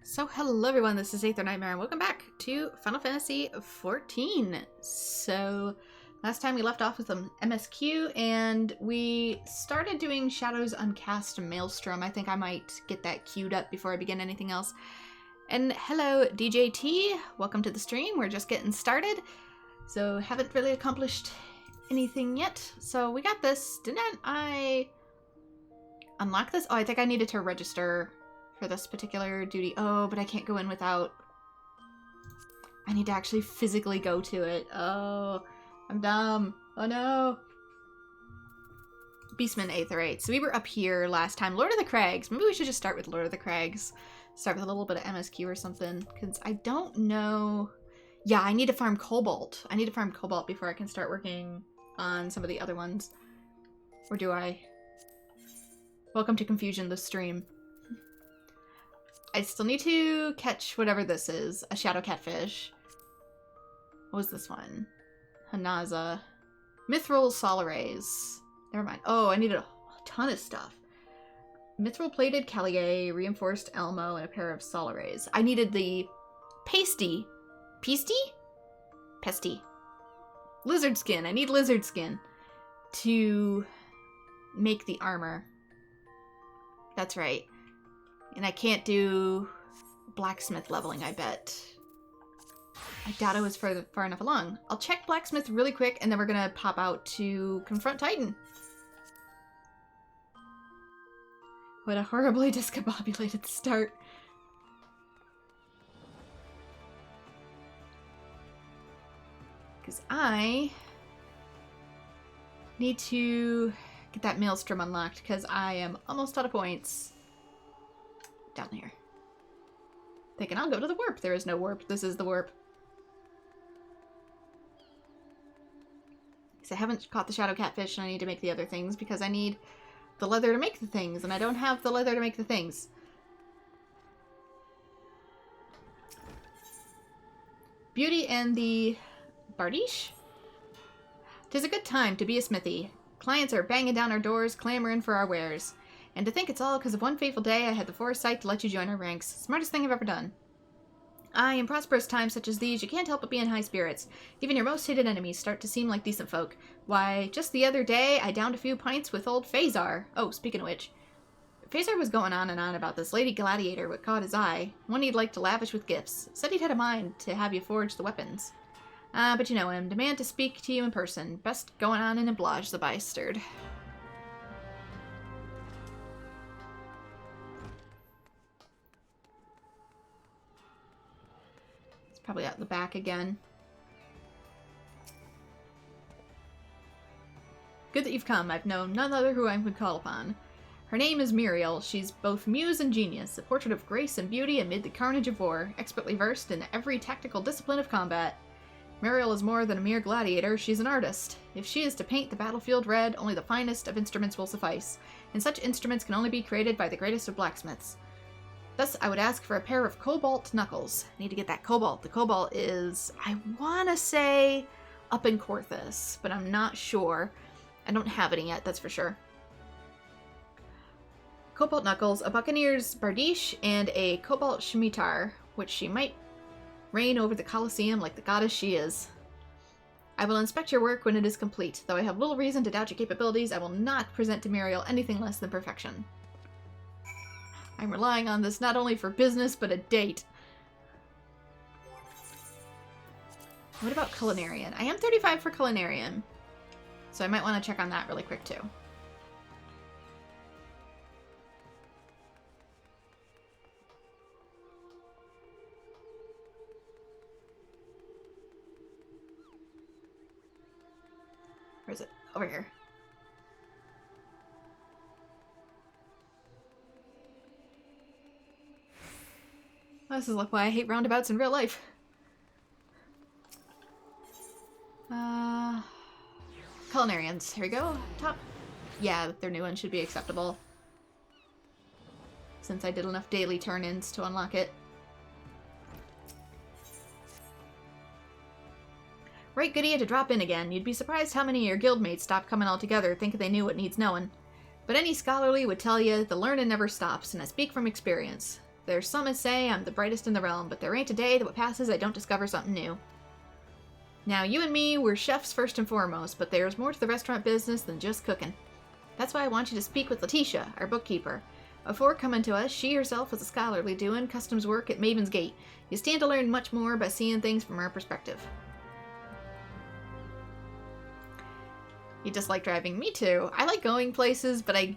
So hello everyone, this is AetherNightmare and welcome back to Final Fantasy XIV. So last time we left off with some MSQ and we started doing Shadows Uncast Maelstrom. I think I might get that queued up before I begin anything else. And hello DJT, welcome to the stream. We're just getting started, so haven't really accomplished anything yet. So we got this. Didn't I unlock this? Oh, I think I needed to register for this particular duty. Oh, but I can't go in without... I need to actually physically go to it. Oh, I'm dumb. Oh no. Beastman Aetherite. So we were up here last time. Lord of the Crags. Maybe we should just start with Lord of the Crags. Start with a little bit of MSQ or something. Because I don't know... Yeah, I need to farm Cobalt. I need to farm Cobalt before I can start working on some of the other ones. Or do I? Welcome to Confusion, the stream. I still need to catch whatever this is. A shadow catfish. What was this one? Hanaza. Mithril Solarays. Never mind. Oh, I needed a ton of stuff. Mithril plated Callier, reinforced Elmo, and a pair of Solarays. I needed the pasty. Pesty? Pesty. Lizard skin. I need lizard skin to make the armor. That's right. And I can't do blacksmith leveling, I bet. I doubt I was far enough along. I'll check blacksmith really quick, and then we're gonna pop out to confront Titan. What a horribly discombobulated start. Because I need to get that maelstrom unlocked, because I am almost out of points. Down here. Thinking I'll go to the warp. There is no warp. This is the warp. Because I haven't caught the shadow catfish and I need to make the other things because I need the leather to make the things and I don't have the leather to make the things. Beauty and the Bardiche? 'Tis a good time to be a smithy. Clients are banging down our doors, clamoring for our wares. And to think it's all because of one fateful day I had the foresight to let you join our ranks. Smartest thing I've ever done. Aye, in prosperous times such as these, you can't help but be in high spirits. Even your most hated enemies start to seem like decent folk. Why, just the other day, I downed a few pints with old Phasar. Oh, speaking of which. Phasar was going on and on about this lady gladiator what caught his eye. One he'd like to lavish with gifts. Said he'd had a mind to have you forge the weapons. But you know him. Demand to speak to you in person. Best going on and oblige the bystard. Probably out the back again. Good that you've come. I've known none other who I would call upon. Her name is Muriel. She's both muse and genius, a portrait of grace and beauty amid the carnage of war, expertly versed in every tactical discipline of combat. Muriel is more than a mere gladiator, she's an artist. If she is to paint the battlefield red, only the finest of instruments will suffice, and such instruments can only be created by the greatest of blacksmiths. Thus, I would ask for a pair of cobalt knuckles. I need to get that cobalt. The cobalt is, I want to say, up in Corthus, but I'm not sure. I don't have any yet, that's for sure. Cobalt knuckles, a buccaneer's bardiche, and a cobalt scimitar, which she might reign over the Colosseum like the goddess she is. I will inspect your work when it is complete. Though I have little reason to doubt your capabilities, I will not present to Muriel anything less than perfection. I'm relying on this not only for business, but a date. What about Culinarian? I am 35 for Culinarian, so I might want to check on that really quick too. Where is it? Over here. This is why I hate roundabouts in real life. Culinarians. Here we go. Top. Yeah, their new one should be acceptable. Since I did enough daily turn-ins to unlock it. Right good of you to drop in again. You'd be surprised how many of your guildmates stop coming altogether, thinking they knew what needs knowing. But any scholarly would tell you the learning never stops, and I speak from experience. There's some as say I'm the brightest in the realm, but there ain't a day that passes I don't discover something new. Now, you and me, we're chefs first and foremost, but there's more to the restaurant business than just cooking. That's why I want you to speak with Letitia, our bookkeeper. Before coming to us, she herself was a scholarly doing customs work at Maven's Gate. You stand to learn much more by seeing things from her perspective. You dislike driving? Me too. I like going places, but I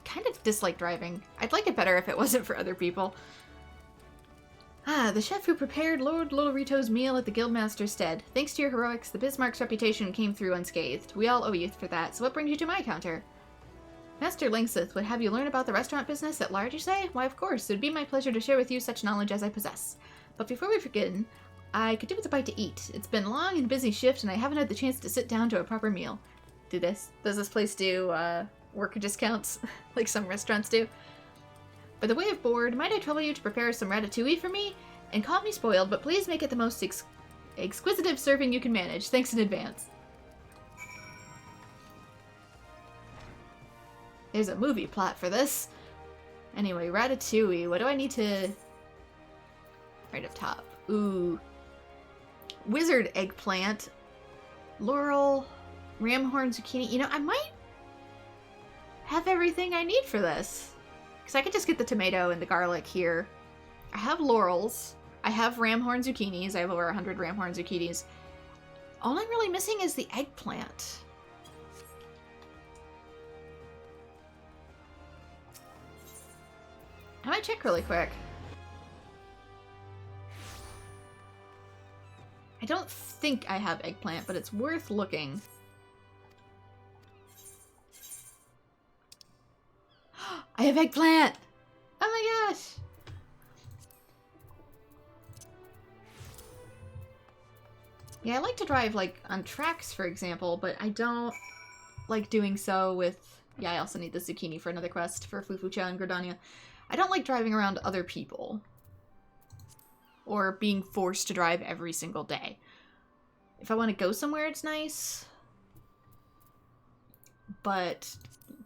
kind of dislike driving. I'd like it better if it wasn't for other people. Ah, the chef who prepared Lord Lolorito's meal at the Guildmaster's stead. Thanks to your heroics, the Bismarck's reputation came through unscathed. We all owe you for that, so what brings you to my counter? Master Langsith would have you learn about the restaurant business at large, you say? Why, of course, it would be my pleasure to share with you such knowledge as I possess. But before we begin, I could do with a bite to eat. It's been a long and busy shift, and I haven't had the chance to sit down to a proper meal. Does this place do, worker discounts, like some restaurants do? By the way of board, might I trouble you to prepare some ratatouille for me? And call me spoiled, but please make it the most exquisitive serving you can manage. Thanks in advance. There's a movie plot for this. Anyway, ratatouille. What do I need to... Right up top. Ooh. Wizard eggplant. Laurel. Ramhorn zucchini. You know, I might have everything I need for this. Because I could just get the tomato and the garlic here. I have laurels. I have ramhorn zucchinis. I have over 100 ramhorn zucchinis. All I'm really missing is the eggplant. I might check really quick. I don't think I have eggplant, but it's worth looking. I have eggplant! Oh my gosh! Yeah, I like to drive, like, on tracks, for example, but I don't like doing so with... Yeah, I also need the zucchini for another quest for Fufucha and Gridania. I don't like driving around other people. Or being forced to drive every single day. If I want to go somewhere, it's nice. But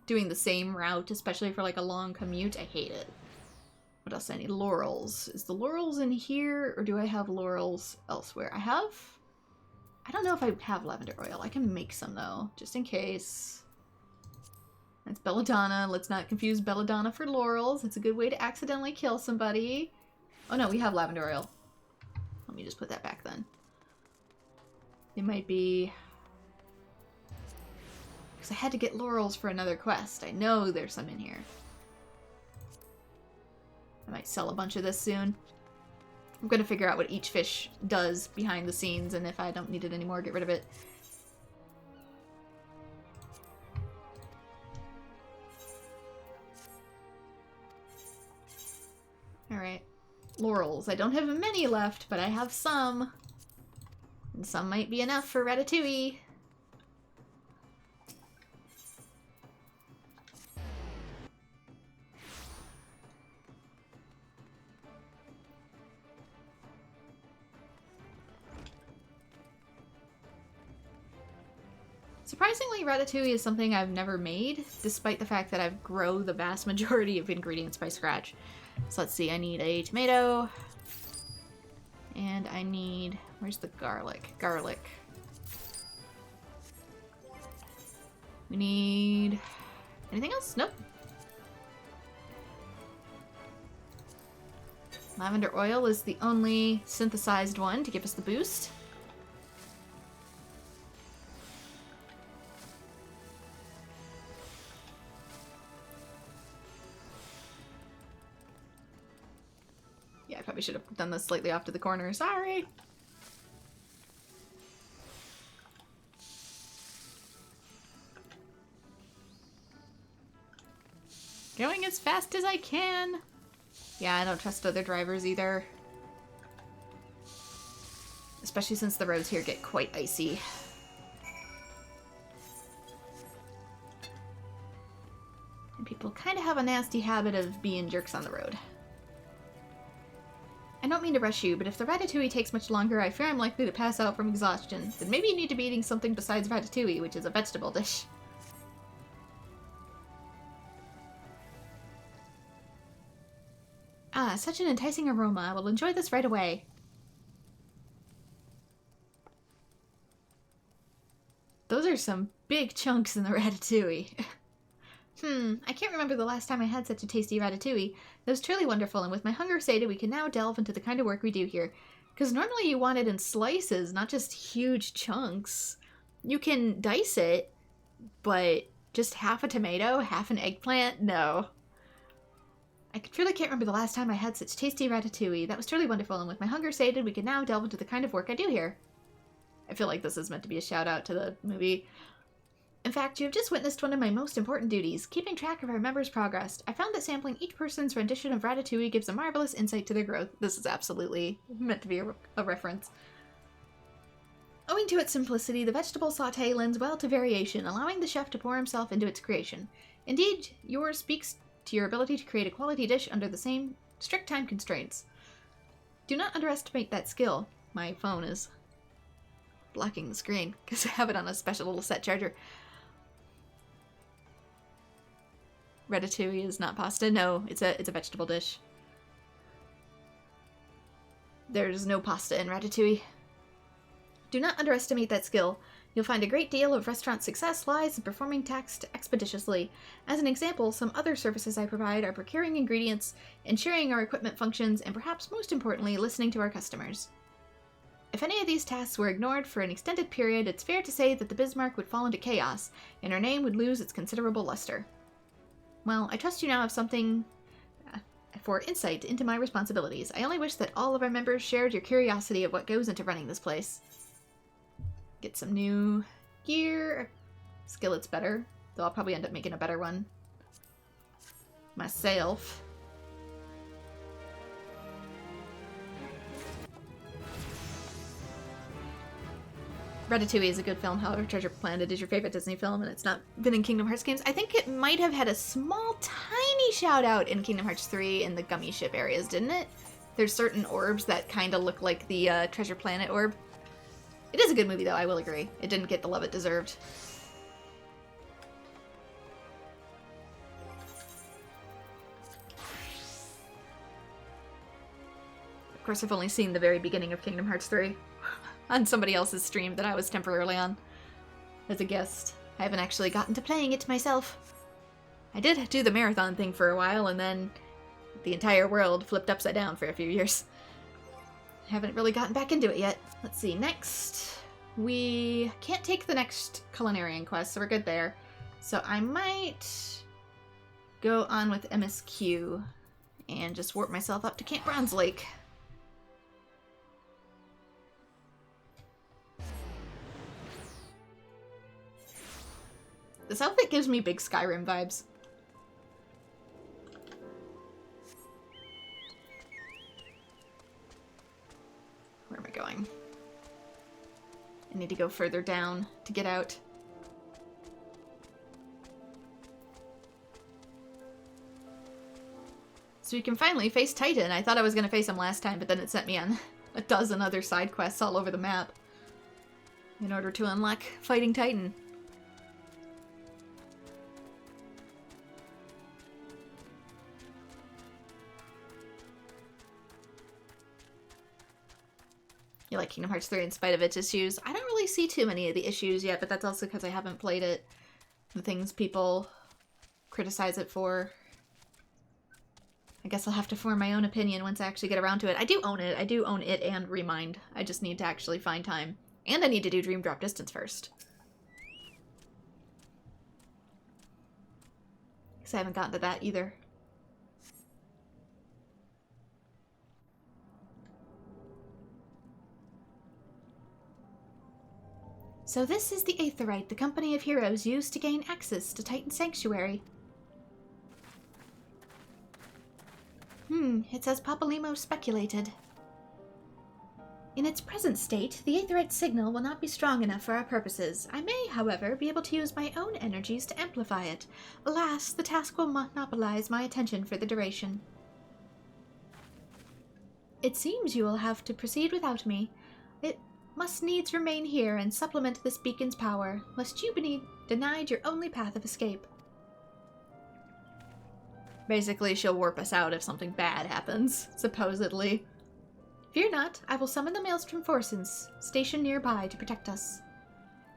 doing the same route, especially for like a long commute, I hate it. What else do I need? Laurels. Is the laurels in here, or do I have laurels elsewhere? I don't know if I have lavender oil. I can make some though, just in case. That's belladonna. Let's not confuse belladonna for laurels. It's a good way to accidentally kill somebody. Oh no, we have lavender oil. Let me just put that back then. It might be... Because I had to get laurels for another quest. I know there's some in here. I might sell a bunch of this soon. I'm going to figure out what each fish does behind the scenes, and if I don't need it anymore, get rid of it. Alright. Laurels. I don't have many left, but I have some. And some might be enough for ratatouille. Surprisingly, ratatouille is something I've never made, despite the fact that I've grown the vast majority of ingredients by scratch. So let's see, I need a tomato, and I need, where's the garlic? Garlic. We need, anything else? Nope. Lavender oil is the only synthesized one to give us the boost. Yeah, I probably should have done this slightly off to the corner. Sorry! Going as fast as I can! Yeah, I don't trust other drivers either. Especially since the roads here get quite icy. And people kind of have a nasty habit of being jerks on the road. I don't mean to rush you, but if the ratatouille takes much longer, I fear I'm likely to pass out from exhaustion. Then maybe you need to be eating something besides ratatouille, which is a vegetable dish. Ah, such an enticing aroma. I will enjoy this right away. Those are some big chunks in the ratatouille. I can't remember the last time I had such a tasty ratatouille. That was truly wonderful, and with my hunger sated, we can now delve into the kind of work we do here. Because normally you want it in slices, not just huge chunks. You can dice it, but just half a tomato, half an eggplant? No. I really can't remember the last time I had such tasty ratatouille. That was truly wonderful, and with my hunger sated, we can now delve into the kind of work I do here. I feel like this is meant to be a shout out to the movie. In fact, you have just witnessed one of my most important duties, keeping track of our members' progress. I found that sampling each person's rendition of ratatouille gives a marvelous insight to their growth. This is absolutely meant to be a reference. Owing to its simplicity, the vegetable sauté lends well to variation, allowing the chef to pour himself into its creation. Indeed, yours speaks to your ability to create a quality dish under the same strict time constraints. Do not underestimate that skill. My phone is blocking the screen because I have it on a special little set charger. Ratatouille is not pasta. No, it's a vegetable dish. There's no pasta in ratatouille. Do not underestimate that skill. You'll find a great deal of restaurant success lies in performing tasks expeditiously. As an example, some other services I provide are procuring ingredients, ensuring our equipment functions, and perhaps most importantly, listening to our customers. If any of these tasks were ignored for an extended period, it's fair to say that the Bismarck would fall into chaos, and our name would lose its considerable luster. Well, I trust you now have something for insight into my responsibilities. I only wish that all of our members shared your curiosity of what goes into running this place. Get some new gear. Skillet's better, though I'll probably end up making a better one myself. Ratatouille is a good film, however, Treasure Planet is your favorite Disney film, and it's not been in Kingdom Hearts games. I think it might have had a small, tiny shout-out in Kingdom Hearts 3 in the gummy ship areas, didn't it? There's certain orbs that kind of look like the Treasure Planet orb. It is a good movie, though, I will agree. It didn't get the love it deserved. Of course, I've only seen the very beginning of Kingdom Hearts 3 on somebody else's stream that I was temporarily on as a guest. I haven't actually gotten to playing it myself. I did do the marathon thing for a while, and then the entire world flipped upside down for a few years. Haven't really gotten back into it yet. Let's see, next. We can't take the next culinarian quest, so we're good there. So I might go on with MSQ and just warp myself up to Camp Bronze Lake. This outfit gives me big Skyrim vibes. Where am I going? I need to go further down to get out. So we can finally face Titan. I thought I was going to face him last time, but then it sent me on a dozen other side quests all over the map in order to unlock fighting Titan. You like Kingdom Hearts 3 in spite of its issues? I don't really see too many of the issues yet, but that's also because I haven't played it. The things people criticize it for. I guess I'll have to form my own opinion once I actually get around to it. I do own it. I do own it and Remind. I just need to actually find time. And I need to do Dream Drop Distance first. Because I haven't gotten to that either. So this is the Aetherite the Company of Heroes used to gain access to Titan Sanctuary. It's as Papalimo speculated. In its present state, the Aetherite signal will not be strong enough for our purposes. I may, however, be able to use my own energies to amplify it. Alas, the task will monopolize my attention for the duration. It seems you will have to proceed without me. It must needs remain here and supplement this beacon's power, lest you be denied your only path of escape. Basically, she'll warp us out if something bad happens, supposedly. Fear not, I will summon the Maelstrom forces stationed nearby to protect us.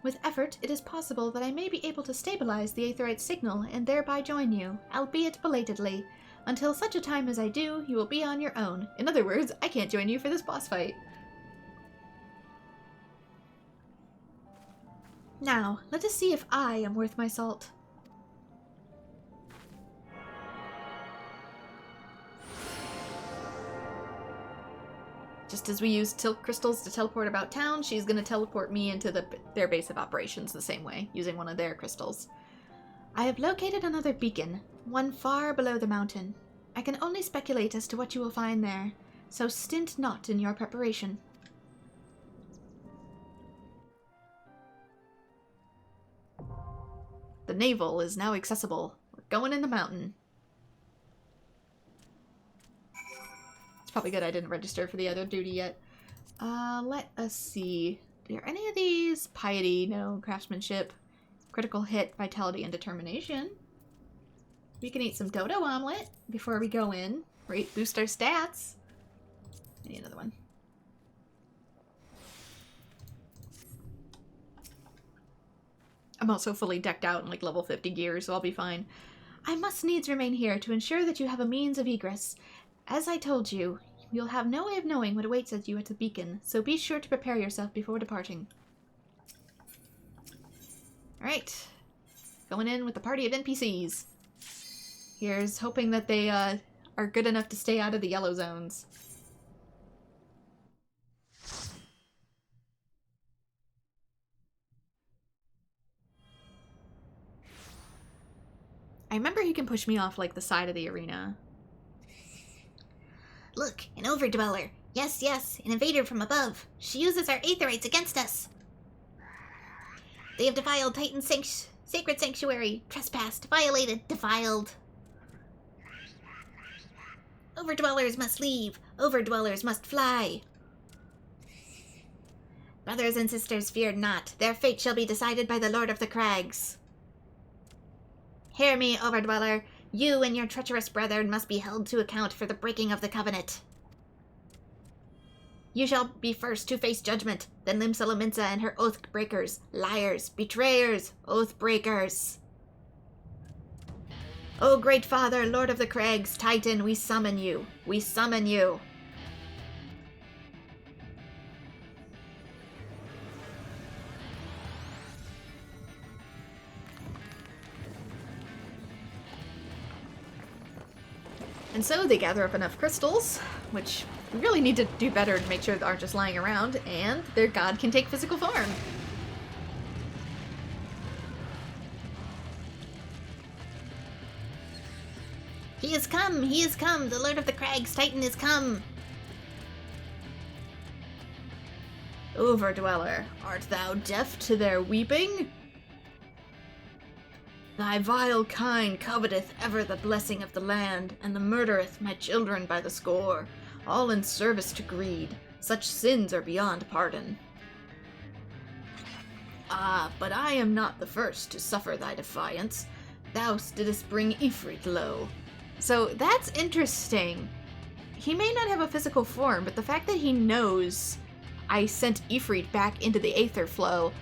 With effort, it is possible that I may be able to stabilize the Aetherite signal and thereby join you, albeit belatedly. Until such a time as I do, you will be on your own. In other words, I can't join you for this boss fight. Now, let us see if I am worth my salt. Just as we use tilt crystals to teleport about town, she's going to teleport me into their base of operations the same way, using one of their crystals. I have located another beacon, one far below the mountain. I can only speculate as to what you will find there, so stint not in your preparation. The Navel is now accessible. We're going in the mountain. It's probably good I didn't register for the other duty yet. Let us see. Are any of these piety? No. Craftsmanship. Critical hit, vitality, and determination. We can eat some dodo omelet before we go in. Right, boost our stats. I need another one. I'm also fully decked out in like level 50 gear, so I'll be fine. I must needs remain here to ensure that you have a means of egress. As I told you, you'll have no way of knowing what awaits you at the beacon, so be sure to prepare yourself before departing. Alright. Going in with a party of NPCs. Here's hoping that they are good enough to stay out of the yellow zones. I remember he can push me off like the side of the arena. Look, an overdweller. Yes, yes, an invader from above. She uses our aetherites against us. They have defiled Titan's sacred sanctuary. Trespassed, violated, defiled. Overdwellers must leave. Overdwellers must fly. Brothers and sisters, fear not. Their fate shall be decided by the Lord of the Crags. Hear me, Overdweller. You and your treacherous brethren must be held to account for the breaking of the covenant. You shall be first to face judgment, then Limsa and her oath breakers, liars, betrayers, oath breakers. O great father, Lord of the Crags, Titan, we summon you. We summon you. And so they gather up enough crystals, which we really need to do better to make sure they aren't just lying around, and their god can take physical form. He is come, the Lord of the Crags, Titan is come. Overdweller, art thou deaf to their weeping? Thy vile kind coveteth ever the blessing of the land, and the murdereth my children by the score, all in service to greed. Such sins are beyond pardon. Ah, but I am not the first to suffer thy defiance. Thou didst bring Ifrit low. So that's interesting. He may not have a physical form, but the fact that he knows I sent Ifrit back into the Aether flow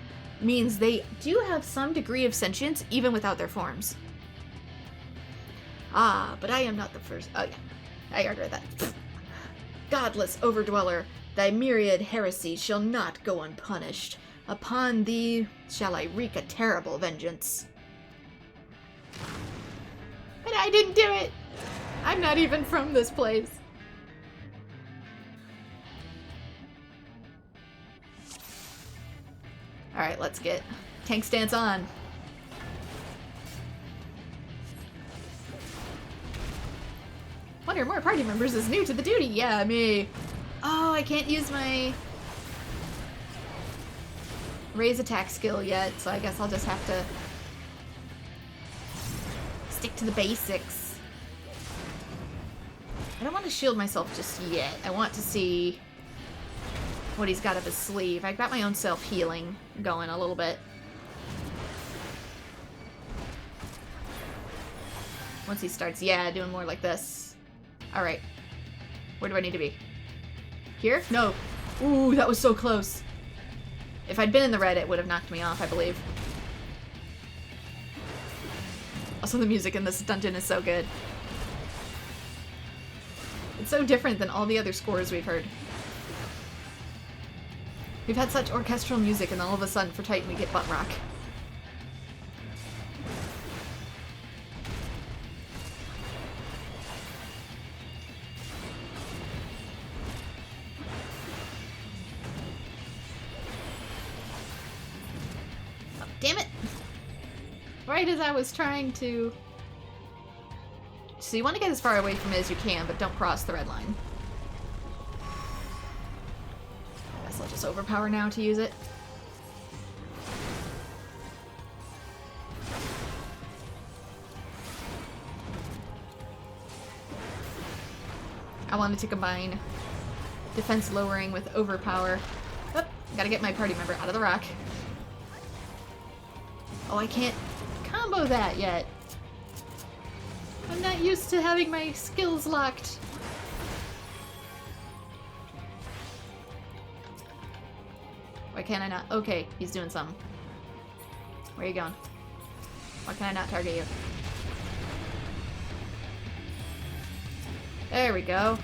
means they do have some degree of sentience even without their forms. Ah, but I am not the first. Oh yeah, I already read that. Godless Overdweller, thy myriad heresies shall not go unpunished. Upon thee shall I wreak a terrible vengeance. But I didn't do it! I'm not even from this place. Alright, let's get tank stance on. One or more party members is new to the duty. Yeah, me. Oh, I can't use my raise attack skill yet, so I guess I'll just have to stick to the basics. I don't want to shield myself just yet. I want to see what he's got up his sleeve. I've got my own self-healing going a little bit. Once he starts, yeah, doing more like this. Alright. Where do I need to be? Here? No. Ooh, that was so close. If I'd been in the red, it would have knocked me off, I believe. Also, the music in this dungeon is so good. It's so different than all the other scores we've heard. We've had such orchestral music, and then all of a sudden, for Titan, we get butt rock. Oh, damn it! Right as I was trying to... So you want to get as far away from it as you can, but don't cross the red line. I guess I'll just overpower now to use it. I wanted to combine defense lowering with overpower. Oop, gotta get my party member out of the rock. Oh, I can't combo that yet. I'm not used to having my skills locked. Why can't I not? Okay, he's doing something. Where are you going? Why can I not target you? There we go.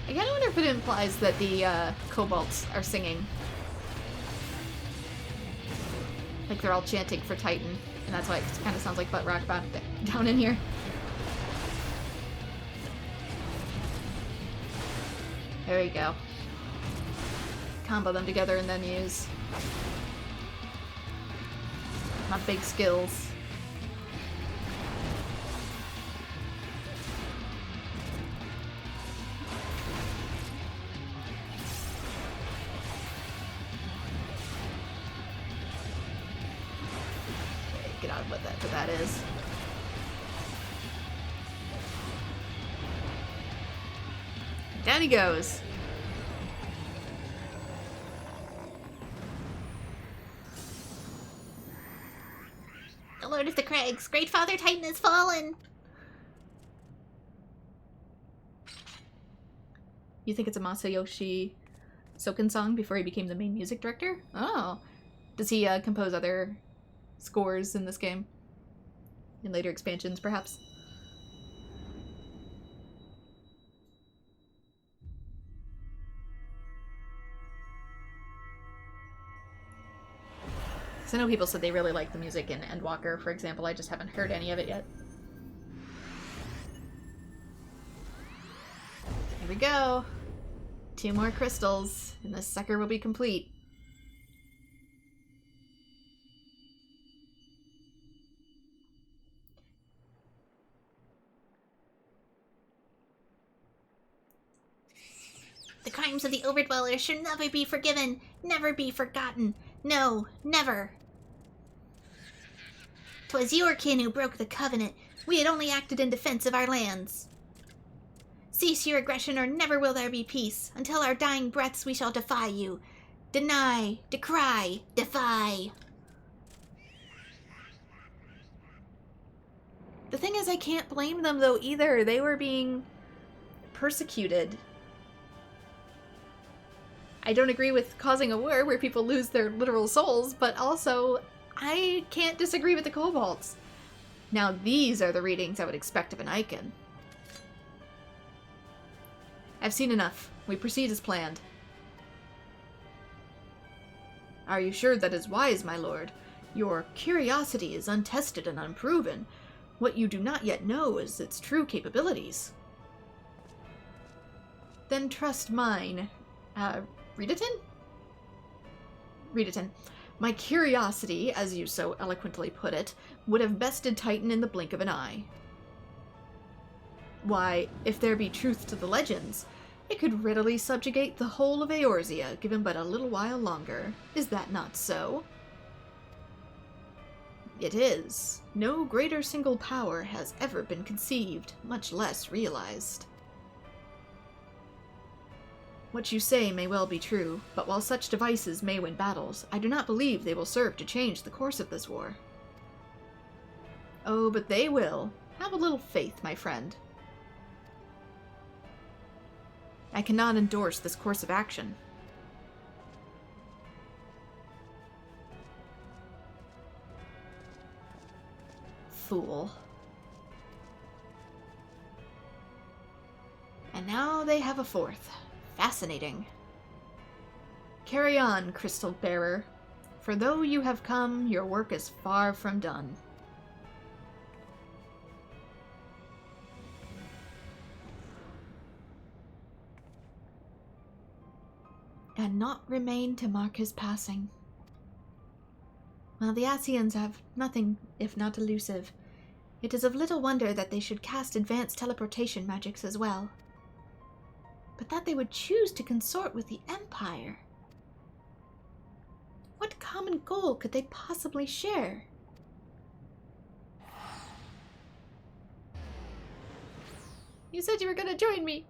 I kinda wonder if it implies that the kobolds are singing. Like they're all chanting for Titan, and that's why it kind of sounds like butt rock down in here. There you go. Combo them together and then use my big skills. Get out of what that is. Down he goes. The Lord of the Crags, Great Father Titan has fallen! You think it's a Masayoshi Soken song before he became the main music director? Oh. Does he compose other scores in this game? In later expansions, perhaps? Because I know people said they really like the music in Endwalker, for example. I just haven't heard any of it yet. Here we go. 2 more crystals, and this sucker will be complete. The crimes of the Overdwellers should never be forgiven, never be forgotten. No, never. 'Twas your kin who broke the covenant. We had only acted in defense of our lands. Cease your aggression, or never will there be peace. Until our dying breaths we shall defy you. Deny, decry, defy. The thing is, I can't blame them, though, either. They were being persecuted. I don't agree with causing a war where people lose their literal souls, but also, I can't disagree with the kobolds. Now, these are the readings I would expect of an icon. I've seen enough. We proceed as planned. Are you sure that is wise, my lord? Your curiosity is untested and unproven. What you do not yet know is its true capabilities. Then trust mine. Reediton? Reediton. My curiosity, as you so eloquently put it, would have bested Titan in the blink of an eye. Why, if there be truth to the legends, it could readily subjugate the whole of Eorzea, given but a little while longer. Is that not so? It is. No greater single power has ever been conceived, much less realized. What you say may well be true, but while such devices may win battles, I do not believe they will serve to change the course of this war. Oh, but they will. Have a little faith, my friend. I cannot endorse this course of action. Fool. And now they have a fourth. Fascinating. Carry on, Crystal Bearer, for though you have come, your work is far from done. And naught remained to mark his passing. While the Asians have nothing if not elusive, it is of little wonder that they should cast advanced teleportation magics as well. But that they would choose to consort with the Empire. What common goal could they possibly share? You said you were gonna join me.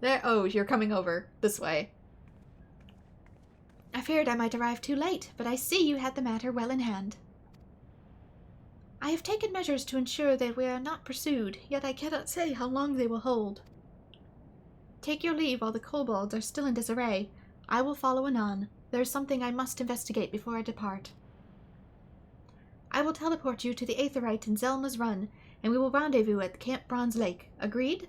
There. Oh, you're coming over this way. I feared I might arrive too late, but I see you had the matter well in hand. I have taken measures to ensure that we are not pursued, yet I cannot say how long they will hold. Take your leave while the kobolds are still in disarray. I will follow anon. There is something I must investigate before I depart. I will teleport you to the Aetherite in Zelma's Run, and we will rendezvous at Camp Bronze Lake. Agreed?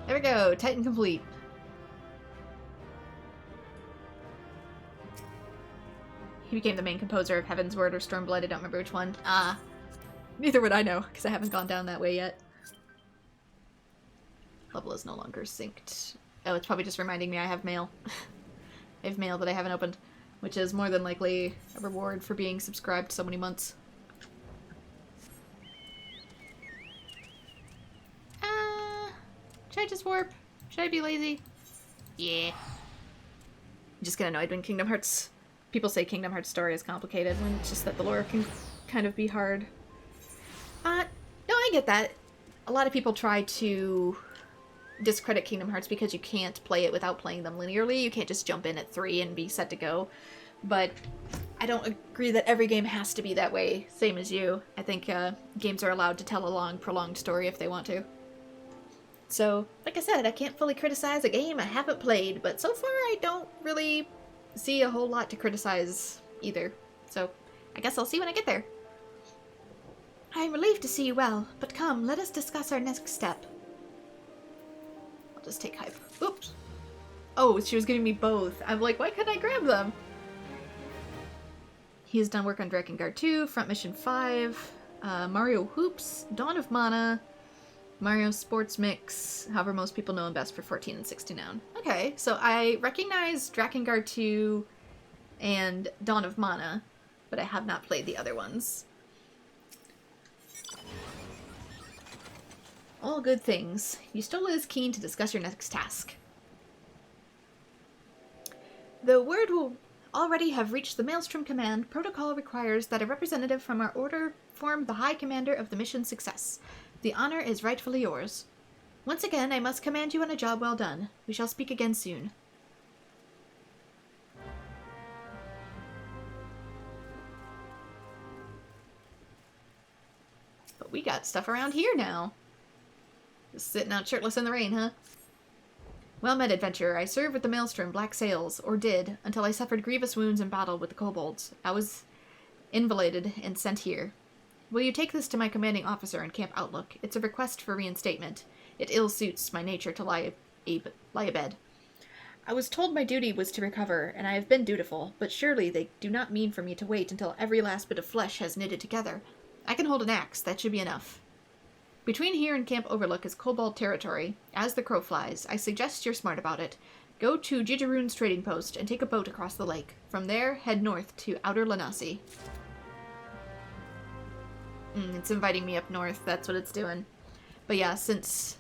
There we go, Titan complete. He became the main composer of Heaven's Word or Stormblood, I don't remember which one. Neither would I know, because I haven't gone down that way yet. Level is no longer synced. Oh, it's probably just reminding me I have mail. I have mail that I haven't opened, which is more than likely a reward for being subscribed so many months. Should I just warp? Should I be lazy? Yeah. I'm just get annoyed when Kingdom Hearts... People say Kingdom Hearts story is complicated, when it's just that the lore can kind of be hard. No, I get that. A lot of people try to discredit Kingdom Hearts because you can't play it without playing them linearly. You can't just jump in at 3 and be set to go. But I don't agree that every game has to be that way, same as you. I think games are allowed to tell a long, prolonged story if they want to. So, like I said, I can't fully criticize a game I haven't played, but so far I don't really see a whole lot to criticize either. So, I guess I'll see when I get there. I am relieved to see you well, but come, let us discuss our next step. I'll just take hype. Oops. Oh, she was giving me both. I'm like, why couldn't I grab them? He has done work on Drakengard 2, Front Mission 5, Mario Hoops, Dawn of Mana, Mario Sports Mix, however most people know him best for 14 and 69. Okay, so I recognize Drakengard 2 and Dawn of Mana, but I have not played the other ones. All good things. Yustola is keen to discuss your next task. The word will already have reached the Maelstrom Command. Protocol requires that a representative from our order form the High Commander of the mission's success. The honor is rightfully yours. Once again, I must commend you on a job well done. We shall speak again soon. But we got stuff around here now. Just sitting out shirtless in the rain, huh? Well met, adventurer. I served with the Maelstrom Black Sails, or did, until I suffered grievous wounds in battle with the kobolds. I was invalided and sent here. Will you take this to my commanding officer in Camp Outlook? It's a request for reinstatement. It ill suits my nature to lie abed. I was told my duty was to recover, and I have been dutiful, but surely they do not mean for me to wait until every last bit of flesh has knitted together. I can hold an axe, that should be enough. Between here and Camp Overlook is kobold territory. As the crow flies, I suggest you're smart about it. Go to Jijaroon's trading post and take a boat across the lake. From there, head north to Outer Lanasi. It's inviting me up north, that's what it's doing. But yeah, since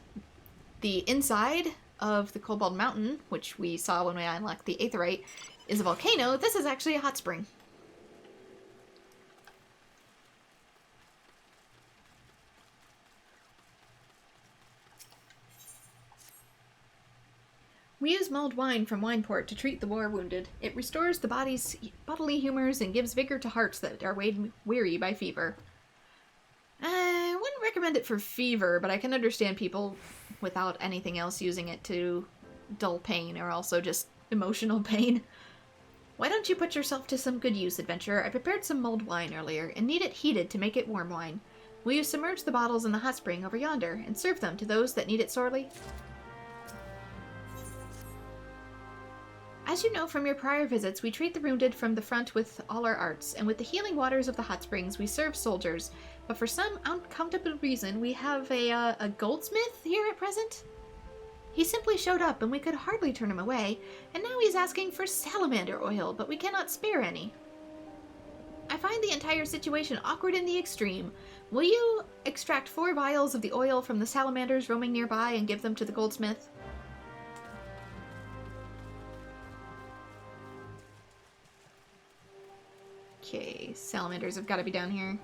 the inside of the Cobalt Mountain, which we saw when we unlocked the Aetherite, is a volcano, this is actually a hot spring. We use mulled wine from Wineport to treat the war wounded. It restores the body's bodily humors and gives vigor to hearts that are weary by fever. I wouldn't recommend it for fever, but I can understand people without anything else using it to dull pain or also just emotional pain. Why don't you put yourself to some good use, adventurer? I prepared some mulled wine earlier and need it heated to make it warm wine. Will you submerge the bottles in the hot spring over yonder and serve them to those that need it sorely? As you know from your prior visits, we treat the wounded from the front with all our arts, and with the healing waters of the hot springs, we serve soldiers. But for some uncountable reason, we have a goldsmith here at present. He simply showed up, and we could hardly turn him away, and now he's asking for salamander oil, but we cannot spare any. I find the entire situation awkward in the extreme. Will you extract 4 vials of the oil from the salamanders roaming nearby and give them to the goldsmith? Okay, salamanders have got to be down here.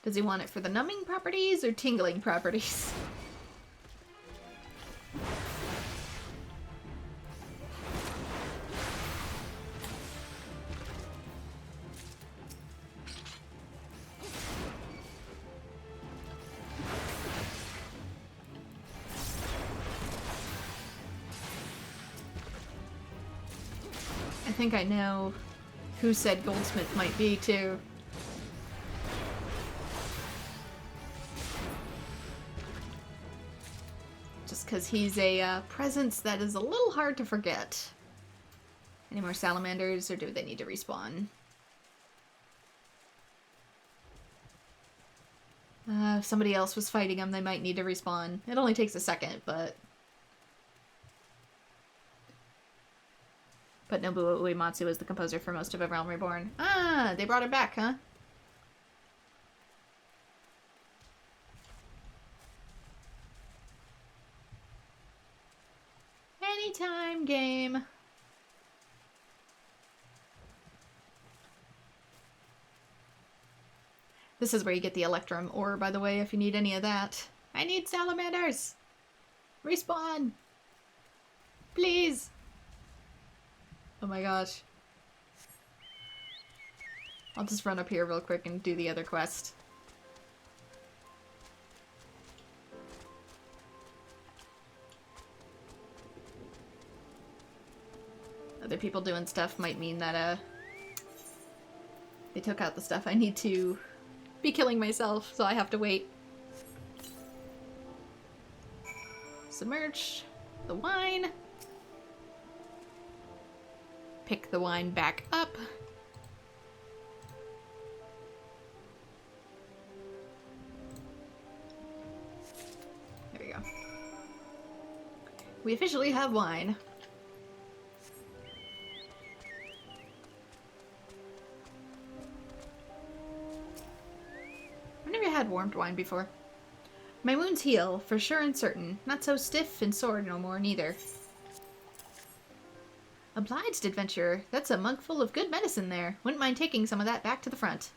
Does he want it for the numbing properties or tingling properties? I think I know who said goldsmith might be, too. Just because he's a presence that is a little hard to forget. Any more salamanders, or do they need to respawn? If somebody else was fighting them, they might need to respawn. It only takes a second, but... But Nobuo Uematsu was the composer for most of A Realm Reborn. Ah, they brought it back, huh? Anytime game. This is where you get the Electrum ore, by the way, if you need any of that. I need salamanders! Respawn! Please! Oh my gosh. I'll just run up here real quick and do the other quest. Other people doing stuff might mean that, they took out the stuff I need to be killing myself, so I have to wait. Submerge the wine. Pick the wine back up. There we go. We officially have wine. I've never had warmed wine before. My wounds heal, for sure and certain. Not so stiff and sore no more, neither. Obliged, adventurer. That's a mug full of good medicine there. Wouldn't mind taking some of that back to the front.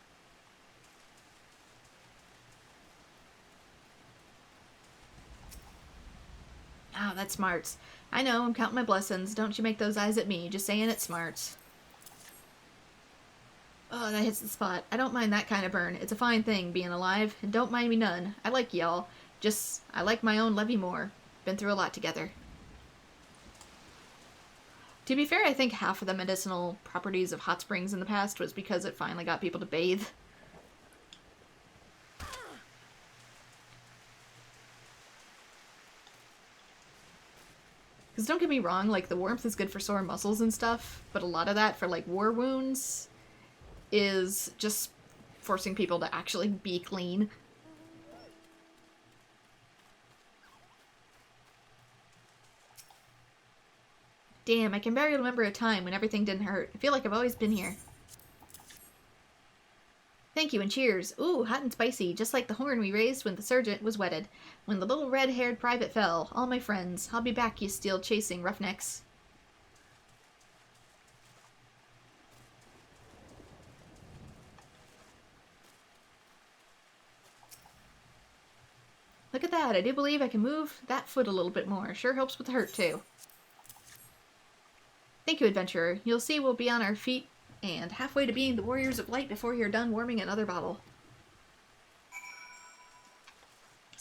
Oh, that's smarts. I know, I'm counting my blessings. Don't you make those eyes at me. Just saying it's smarts. Oh, that hits the spot. I don't mind that kind of burn. It's a fine thing, being alive. And don't mind me none. I like y'all. Just, I like my own Levy more. Been through a lot together. To be fair, I think half of the medicinal properties of hot springs in the past was because it finally got people to bathe. Because don't get me wrong, like, the warmth is good for sore muscles and stuff, but a lot of that for, like, war wounds is just forcing people to actually be clean. Damn, I can barely remember a time when everything didn't hurt. I feel like I've always been here. Thank you and cheers. Ooh, hot and spicy, just like the horn we raised when the sergeant was wedded. When the little red-haired private fell. All my friends. I'll be back, you steel chasing roughnecks. Look at that. I do believe I can move that foot a little bit more. Sure helps with the hurt, too. Thank you, adventurer. You'll see we'll be on our feet and halfway to being the warriors of light before you're done warming another bottle.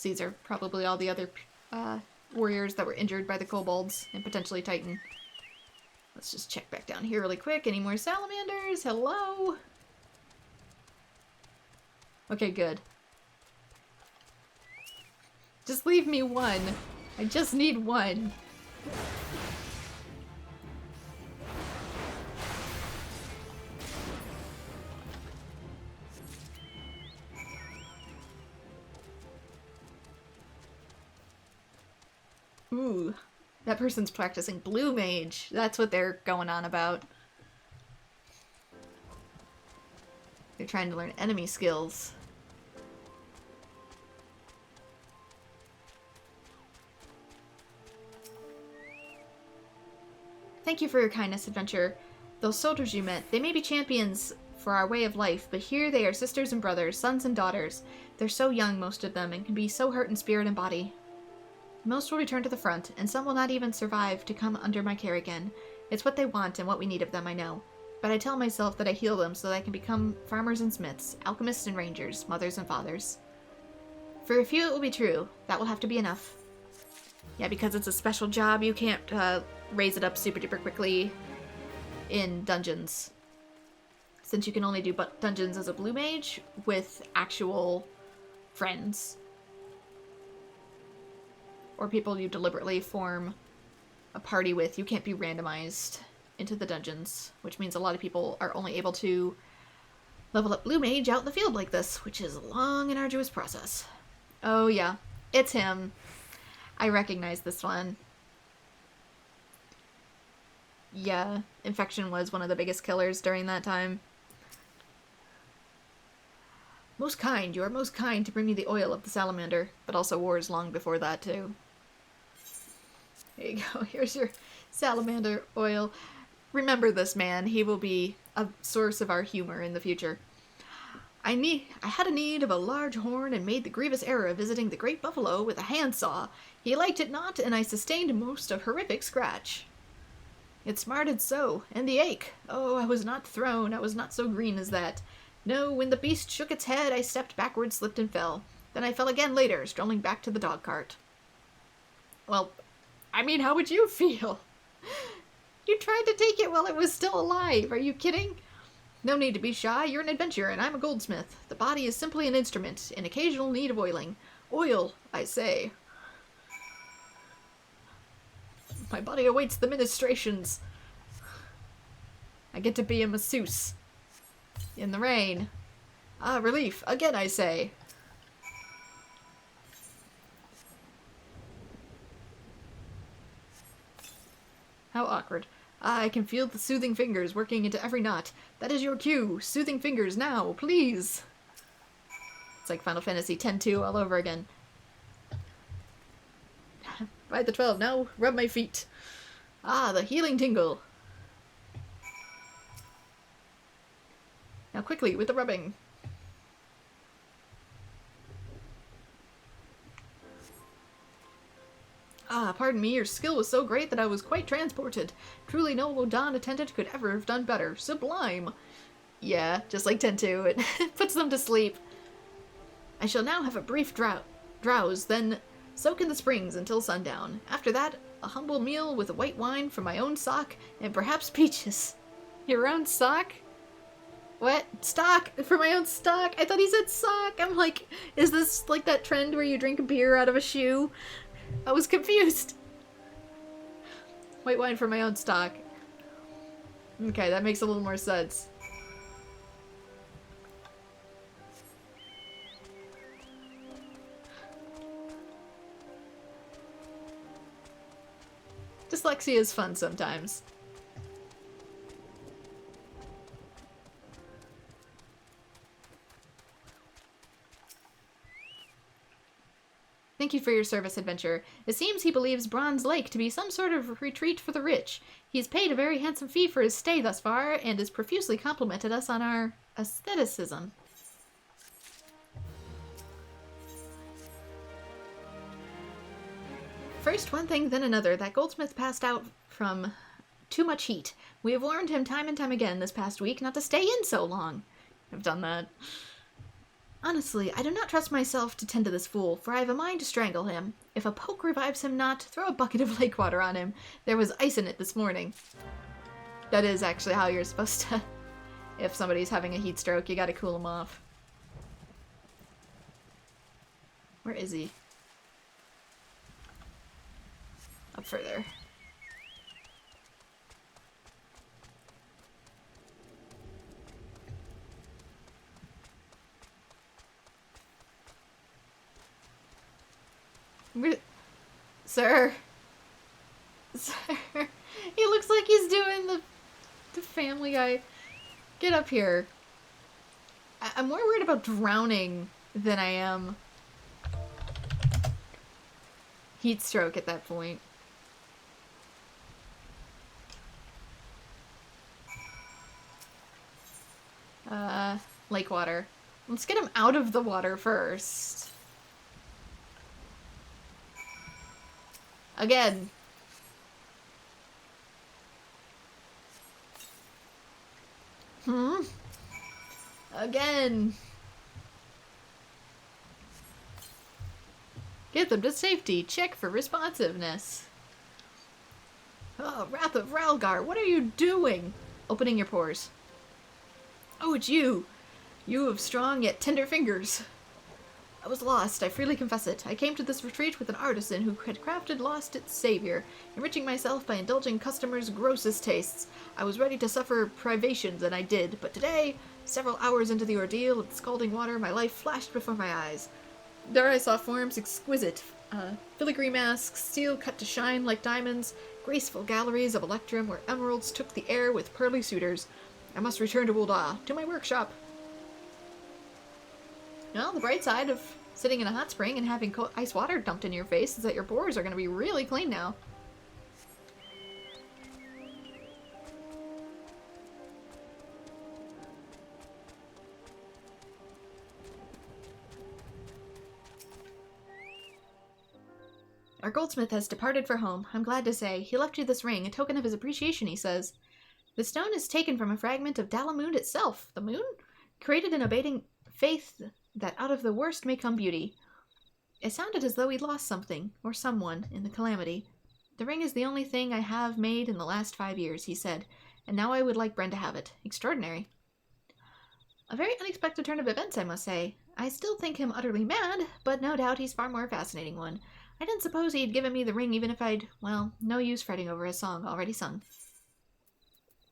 These are probably all the other warriors that were injured by the kobolds and potentially Titan. Let's just check back down here really quick. Any more salamanders? Hello? Okay, good. Just leave me one. I just need one. Ooh, that person's practicing Blue Mage. That's what they're going on about. They're trying to learn enemy skills. Thank you for your kindness, adventurer. Those soldiers you met, they may be champions for our way of life, but here they are sisters and brothers, sons and daughters. They're so young, most of them, and can be so hurt in spirit and body. Most will return to the front, and some will not even survive to come under my care again. It's what they want and what we need of them, I know. But I tell myself that I heal them so that I can become farmers and smiths, alchemists and rangers, mothers and fathers. For a few it will be true. That will have to be enough. Yeah, because it's a special job, you can't raise it up super duper quickly in dungeons. Since you can only do dungeons as a blue mage with actual friends. Or people you deliberately form a party with. You can't be randomized into the dungeons, which means a lot of people are only able to level up blue mage out in the field like this, which is a long and arduous process. Oh yeah, it's him. I recognize this one. Yeah, infection was one of the biggest killers during that time. Most kind, you are most kind to bring me the oil of the salamander, but also wars long before that too. There you go, here's your salamander oil. Remember this man, he will be a source of our humor in the future. I had a need of a large horn and made the grievous error of visiting the great buffalo with a handsaw. He liked it not, and I sustained most of horrific scratch. It smarted so, and the ache. Oh, I was not thrown, I was not so green as that. No, when the beast shook its head, I stepped backward, slipped, and fell. Then I fell again later, strolling back to the dog cart. Well, I mean, how would you feel? You tried to take it while it was still alive. Are you kidding? No need to be shy. You're an adventurer, and I'm a goldsmith. The body is simply an instrument, in occasional need of oiling. Oil, I say. My body awaits the ministrations. I get to be a masseuse. In the rain. Ah, relief. Again, I say. How awkward. Ah, I can feel the soothing fingers working into every knot. That is your cue. Soothing fingers now, please. It's like Final Fantasy X-2 all over again. By the 12, now rub my feet. Ah, the healing tingle. Now quickly, with the rubbing. Ah, pardon me, your skill was so great that I was quite transported. Truly no Lodan attendant could ever have done better. Sublime! Yeah, just like Tentu, it puts them to sleep. I shall now have a brief drowse, then soak in the springs until sundown. After that, a humble meal with a white wine from my own sock, and perhaps peaches. Your own sock? What? Stock! For my own stock? I thought he said sock! I'm like, is this like that trend where you drink a beer out of a shoe? I was confused. White wine for my own stock. Okay, that makes a little more sense. Dyslexia is fun sometimes. Thank you for your service, adventurer. It seems he believes Bronze Lake to be some sort of retreat for the rich. He has paid a very handsome fee for his stay thus far, and has profusely complimented us on our aestheticism. First one thing, then another. That goldsmith passed out from too much heat. We have warned him time and time again this past week not to stay in so long. I've done that. Honestly, I do not trust myself to tend to this fool, for I have a mind to strangle him. If a poke revives him not, throw a bucket of lake water on him. There was ice in it this morning. That is actually how you're supposed to... If somebody's having a heat stroke, you gotta cool him off. Where is he? Up further. Sir. Sir. He looks like he's doing the Family Guy. Get up here. I'm more worried about drowning than I am heat stroke at that point. Lake water. Let's get him out of the water first. Again. Again. Get them to safety. Check for responsiveness. Oh, Wrath of Ralgar, what are you doing? Opening your pores. Oh, it's you. You have strong yet tender fingers. I was lost, I freely confess it. I came to this retreat with an artisan who had crafted lost its savior, enriching myself by indulging customers' grossest tastes. I was ready to suffer privations, and I did, but today, several hours into the ordeal of the scalding water, my life flashed before my eyes. There I saw forms exquisite, filigree masks, steel cut to shine like diamonds, graceful galleries of electrum where emeralds took the air with pearly suitors. I must return to Ul'dah, to my workshop. Well, the bright side of sitting in a hot spring and having ice water dumped in your face is that your pores are going to be really clean now. Our goldsmith has departed for home, I'm glad to say. He left you this ring, a token of his appreciation, he says. The stone is taken from a fragment of Dalamoon itself. The moon? Created in obeying faith that out of the worst may come beauty. It sounded as though he'd lost something, or someone, in the calamity. The ring is the only thing I have made in the last 5 years, he said, and now I would like Bren to have it. Extraordinary. A very unexpected turn of events, I must say. I still think him utterly mad, but no doubt he's far more fascinating one. I didn't suppose he'd given me the ring even if I'd, well, no use fretting over a song already sung.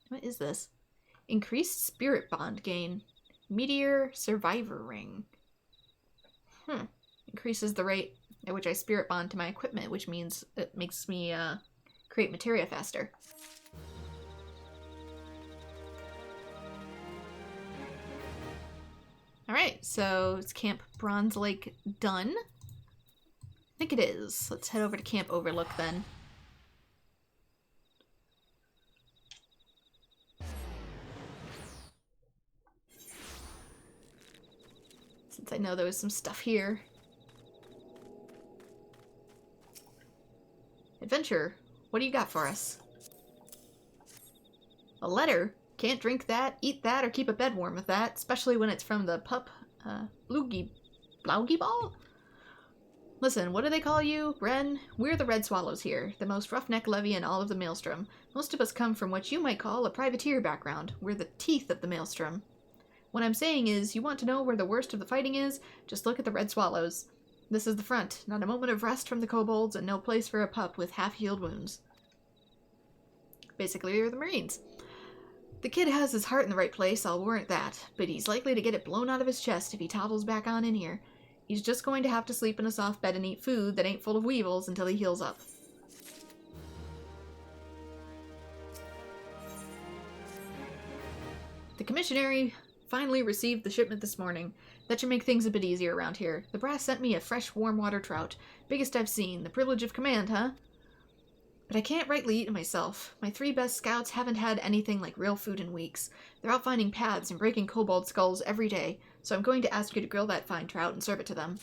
What is this? Increased spirit bond gain. Meteor survivor ring. Increases the rate at which I spirit bond to my equipment, which means it makes me create materia faster. Alright, so it's Camp Bronze Lake done. I think it is. Let's head over to Camp Overlook then. Since I know there was some stuff here. Adventure, what do you got for us? A letter? Can't drink that, eat that, or keep a bed warm with that, especially when it's from the pup, Blaugieball? Listen, what do they call you, Bren? We're the Red Swallows here, the most roughneck levy in all of the Maelstrom. Most of us come from what you might call a privateer background. We're the teeth of the Maelstrom. What I'm saying is, you want to know where the worst of the fighting is? Just look at the Red Swallows. This is the front, not a moment of rest from the kobolds, and no place for a pup with half-healed wounds. Basically, you're the Marines. The kid has his heart in the right place, I'll warrant that, but he's likely to get it blown out of his chest if he toddles back on in here. He's just going to have to sleep in a soft bed and eat food that ain't full of weevils until he heals up. The commissary finally received the shipment this morning. That should make things a bit easier around here. The brass sent me a fresh warm water trout. Biggest I've seen. The privilege of command, huh? But I can't rightly eat it myself. My 3 best scouts haven't had anything like real food in weeks. They're out finding paths and breaking kobold skulls every day, so I'm going to ask you to grill that fine trout and serve it to them.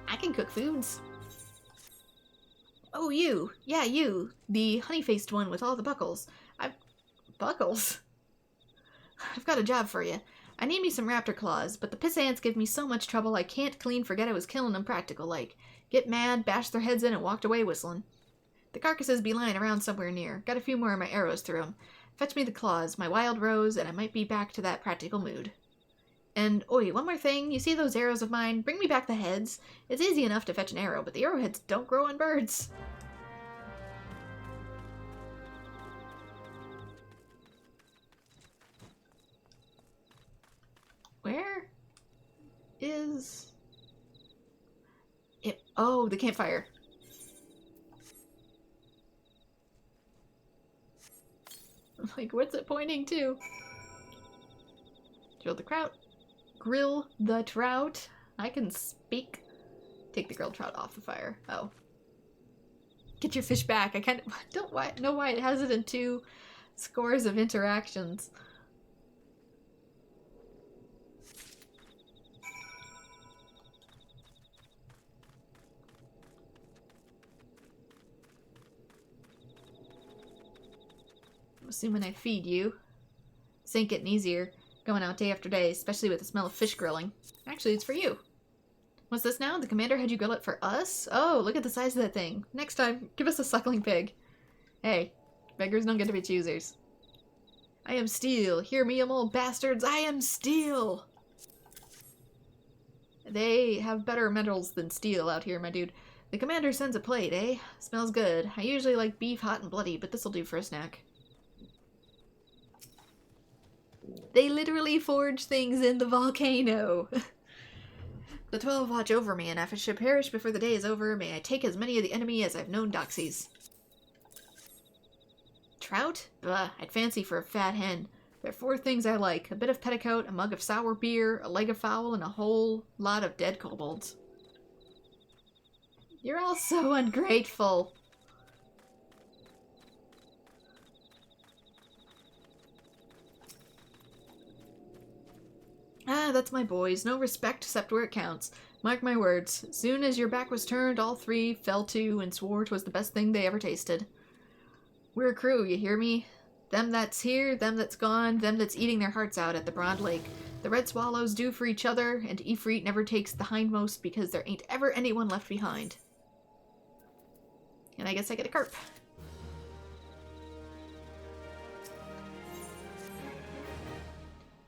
I can cook foods. Oh, you. Yeah, you. The honey-faced one with all the buckles. Buckles? I've got a job for you. I need me some raptor claws, but the piss ants give me so much trouble I can't clean forget I was killing them practical-like. Get mad, bash their heads in, and walked away whistling. The carcasses be lying around somewhere near. Got a few more of my arrows through 'em. Fetch me the claws, my wild rose, and I might be back to that practical mood. And, oi, one more thing. You see those arrows of mine? Bring me back the heads. It's easy enough to fetch an arrow, but the arrowheads don't grow on birds. Where is it? Oh, the campfire. Like, what's it pointing to? Grill the trout. Grill the trout. I can speak. Take the grilled trout off the fire. Oh. Get your fish back. I kind of don't know why it has it in 2 scores of interactions. Assuming I feed you. This ain't getting easier. Going out day after day, especially with the smell of fish grilling. Actually, it's for you. What's this now? The commander had you grill it for us? Oh, look at the size of that thing. Next time, give us a suckling pig. Hey, beggars don't get to be choosers. I am steel. Hear me, you old bastards. I am steel. They have better metals than steel out here, my dude. The commander sends a plate, eh? Smells good. I usually like beef hot and bloody, but this'll do for a snack. They literally forge things in the volcano. The 12 watch over me, and if I should perish before the day is over, may I take as many of the enemy as I've known doxies. Trout? Ugh, I'd fancy for a fat hen. There are 4 things I like. A bit of petticoat, a mug of sour beer, a leg of fowl, and a whole lot of dead kobolds. You're all so ungrateful. Ah, that's my boys. No respect except where it counts. Mark my words. Soon as your back was turned, all 3 fell to and swore 'twas the best thing they ever tasted. We're a crew, you hear me? Them that's here, them that's gone, them that's eating their hearts out at the Broad Lake. The red swallows do for each other, and Ifrit never takes the hindmost because there ain't ever anyone left behind. And I guess I get a carp.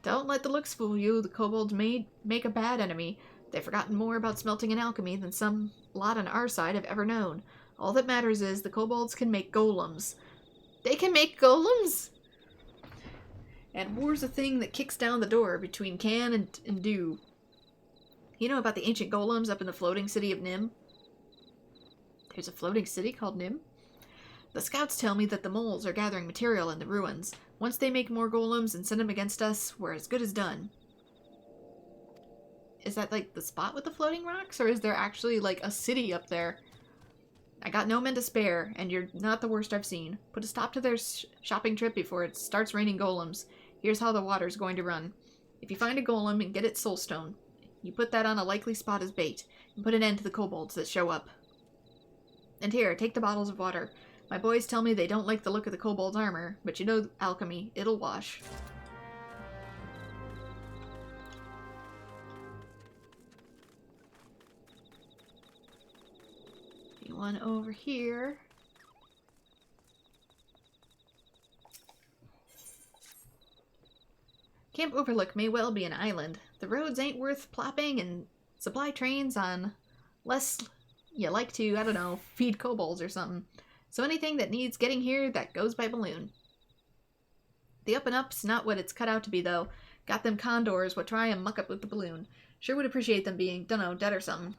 Don't let the looks fool you. The kobolds may make a bad enemy. They've forgotten more about smelting and alchemy than some lot on our side have ever known. All that matters is the kobolds can make golems. They can make golems? And war's a thing that kicks down the door between can and do. You know about the ancient golems up in the floating city of Nim? There's a floating city called Nim? The scouts tell me that the moles are gathering material in the ruins. Once they make more golems and send them against us, we're as good as done. Is that like the spot with the floating rocks, or is there actually like a city up there? I got no men to spare, and you're not the worst I've seen. Put a stop to their shopping trip before it starts raining golems. Here's how the water's going to run. If you find a golem and get its soulstone, you put that on a likely spot as bait, and put an end to the kobolds that show up. And here, take the bottles of water. My boys tell me they don't like the look of the kobold's armor, but you know alchemy, it'll wash. One over here. Camp Overlook may well be an island. The roads ain't worth plopping, and supply trains on less you like to, I don't know, feed kobolds or something. So anything that needs getting here, that goes by balloon. The up and up's not what it's cut out to be, though. Got them condors what try and muck up with the balloon. Sure would appreciate them being, dunno, dead or something.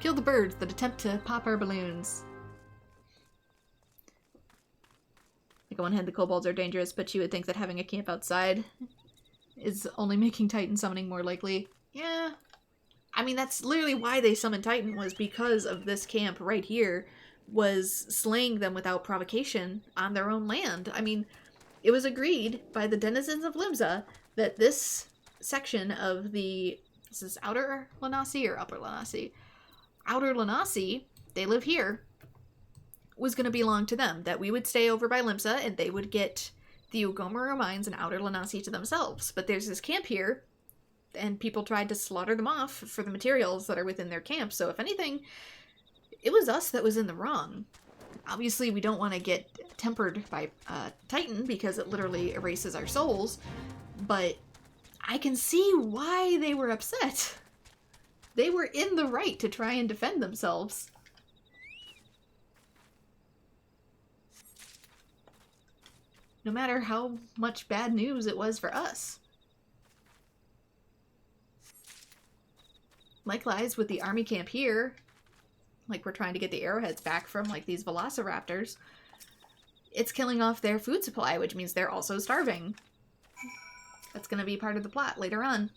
Kill the birds that attempt to pop our balloons. Like, on one hand, the kobolds are dangerous, but you would think that having a camp outside is only making Titan summoning more likely. Yeah. I mean, that's literally why they summoned Titan, was because of this camp right here was slaying them without provocation on their own land. I mean, it was agreed by the denizens of Limsa that this section of the... Is this Outer Lanasi or Upper Lanasi? Outer Lanasi, they live here, was going to belong to them. That we would stay over by Limsa and they would get the Ugomoro mines and Outer Lanasi to themselves. But there's this camp here, and people tried to slaughter them off for the materials that are within their camp. So if anything, it was us that was in the wrong. Obviously, we don't want to get tempered by Titan because it literally erases our souls, but I can see why they were upset. They were in the right to try and defend themselves. No matter how much bad news it was for us. Likewise with the army camp here, like we're trying to get the arrowheads back from like these velociraptors, it's killing off their food supply, which means they're also starving. That's going to be part of the plot later on.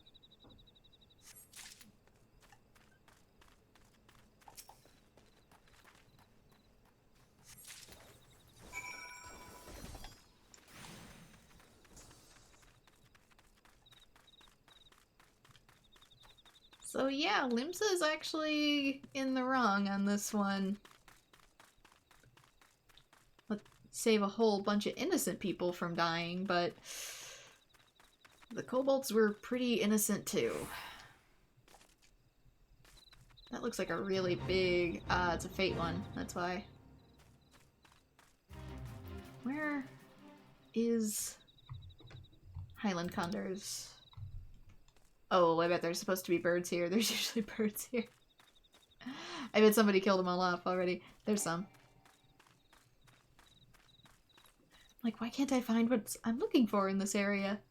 So yeah, Limsa is actually in the wrong on this one. Let's save a whole bunch of innocent people from dying, but the kobolds were pretty innocent too. That looks like a really big... it's a fate one, that's why. Where is Highland Condors? Oh, I bet there's supposed to be birds here. There's usually birds here. I bet somebody killed them all off already. There's some. Like, why can't I find what I'm looking for in this area?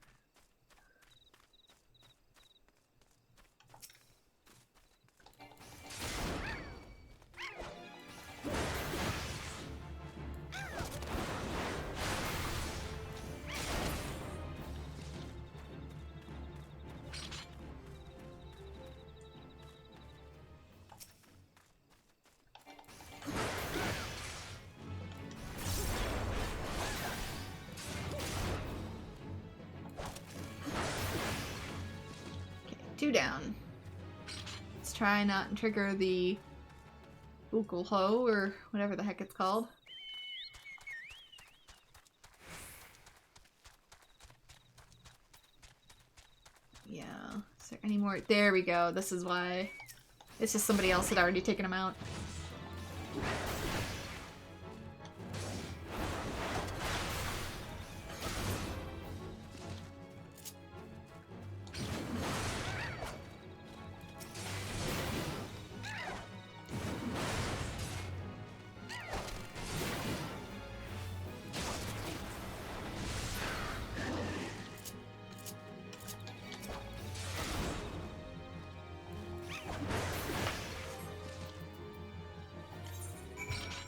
Two down. Let's try not and trigger the Ukulho, or whatever the heck it's called. Yeah. Is there any more? There we go. This is why. It's just somebody else had already taken them out.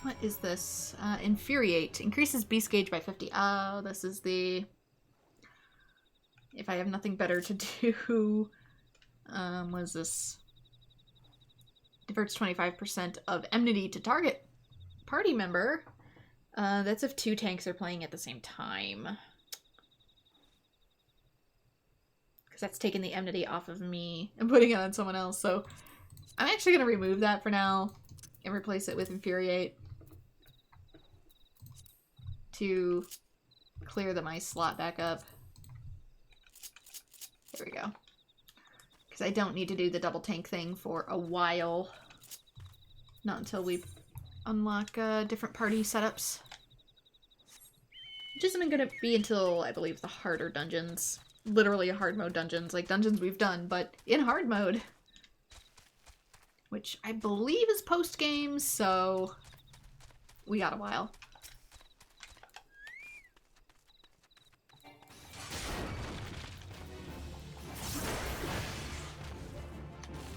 What is this? Infuriate. Increases beast gauge by 50. Oh, this is the... If I have nothing better to do... what is this? Diverts 25% of enmity to target party member. That's if two tanks are playing at the same time. Because that's taking the enmity off of me and putting it on someone else. So I'm actually going to remove that for now and replace it with Infuriate to clear the mice slot back up. There we go. Because I don't need to do the double tank thing for a while. Not until we unlock different party setups. Which isn't going to be until, I believe, the harder dungeons. Literally hard mode dungeons. Like dungeons we've done, but in hard mode. Which I believe is post-game, so we got a while.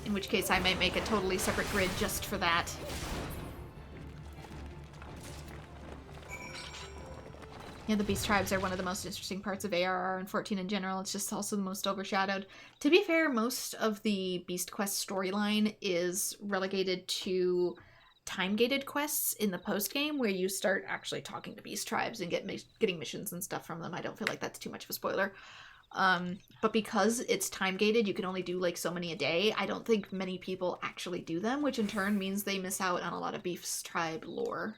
In which case I might make a totally separate grid just for that. Yeah, the beast tribes are one of the most interesting parts of ARR and 14 in general. It's just also the most overshadowed. To be fair, most of the Beast Quest storyline is relegated to time-gated quests in the post-game where you start actually talking to beast tribes and getting missions and stuff from them. I don't feel like that's too much of a spoiler. But because it's time-gated, you can only do like so many a day, I don't think many people actually do them, which in turn means they miss out on a lot of beast tribe lore.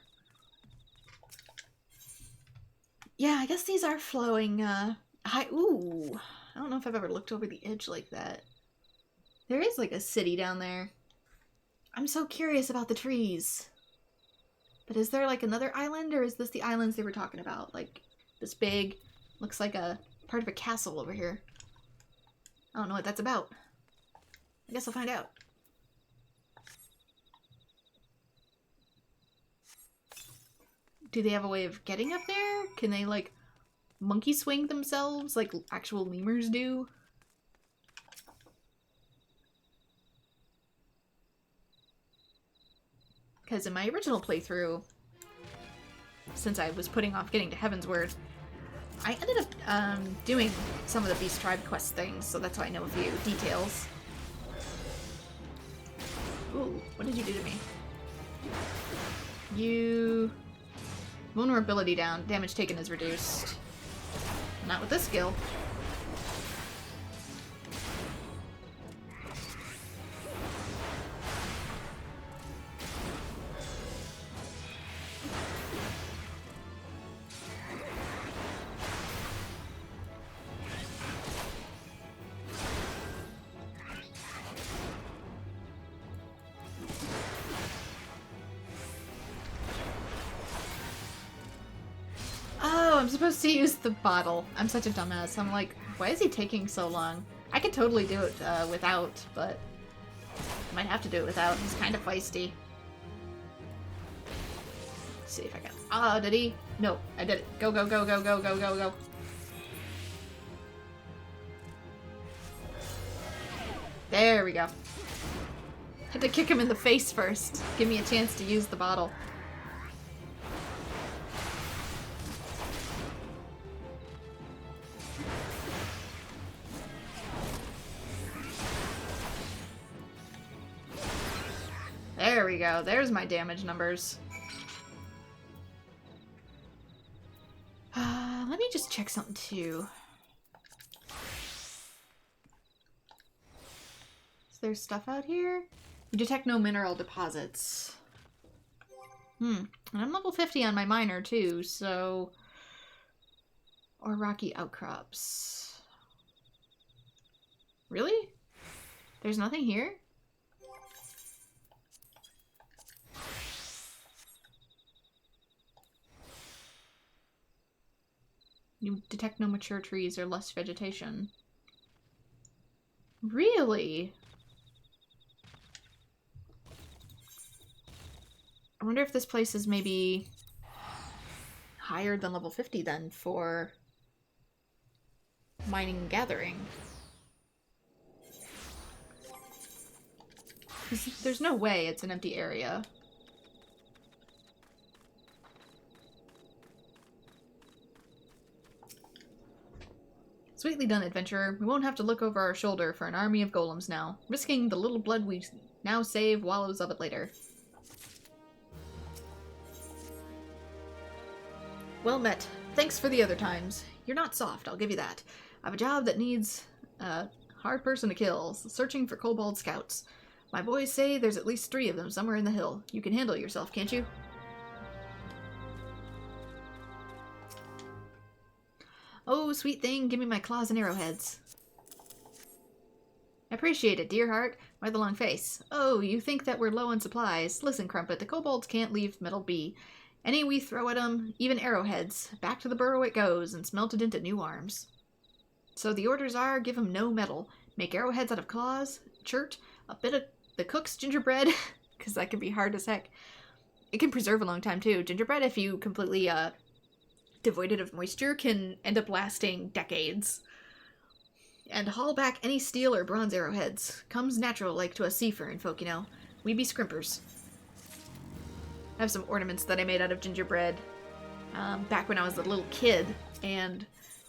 Yeah, I guess these are flowing, high. Ooh, I don't know if I've ever looked over the edge like that. There is like a city down there. I'm so curious about the trees. But is there like another island, or is this the islands they were talking about? Like this big, looks like a part of a castle over here. I don't know what that's about. I guess I'll find out. Do they have a way of getting up there? Can they like monkey swing themselves like actual lemurs do? Because in my original playthrough, since I was putting off getting to Heavensward, I ended up doing some of the Beast Tribe quest things, so that's why I know a few details. Ooh, what did you do to me? You... Vulnerability down. Damage taken is reduced. Not with this skill. I'm supposed to use the bottle. I'm such a dumbass. I'm like, why is he taking so long? I could totally do it without, but I might have to do it without. He's kind of feisty. Let's see if I can. Ah, did he? No, I did it. Go, go, go, go, go, go, go, go. There we go. Had to kick him in the face first. Give me a chance to use the bottle. There we go. There's my damage numbers. Let me just check something too. Is there stuff out here? You detect no mineral deposits. And I'm level 50 on my miner too, so... Or rocky outcrops. Really? There's nothing here? You detect no mature trees or lush vegetation. Really? I wonder if this place is maybe higher than level 50 then for mining and gathering. 'Cause there's no way it's an empty area. Sweetly done, adventurer. We won't have to look over our shoulder for an army of golems now. Risking the little blood we now save wallows of it later. Well met. Thanks for the other times. You're not soft, I'll give you that. I have a job that needs a hard person to kill, searching for kobold scouts. My boys say there's at least 3 of them somewhere in the hill. You can handle yourself, can't you? Oh, sweet thing, give me my claws and arrowheads. I appreciate it, dear heart. Why the long face? Oh, you think that we're low on supplies. Listen, Crumpet, the kobolds can't leave metal be. Any we throw at them, even arrowheads, back to the burrow it goes and smelt it into new arms. So the orders are, give 'em no metal. Make arrowheads out of claws, chert, a bit of the cook's gingerbread, because that can be hard as heck. It can preserve a long time, too. Gingerbread, if you completely, devoid it of moisture, can end up lasting decades. And haul back any steel or bronze arrowheads. Comes natural like to us seafaring folk, you know. We be scrimpers. I have some ornaments that I made out of gingerbread. back when I was a little kid, and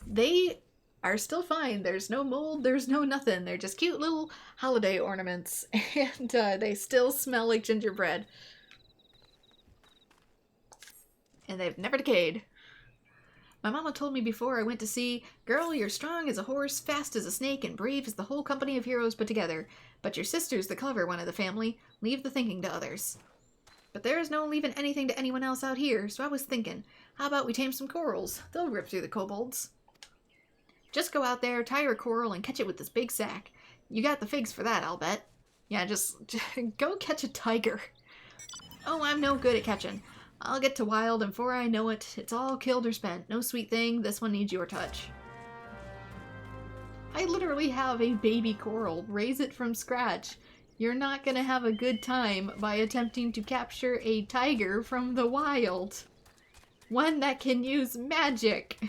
they are still fine. There's no mold, there's no nothing. They're just cute little holiday ornaments, and they still smell like gingerbread. And they've never decayed. My mama told me before I went to sea, "Girl, you're strong as a horse, fast as a snake, and brave as the whole company of heroes put together. But your sister's the clever one of the family. Leave the thinking to others." But there is no leaving anything to anyone else out here, so I was thinking, how about we tame some corals? They'll rip through the kobolds. Just go out there, tie your coral, and catch it with this big sack. You got the figs for that, I'll bet. Yeah, just go catch a tiger. Oh, I'm no good at catching. I'll get to wild, and before I know it, it's all killed or spent. No sweet thing, this one needs your touch. I literally have a baby coral. Raise it from scratch. You're not gonna have a good time by attempting to capture a tiger from the wild. One that can use magic.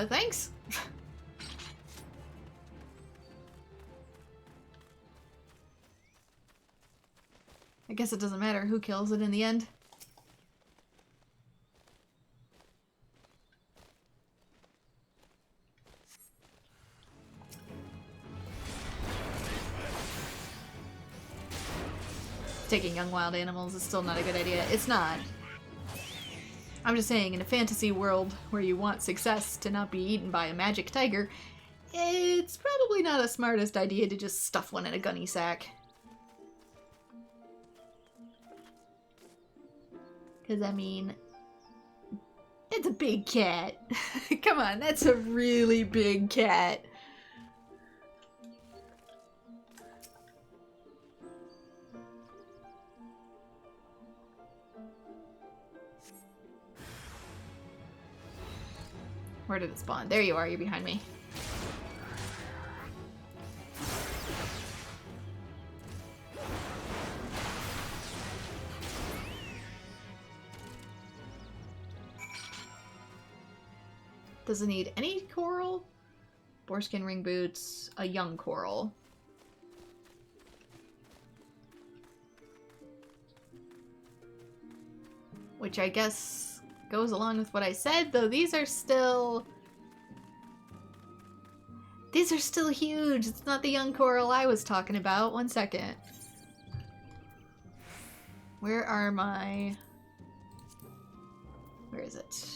Thanks. I guess it doesn't matter who kills it in the end. Taking young wild animals is still not a good idea. It's not. I'm just saying, in a fantasy world where you want success to not be eaten by a magic tiger, it's probably not the smartest idea to just stuff one in a gunny sack. Because, I mean, it's a big cat. Come on, that's a really big cat. Where did it spawn? There you are, you're behind me. Does it need any coral? Boarskin ring boots, a young coral. Which I guess goes along with what I said, though these are still huge. It's not the young coral I was talking about. One second. Where is it?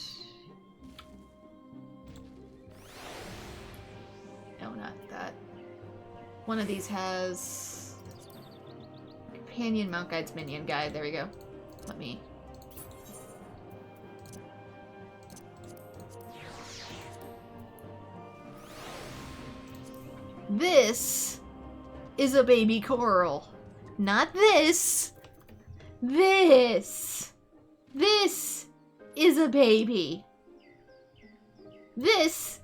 No, not that. One of these has companion Mount Guide's minion guide. There we go. Let me... This is a baby coral. Not this. This. This is a baby. This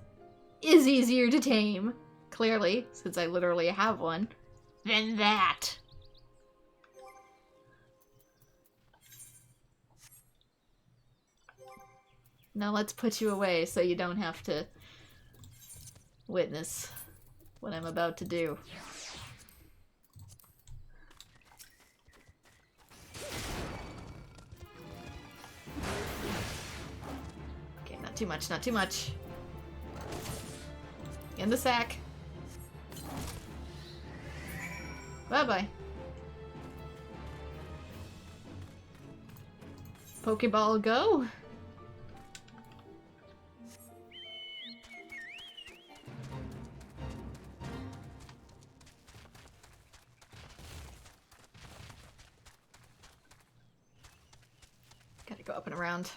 is easier to tame, clearly, since I literally have one, than that. Now let's put you away so you don't have to witness what I'm about to do. Okay, not too much, not too much. In the sack. Bye-bye. Pokeball go? Gotta go up and around.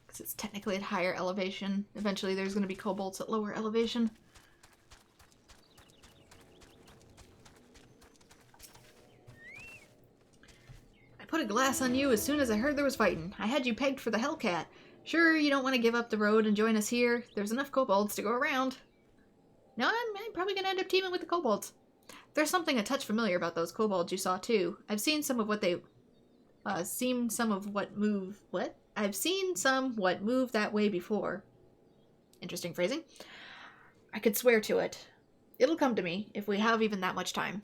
Because it's technically at higher elevation. Eventually there's going to be kobolds at lower elevation. I put a glass on you as soon as I heard there was fighting. I had you pegged for the Hellcat. Sure, you don't want to give up the road and join us here. There's enough kobolds to go around. No, I'm probably going to end up teaming with the kobolds. There's something a touch familiar about those kobolds you saw, too. I've seen some of what they... I've seen some what move that way before. Interesting phrasing. I could swear to it. It'll come to me, if we have even that much time.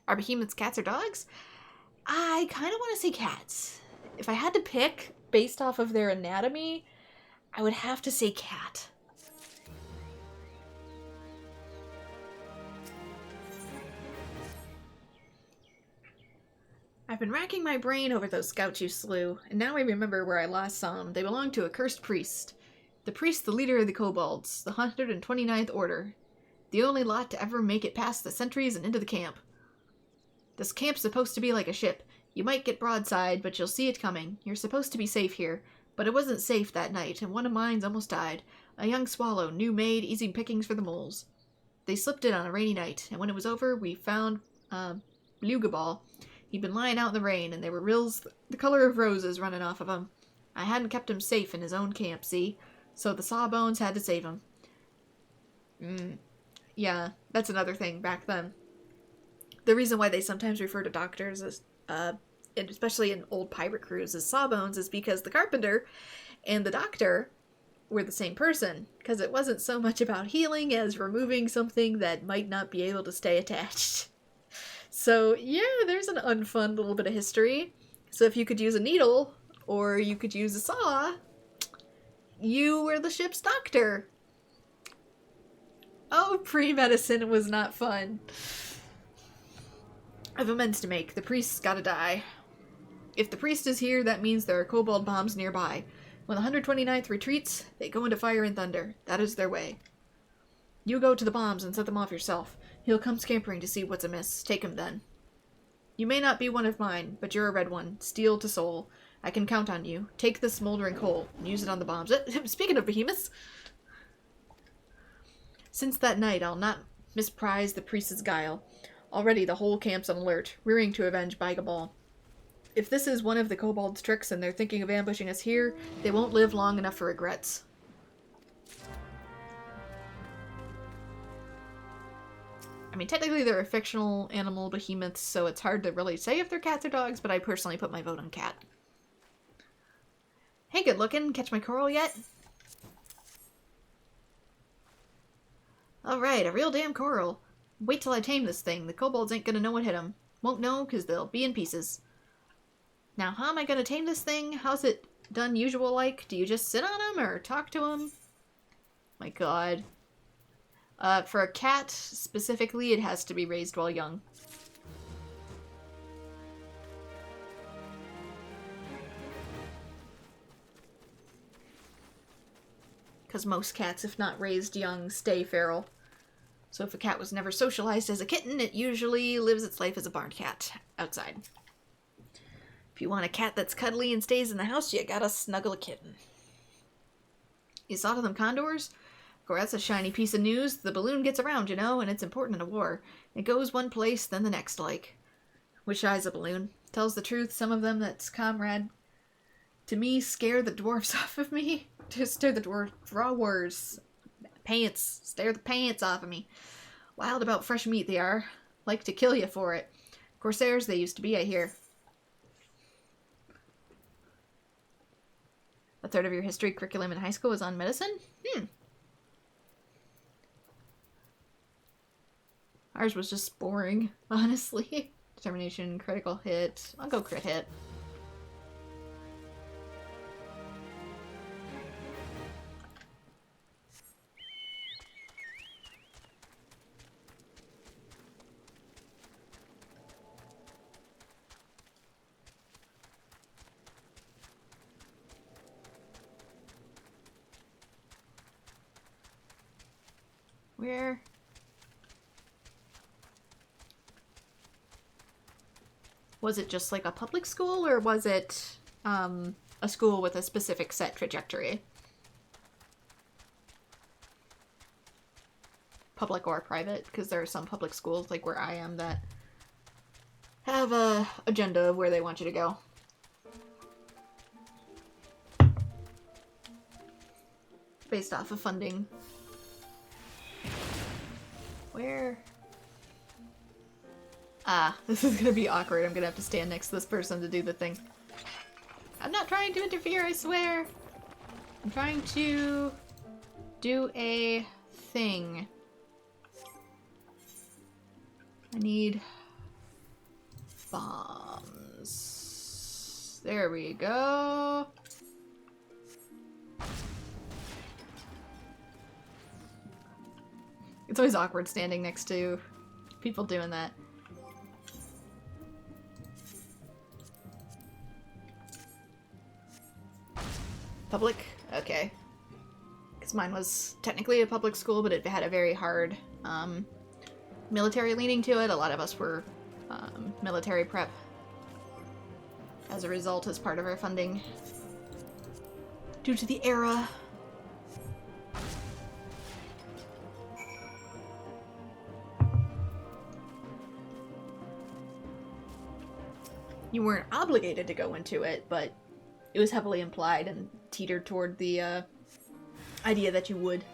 Are behemoths cats or dogs? I kind of want to say cats. If I had to pick, based off of their anatomy, I would have to say cat. I've been racking my brain over those scouts you slew, and now I remember where I last saw them. They belonged to a cursed priest. The priest, the leader of the kobolds, the 129th Order. The only lot to ever make it past the sentries and into the camp. This camp's supposed to be like a ship. You might get broadside, but you'll see it coming. You're supposed to be safe here, but it wasn't safe that night, and one of mine's almost died. A young swallow, new made, easy pickings for the moles. They slipped in on a rainy night, and when it was over, we found, Blugaball. He'd been lying out in the rain, and there were rills the color of roses running off of him. I hadn't kept him safe in his own camp, see? So the Sawbones had to save him. Yeah, that's another thing back then. The reason why they sometimes refer to doctors as, and especially in old pirate crews, as Sawbones is because the carpenter and the doctor were the same person. Because it wasn't so much about healing as removing something that might not be able to stay attached. So, yeah, there's an unfun little bit of history. So if you could use a needle, or you could use a saw, you were the ship's doctor. Oh, pre-medicine was not fun. I've amends to make. The priest's gotta die. If the priest is here, that means there are kobold bombs nearby. When the 129th retreats, they go into fire and thunder. That is their way. You go to the bombs and set them off yourself. He'll come scampering to see what's amiss. Take him then. You may not be one of mine, but you're a red one. Steel to soul. I can count on you. Take this smoldering coal and use it on the bombs. Speaking of behemoths, since that night I'll not misprize the priest's guile. Already the whole camp's on alert, rearing to avenge Bygaball. If this is one of the kobold's tricks and they're thinking of ambushing us here, they won't live long enough for regrets. I mean, technically they're a fictional animal behemoths, so it's hard to really say if they're cats or dogs, but I personally put my vote on cat. Hey, good looking. Catch my coral yet? Alright, a real damn coral. Wait till I tame this thing. The kobolds ain't gonna know what hit them. Won't know, because they'll be in pieces. Now, how am I gonna tame this thing? How's it done usual-like? Do you just sit on him, or talk to him? My god. For a cat, specifically, it has to be raised while young. Because most cats, if not raised young, stay feral. So if a cat was never socialized as a kitten, it usually lives its life as a barn cat, outside. If you want a cat that's cuddly and stays in the house, you gotta snuggle a kitten. You saw to them condors? Of course, that's a shiny piece of news. The balloon gets around, you know, and it's important in a war. It goes one place, then the next, like. Which eye's a balloon? Tells the truth, some of them that's comrade. To me, scare the dwarfs off of me. Just stare the drawers. Pants. Stare the pants off of me. Wild about fresh meat they are. Like to kill you for it. Corsairs they used to be, I hear. A third of your history curriculum in high school was on medicine? Ours was just boring, honestly. Determination, critical hit. I'll go crit hit. Where? Was it just like a public school, or was it a school with a specific set trajectory? Public or private, because there are some public schools, like where I am, that have a agenda of where they want you to go. based off of funding. Where? Ah, this is gonna be awkward. I'm gonna have to stand next to this person to do the thing. I'm not trying to interfere, I swear. I'm trying to do a thing. I need bombs. There we go. It's always awkward standing next to people doing that. Public? Okay. Because mine was technically a public school, but it had a very hard military leaning to it. A lot of us were military prep as a result as part of our funding. Due to the era. You weren't obligated to go into it, but it was heavily implied and teetered toward the idea that you would.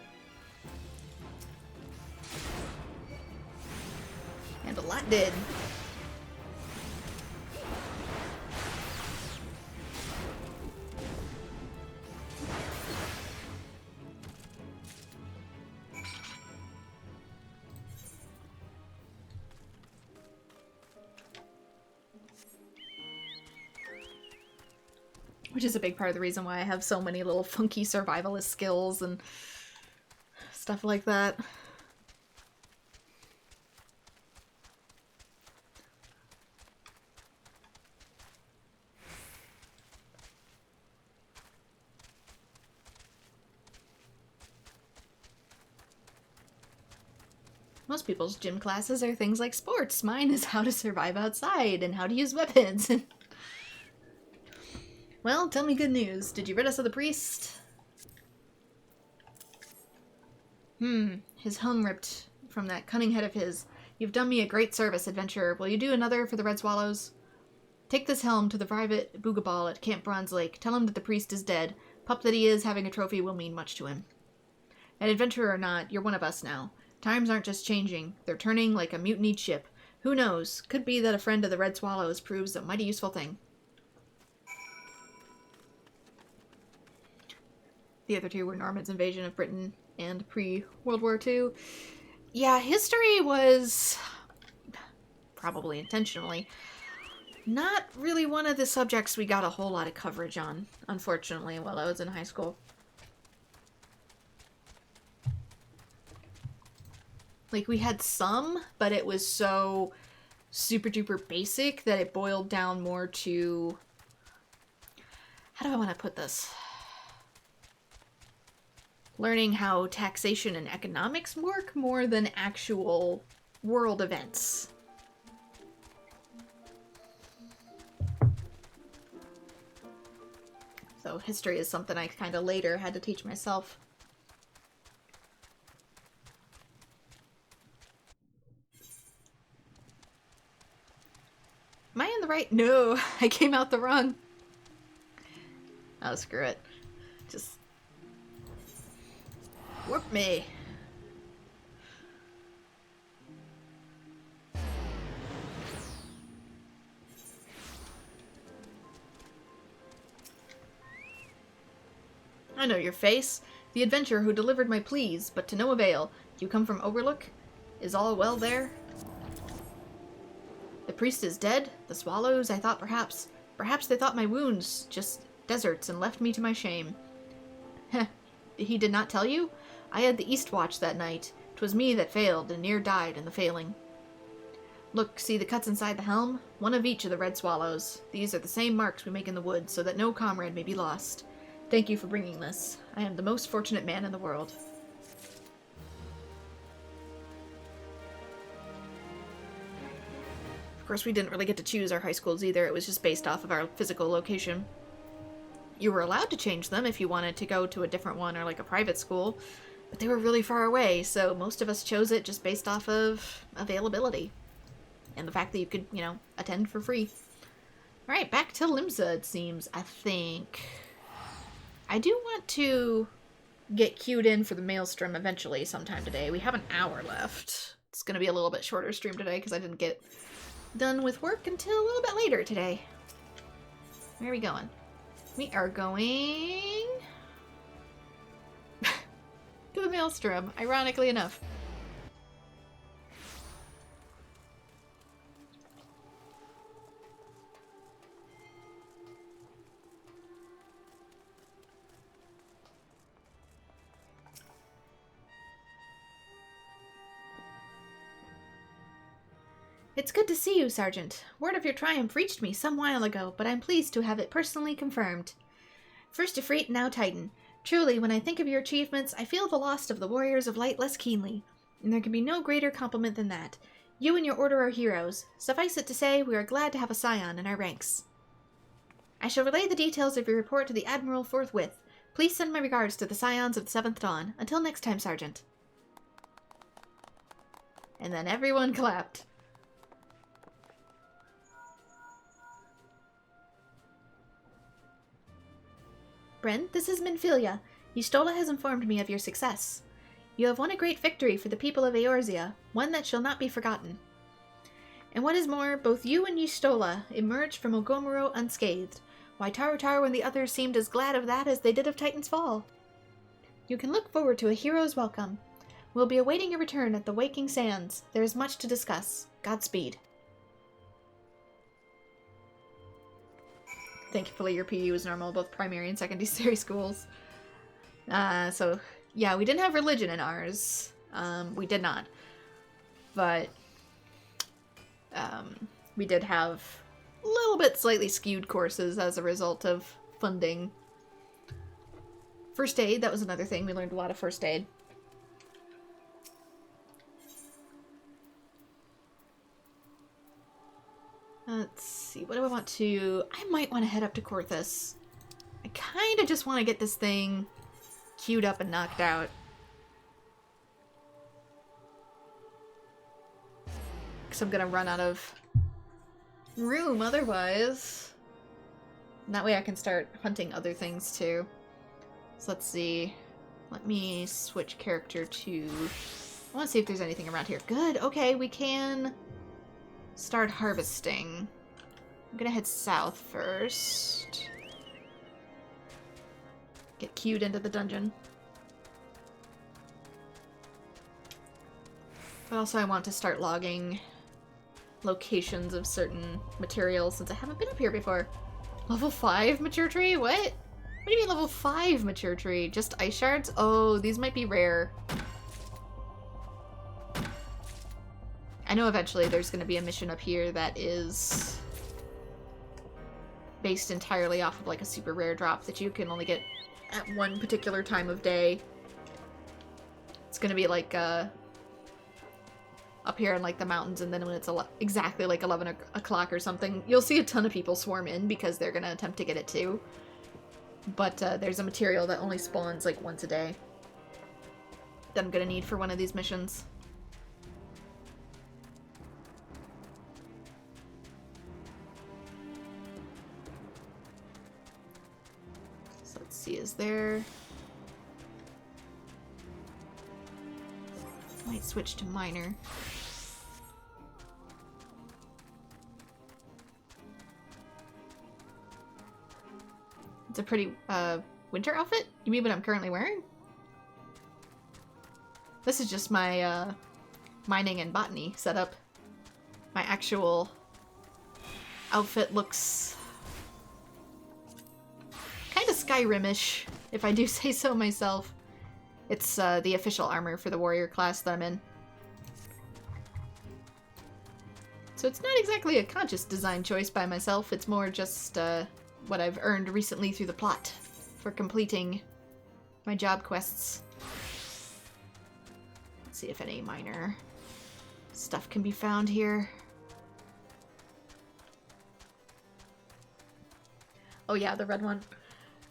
And a lot did. Which is a big part of the reason why I have so many little funky survivalist skills and stuff like that. Most people's gym classes are things like sports. Mine is how to survive outside and how to use weapons. Well, tell me good news. Did you rid us of the priest? His helm ripped from that cunning head of his. You've done me a great service, adventurer. Will you do another for the Red Swallows? Take this helm to the private boogaball at Camp Bronze Lake. Tell him that the priest is dead. Pup that he is, having a trophy will mean much to him. An adventurer or not, you're one of us now. Times aren't just changing. They're turning like a mutinied ship. Who knows? Could be that a friend of the Red Swallows proves a mighty useful thing. The other two were Norman's invasion of Britain and pre-World War II. Yeah, history was, probably intentionally, not really one of the subjects we got a whole lot of coverage on, unfortunately, while I was in high school. Like, we had some, but it was so super duper basic that it boiled down more to... How do I want to put this? Learning how taxation and economics work more than actual world events. So history is something I kind of later had to teach myself. Am I in the right? No, I came out the wrong. Oh, screw it. Just warp me. I know your face. The adventurer who delivered my pleas, but to no avail. You come from Overlook? Is all well there? The priest is dead? The swallows? I thought perhaps they thought my wounds just deserts and left me to my shame. Heh. He did not tell you? I had the East Watch that night. 'Twas me that failed and near died in the failing. Look, see the cuts inside the helm? One of each of the red swallows. These are the same marks we make in the wood, so that no comrade may be lost. Thank you for bringing this. I am the most fortunate man in the world. Of course, we didn't really get to choose our high schools either. It was just based off of our physical location. You were allowed to change them if you wanted to go to a different one or like a private school, but they were really far away, so most of us chose it just based off of availability. And the fact that you could, you know, attend for free. Alright, back to Limsa, it seems, I think. I do want to get queued in for the Maelstrom eventually sometime today. We have an hour left. It's going to be a little bit shorter stream today because I didn't get done with work until a little bit later today. Where are we going? We are going to the Maelstrom, ironically enough. It's good to see you, Sergeant. Word of your triumph reached me some while ago, but I'm pleased to have it personally confirmed. First Ifrit, now Titan. Truly, when I think of your achievements, I feel the loss of the Warriors of Light less keenly, and there can be no greater compliment than that. You and your order are heroes. Suffice it to say, we are glad to have a scion in our ranks. I shall relay the details of your report to the Admiral forthwith. Please send my regards to the scions of the 7th Dawn. Until next time, Sergeant. And then everyone clapped. Bren, this is Minfilia. Y'shtola has informed me of your success. You have won a great victory for the people of Eorzea, one that shall not be forgotten. And what is more, both you and Y'shtola emerged from Ogomuro unscathed. Why, Taru and the others seemed as glad of that as they did of Titan's fall. You can look forward to a hero's welcome. We'll be awaiting your return at the Waking Sands. There is much to discuss. Godspeed. Thankfully, your PU is normal, both primary and secondary schools. So, yeah, we didn't have religion in ours. We did not. But, we did have a little bit slightly skewed courses as a result of funding. First aid, that was another thing. We learned a lot of first aid. Let's see, what do I want to... I might want to head up to Korthus. I kind of just want to get this thing queued up and knocked out. Because I'm going to run out of room otherwise. And that way I can start hunting other things too. So let's see. Let me switch character to... I want to see if there's anything around here. Good, okay, we can... start harvesting. I'm gonna head south first. Get queued into the dungeon. But also I want to start logging locations of certain materials since I haven't been up here before. Level 5 mature tree? What? What do you mean level 5 mature tree? Just ice shards? Oh, these might be rare. I know eventually there's going to be a mission up here that is based entirely off of like a super rare drop that you can only get at one particular time of day. It's going to be like up here in like the mountains, and then when it's exactly like 11 o'clock or something, you'll see a ton of people swarm in because they're going to attempt to get it too. But there's a material that only spawns like once a day that I'm going to need for one of these missions. Is there... Might switch to minor. It's a pretty, winter outfit? You mean what I'm currently wearing? This is just my, mining and botany setup. My actual outfit looks... kind of Skyrim-ish, if I do say so myself. It's the official armor for the warrior class that I'm in. So it's not exactly a conscious design choice by myself, it's more just what I've earned recently through the plot for completing my job quests. Let's see if any minor stuff can be found here. Oh yeah, the red one.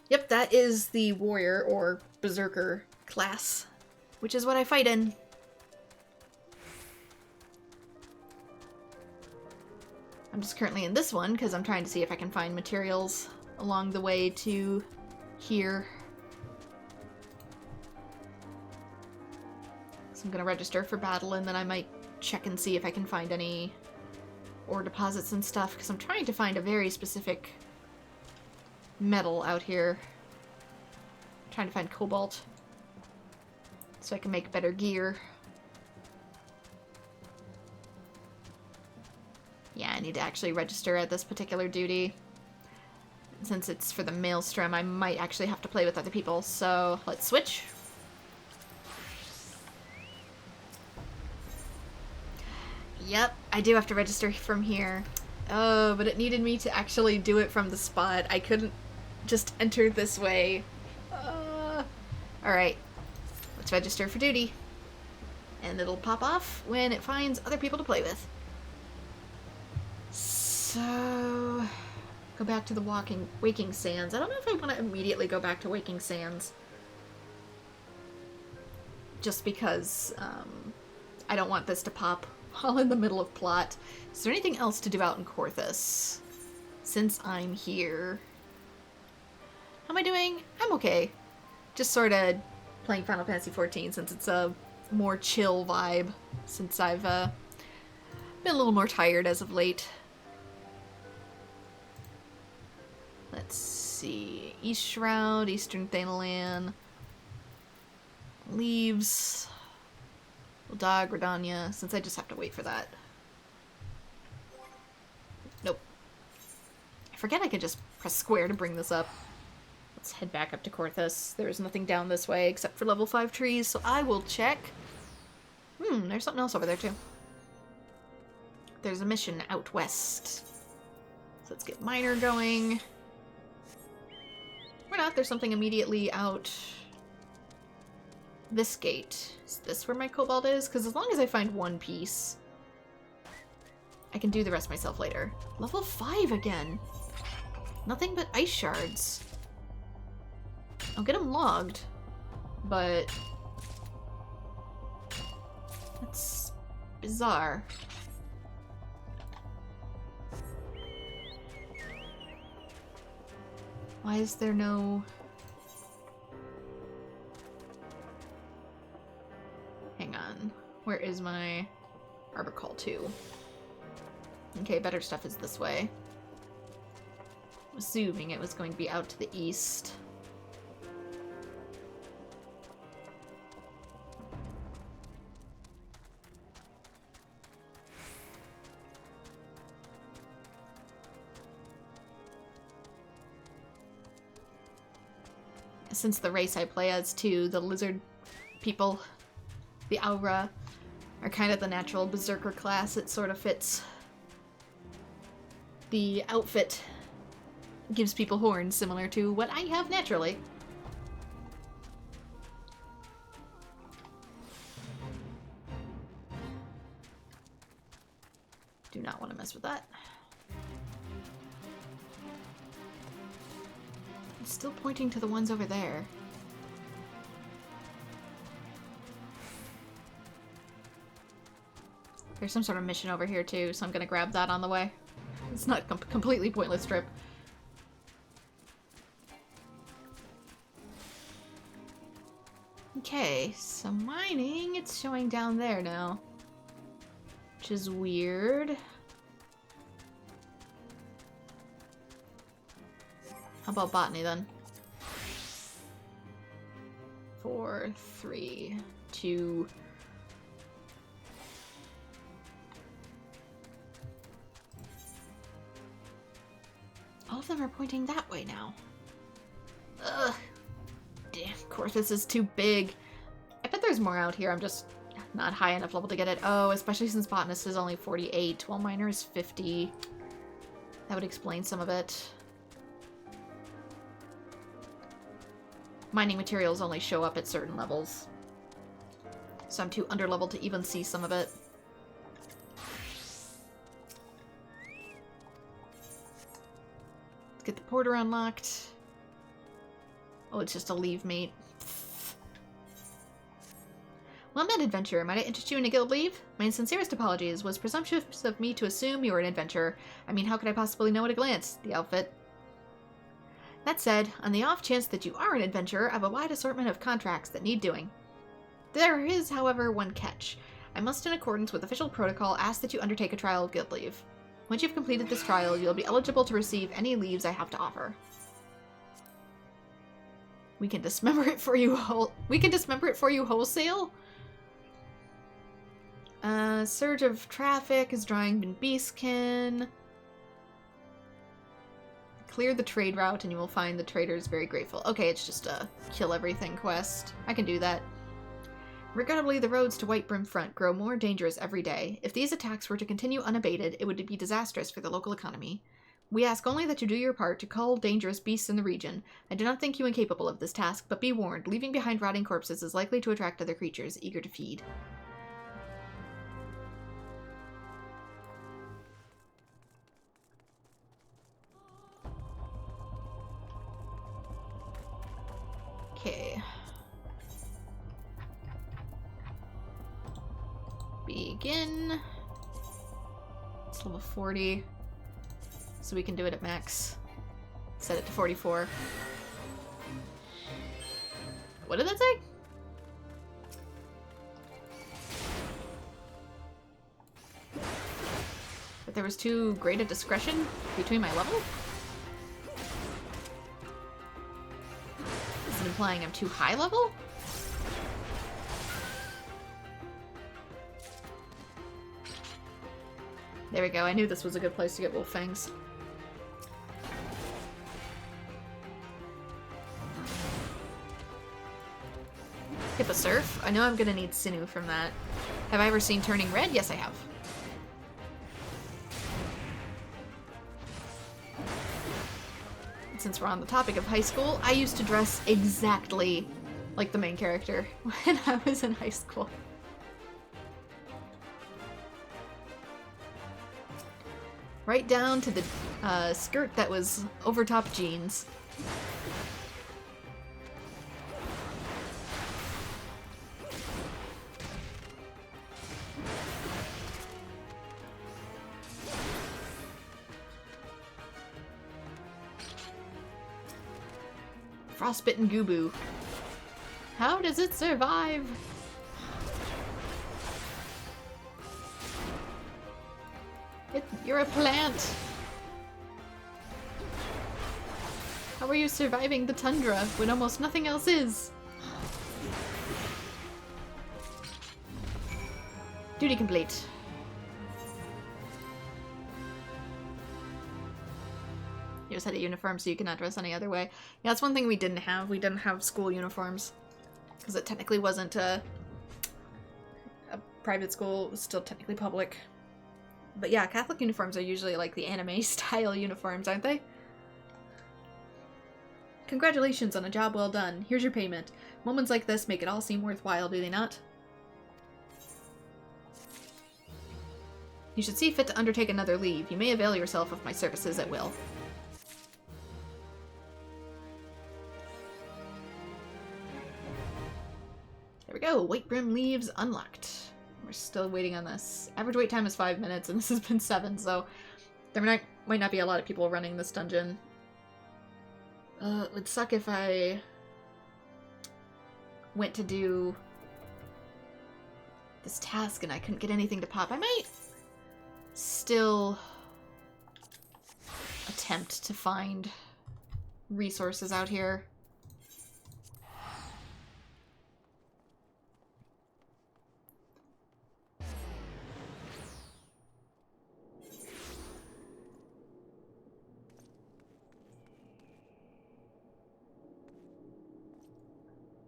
Yep, that is the warrior or berserker class, which is what I fight in. I'm just currently in this one because I'm trying to see if I can find materials along the way to here. I'm gonna register for battle, and then I might check and see if I can find any ore deposits and stuff, because I'm trying to find a very specific metal out here. I'm trying to find cobalt so I can make better gear. Yeah, I need to actually register at this particular duty. Since it's for the Maelstrom, I might actually have to play with other people, so let's switch. Yep, I do have to register from here. Oh, but it needed me to actually do it from the spot. I couldn't just enter this way. Alright, let's register for duty. And it'll pop off when it finds other people to play with. So, go back to the Waking Sands. I don't know if I want to immediately go back to Waking Sands. Just because I don't want this to pop all in the middle of plot. Is there anything else to do out in Corthus? Since I'm here. How am I doing? I'm okay. Just sort of playing Final Fantasy XIV since it's a more chill vibe. Since I've been a little more tired as of late. Let's see. East Shroud, Eastern Thanalan. Leaves. Dog, Redania, since I just have to wait for that. Nope. I forget I could just press square to bring this up. Let's head back up to Corthus. There's nothing down this way except for level 5 trees, so I will check. There's something else over there too. There's a mission out west. So let's get miner going. Or not, there's something immediately out this gate. Is this where my cobalt is? Because as long as I find one piece, I can do the rest myself later. Level 5 again. Nothing but ice shards. I'll get them logged, but that's bizarre. Why is there no... Hang on. Where is my Arbor Call 2? Okay, better stuff is this way. Assuming it was going to be out to the east. Since the race I play as too, the lizard people, the Aura, are kind of the natural berserker class. It sort of fits. The outfit gives people horns similar to what I have naturally. Do not want to mess with that. It's still pointing to the ones over there. There's some sort of mission over here too, so I'm gonna grab that on the way. It's not a completely pointless trip. Okay, so mining, it's showing down there now. Which is weird. How about botany then? 4, 3, 2... All of them are pointing that way now. Ugh. Damn, Corthus is too big. I bet there's more out here. I'm just not high enough level to get it. Oh, especially since botanist is only 48, while miner is 50. That would explain some of it. Mining materials only show up at certain levels. So I'm too underleveled to even see some of it. Let's get the porter unlocked. Oh, it's just a leave mate. Well, I'm an adventurer. Might I interest you in a guild leave? My sincerest apologies. Was presumptuous of me to assume you were an adventurer. I mean, how could I possibly know at a glance? The outfit. That said, on the off chance that you are an adventurer, I have a wide assortment of contracts that need doing. There is, however, one catch. I must, in accordance with official protocol, ask that you undertake a trial of guild leave. Once you've completed this trial, you'll be eligible to receive any leaves I have to offer. We can dismember it for you wholesale? Surge of traffic is drawing in Beastkin. Clear the trade route and you will find the traders very grateful. Okay, it's just a kill everything quest. I can do that. Regrettably, the roads to Whitebrim Front grow more dangerous every day. If these attacks were to continue unabated, it would be disastrous for the local economy. We ask only that you do your part to cull dangerous beasts in the region. I do not think you incapable of this task, but be warned, leaving behind rotting corpses is likely to attract other creatures eager to feed. Okay. Begin. It's level 40. So we can do it at max. Set it to 44. What did that say? That there was too great a discretion between my level? Is it implying I'm too high level? There we go, I knew this was a good place to get wolf fangs. Hippo Surf? I know I'm gonna need sinew from that. Have I ever seen Turning Red? Yes, I have. And since we're on the topic of high school, I used to dress exactly like the main character when I was in high school. Right down to the skirt that was over top jeans. Frostbitten Gooboo. How does it survive? You're a plant. How are you surviving the tundra when almost nothing else is? Duty complete. You just had a uniform so you cannot dress any other way. Yeah, that's one thing we didn't have. We didn't have school uniforms. Because it technically wasn't a private school. It was still technically public. But yeah, Catholic uniforms are usually like the anime style uniforms, aren't they? Congratulations on a job well done. Here's your payment. Moments like this make it all seem worthwhile, do they not? You should see fit to undertake another leave. You may avail yourself of my services at will. There we go. Whitebrim leaves unlocked. We're still waiting on this. Average wait time is 5 minutes, and this has been 7, so there might not be a lot of people running this dungeon. It would suck if I went to do this task and I couldn't get anything to pop. I might still attempt to find resources out here.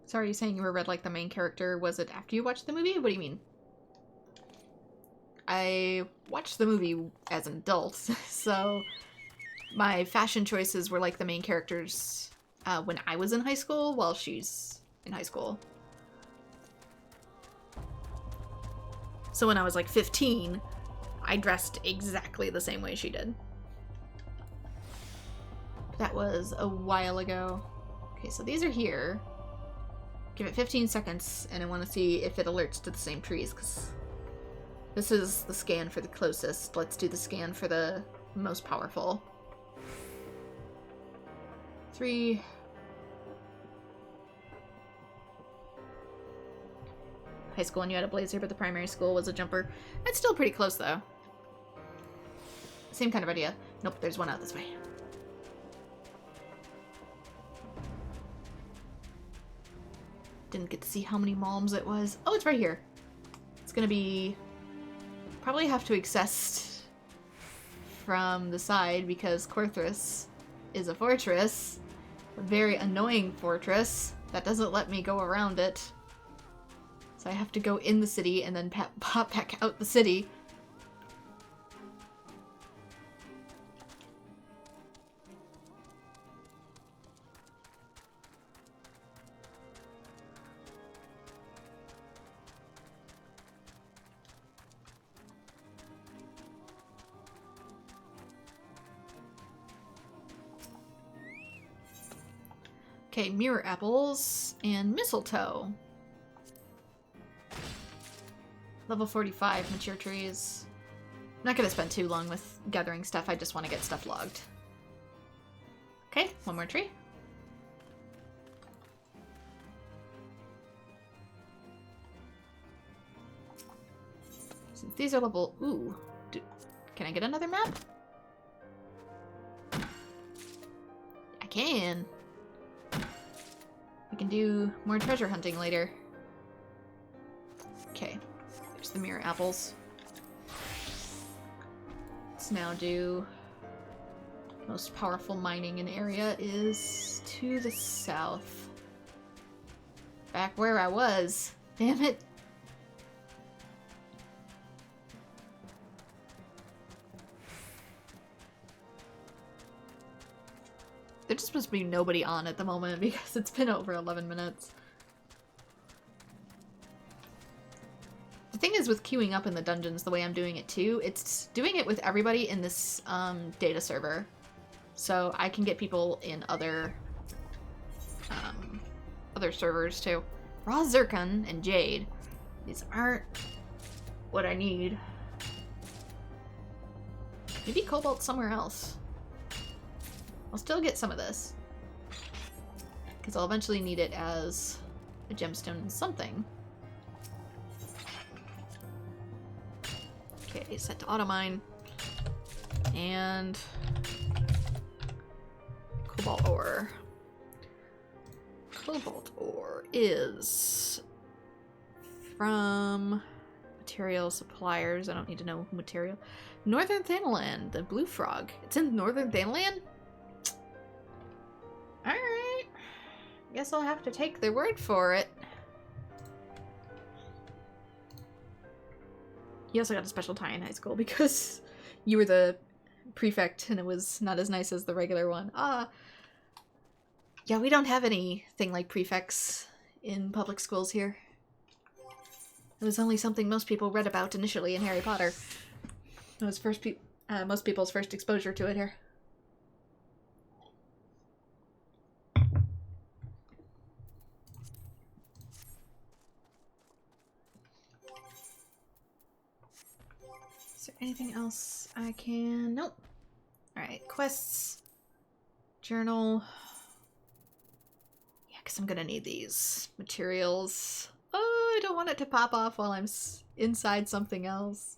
Sorry, you're saying you were read like the main character. Was it after you watched the movie? What do you mean? I watched the movie as an adult, so my fashion choices were like the main characters when I was in high school, while she's in high school. So when I was like 15, I dressed exactly the same way she did. That was a while ago. Okay, so these are here. Give it 15 seconds, and I want to see if it alerts to the same trees, because this is the scan for the closest. Let's do the scan for the most powerful. 3. high school and you had a blazer, but the primary school was a jumper. It's still pretty close, though. Same kind of idea. Nope, there's one out this way. Didn't get to see how many moms it was. Oh, it's right here. It's gonna be... Probably have to access from the side because Corthris is a fortress. A very annoying fortress that doesn't let me go around it. So I have to go in the city and then pop back out the city. Okay, mirror apples and mistletoe. Level 45, mature trees. I'm not gonna spend too long with gathering stuff, I just want to get stuff logged. Okay, one more tree. Since these are level... Ooh. Can I get another map? I can. We can do more treasure hunting later. Okay, there's the mirror apples. Let's now do... Most powerful mining in area is to the south. Back where I was. Damn it. There just must be nobody on at the moment because it's been over 11 minutes. The thing is with queuing up in the dungeons the way I'm doing it too, it's doing it with everybody in this data server. So I can get people in other servers too. Raw Zircon and Jade. These aren't what I need. Maybe Cobalt somewhere else. I'll still get some of this. Because I'll eventually need it as a gemstone and something. Okay, set to automine. And... Cobalt ore. Cobalt ore is... from... material suppliers. I don't need to know material. Northern Thanalan, the blue frog. It's in Northern Thanalan? Alright. Guess I'll have to take their word for it. You also got a special tie in high school because you were the prefect and it was not as nice as the regular one. Yeah, we don't have anything like prefects in public schools here. It was only something most people read about initially in Harry Potter. It was most people's first exposure to it here. Is there anything else I can... Nope. Alright, quests. Journal. Yeah, because I'm gonna need these materials. Oh, I don't want it to pop off while I'm inside something else.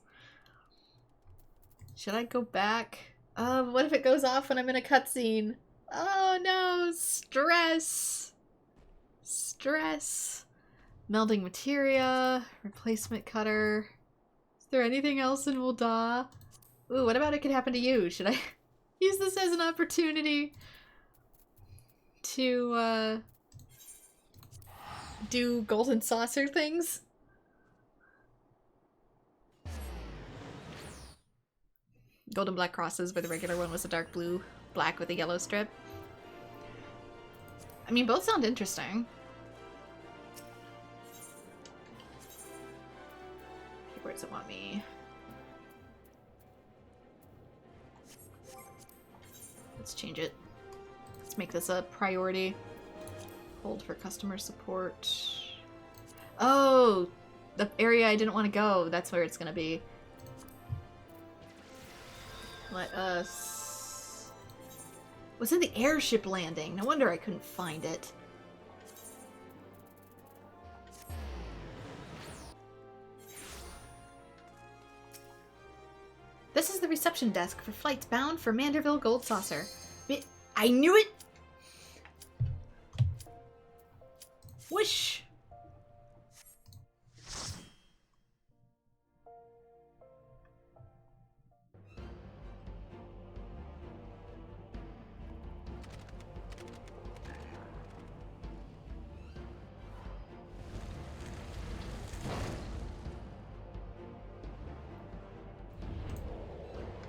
Should I go back? What if it goes off when I'm in a cutscene? Oh no, stress. Stress. Melding materia, replacement cutter. Is there anything else in Wilda? Ooh, what about it could happen to you? Should I use this as an opportunity to, do golden saucer things? Golden black crosses, where the regular one was a dark blue, black with a yellow strip. I mean, both sound interesting. Okay, where does it want me? Let's change it. Let's make this a priority. Hold for customer support. Oh, the area I didn't want to go. That's where it's gonna be. Let us... What's in the airship landing? No wonder I couldn't find it. This is the reception desk for flights bound for Manderville Gold Saucer. I knew it! Whoosh!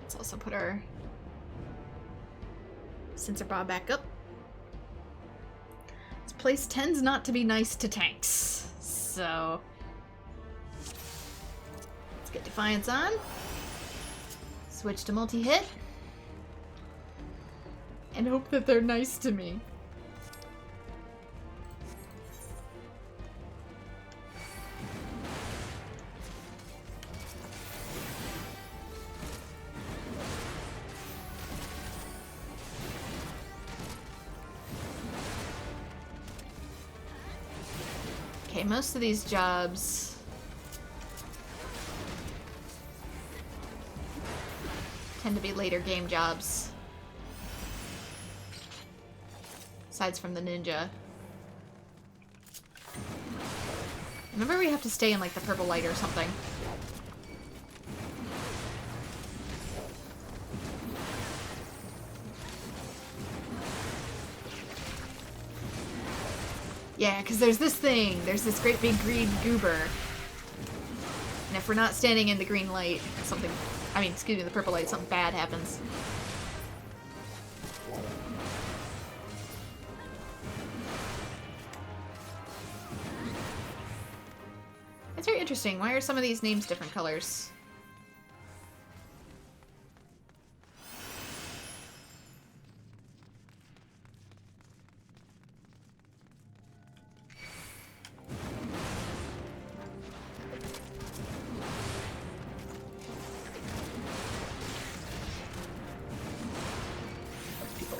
Let's also put our sensor bar back up. This place tends not to be nice to tanks, so let's get Defiance on. Switch to multi-hit. And hope that they're nice to me. Okay, most of these jobs tend to be later game jobs. Aside from the ninja. Remember we have to stay in like the purple light or something. Yeah, because there's this thing. There's this great big green goober. And if we're not standing in the green light, something... I mean, excuse me, the purple light, something bad happens. That's very interesting. Why are some of these names different colors?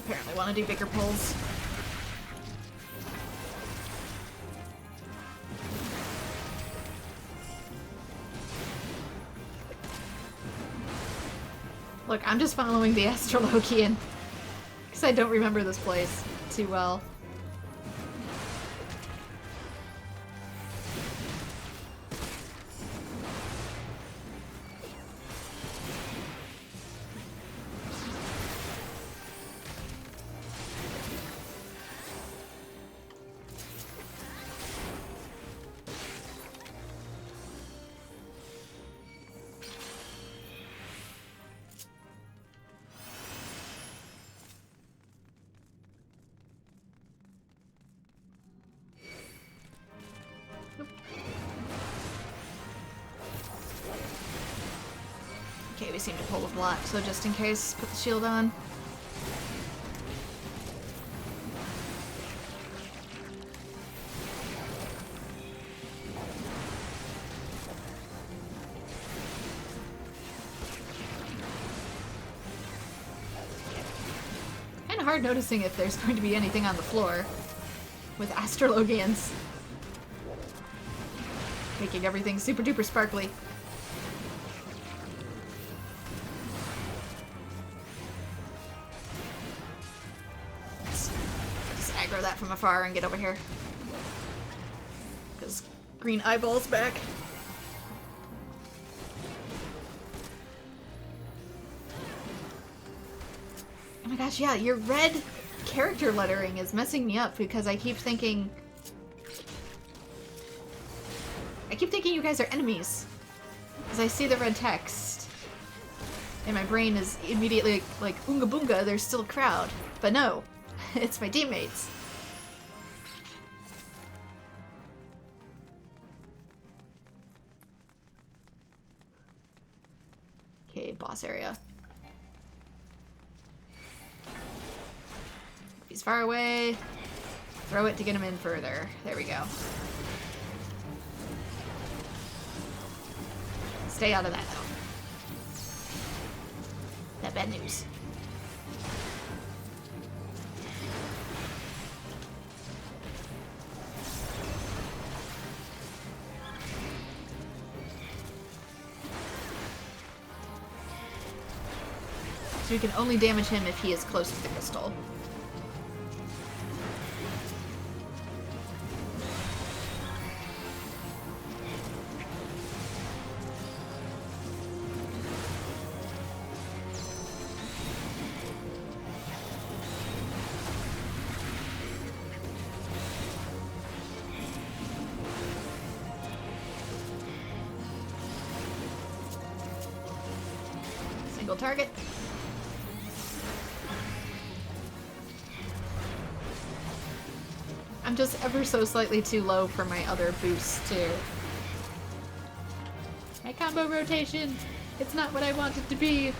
Apparently want to do bigger pulls. Look, I'm just following the Astrologian because I don't remember this place too well. Okay, we seem to pull a block, so just in case, put the shield on. Kinda hard noticing if there's going to be anything on the floor with Astrologians. Making everything super duper sparkly. Aggro that from afar and get over here. Because green eyeballs back. Oh my gosh, yeah, your red character lettering is messing me up because I keep thinking you guys are enemies. Because I see the red text. And my brain is immediately like, Oonga Boonga, there's still a crowd. But no. It's my teammates. Okay, boss area. If he's far away, throw it to get him in further. There we go. Stay out of that, though. That bad news. So you can only damage him if he is close to the crystal. Single target. I'm just ever so slightly too low for my other boosts too. My combo rotation! It's not what I want it to be!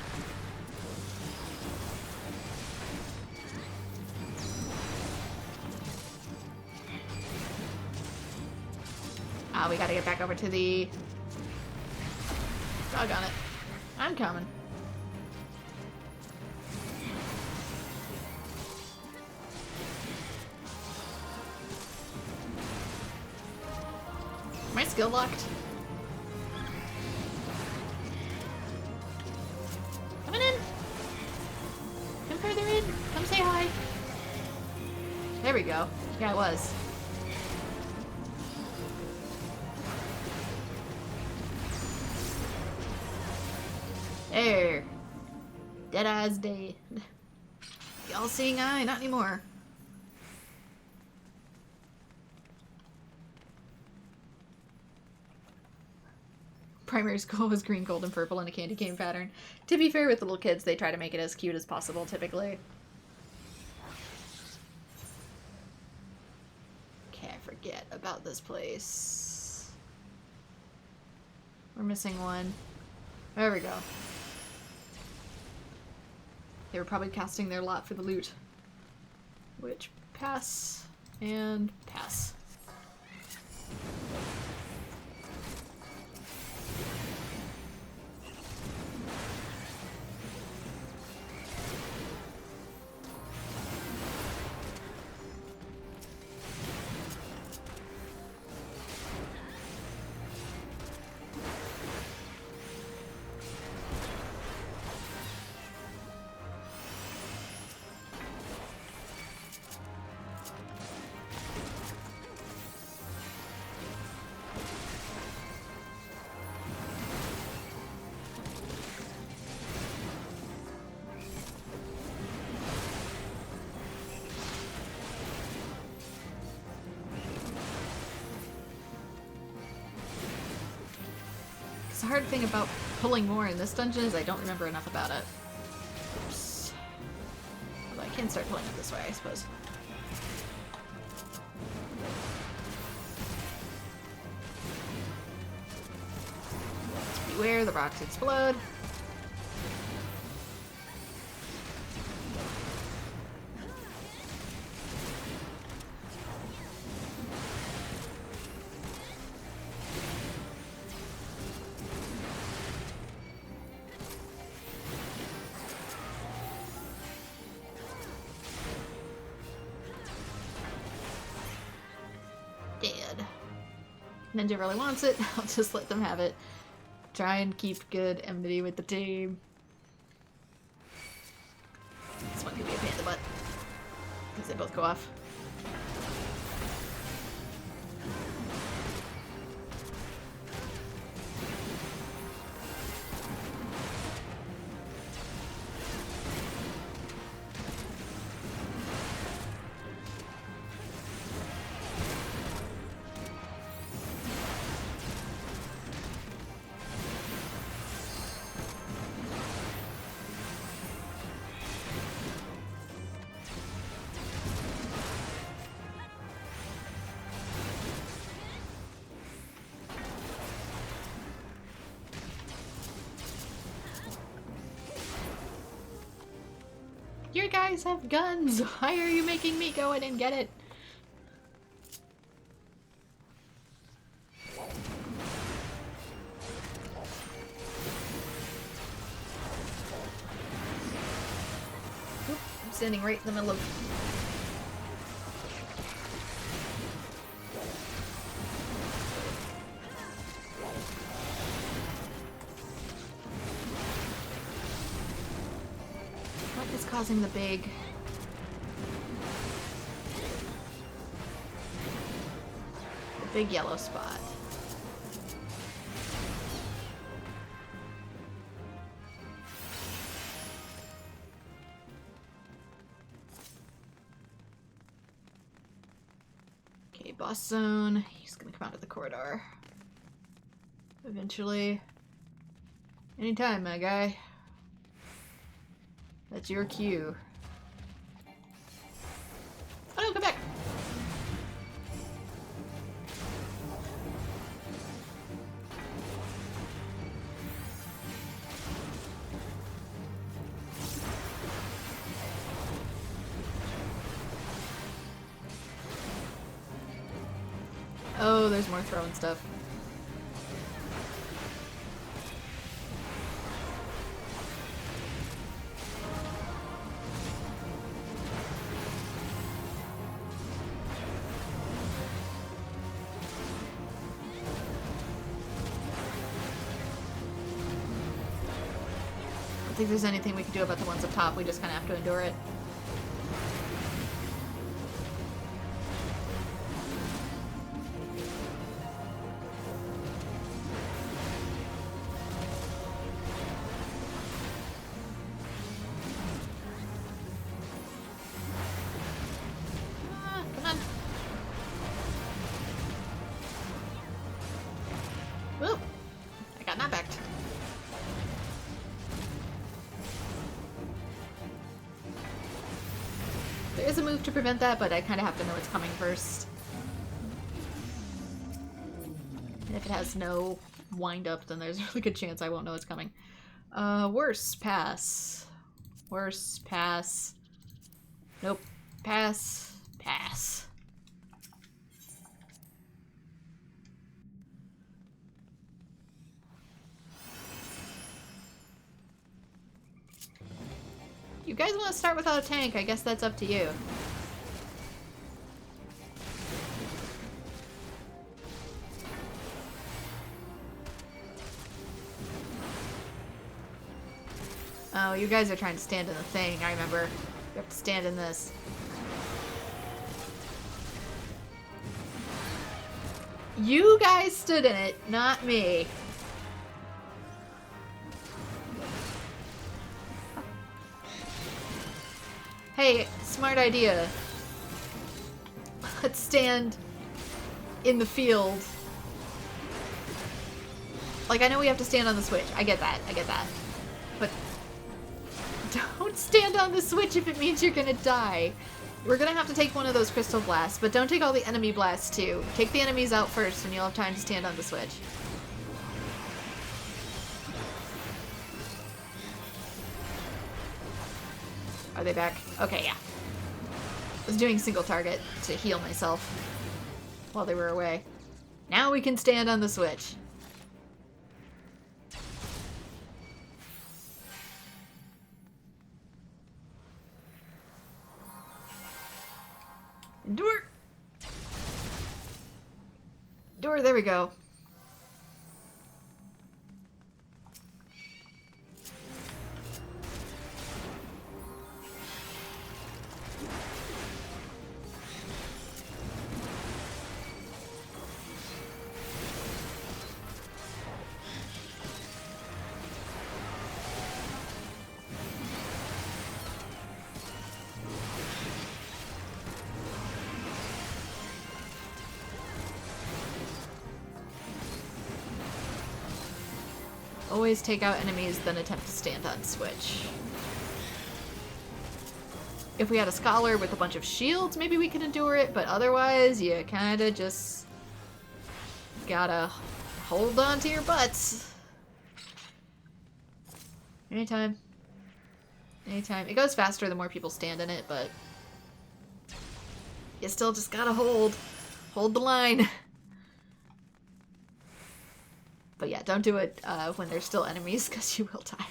Ah, we gotta get back over to the... Doggone it. I'm coming. Am I skill locked? Coming in! Come further in! Come say hi! There we go. Yeah, it was. There. Dead eyes dead. Y'all seeing eye? Not anymore. Primary school was green, gold, and purple in a candy cane pattern. To be fair with little kids, they try to make it as cute as possible, typically. Can't forget about this place. We're missing one. There we go. They were probably casting their lot for the loot. Which, pass, and pass. The hard thing about pulling more in this dungeon is I don't remember enough about it. Oops. Although I can start pulling it this way, I suppose. Beware, the rocks explode. Dead. Ninja really wants it, I'll just let them have it. Try and keep good enmity with the team. This one could be a pain in the butt. Because they both go off. You guys have guns! Why are you making me go in and get it? Oop, I'm standing right in the middle of... What is causing the big... big yellow spot? Okay, boss zone. He's gonna come out of the corridor. Eventually. Anytime, my guy. That's your cue. Oh no, come back! Oh, there's more throwing stuff. I don't think there's anything we can do about the ones up top. We just kind of have to endure it. To prevent that, but I kind of have to know it's coming first. And if it has no wind up, then there's a really good chance I won't know it's coming. Worse, pass. Worse, pass. Nope. Pass. Pass. You guys want to start without a tank? I guess that's up to you. Oh, you guys are trying to stand in the thing, I remember. You have to stand in this. You guys stood in it, not me. Hey, smart idea. Let's stand in the field. Like, I know we have to stand on the switch. I get that. I get that. But don't stand on the switch if it means you're gonna die. We're gonna have to take one of those crystal blasts, but don't take all the enemy blasts too. Take the enemies out first and you'll have time to stand on the switch. Are they back? Okay, yeah. I was doing single target to heal myself while they were away. Now we can stand on the switch. Endure! Endure, there we go. Always take out enemies, then attempt to stand on switch. If we had a scholar with a bunch of shields, maybe we could endure it, but otherwise, you kinda just gotta hold on to your butts. Anytime. Anytime. It goes faster the more people stand in it, but you still just gotta hold. Hold the line. But yeah, don't do it when there's still enemies, because you will die.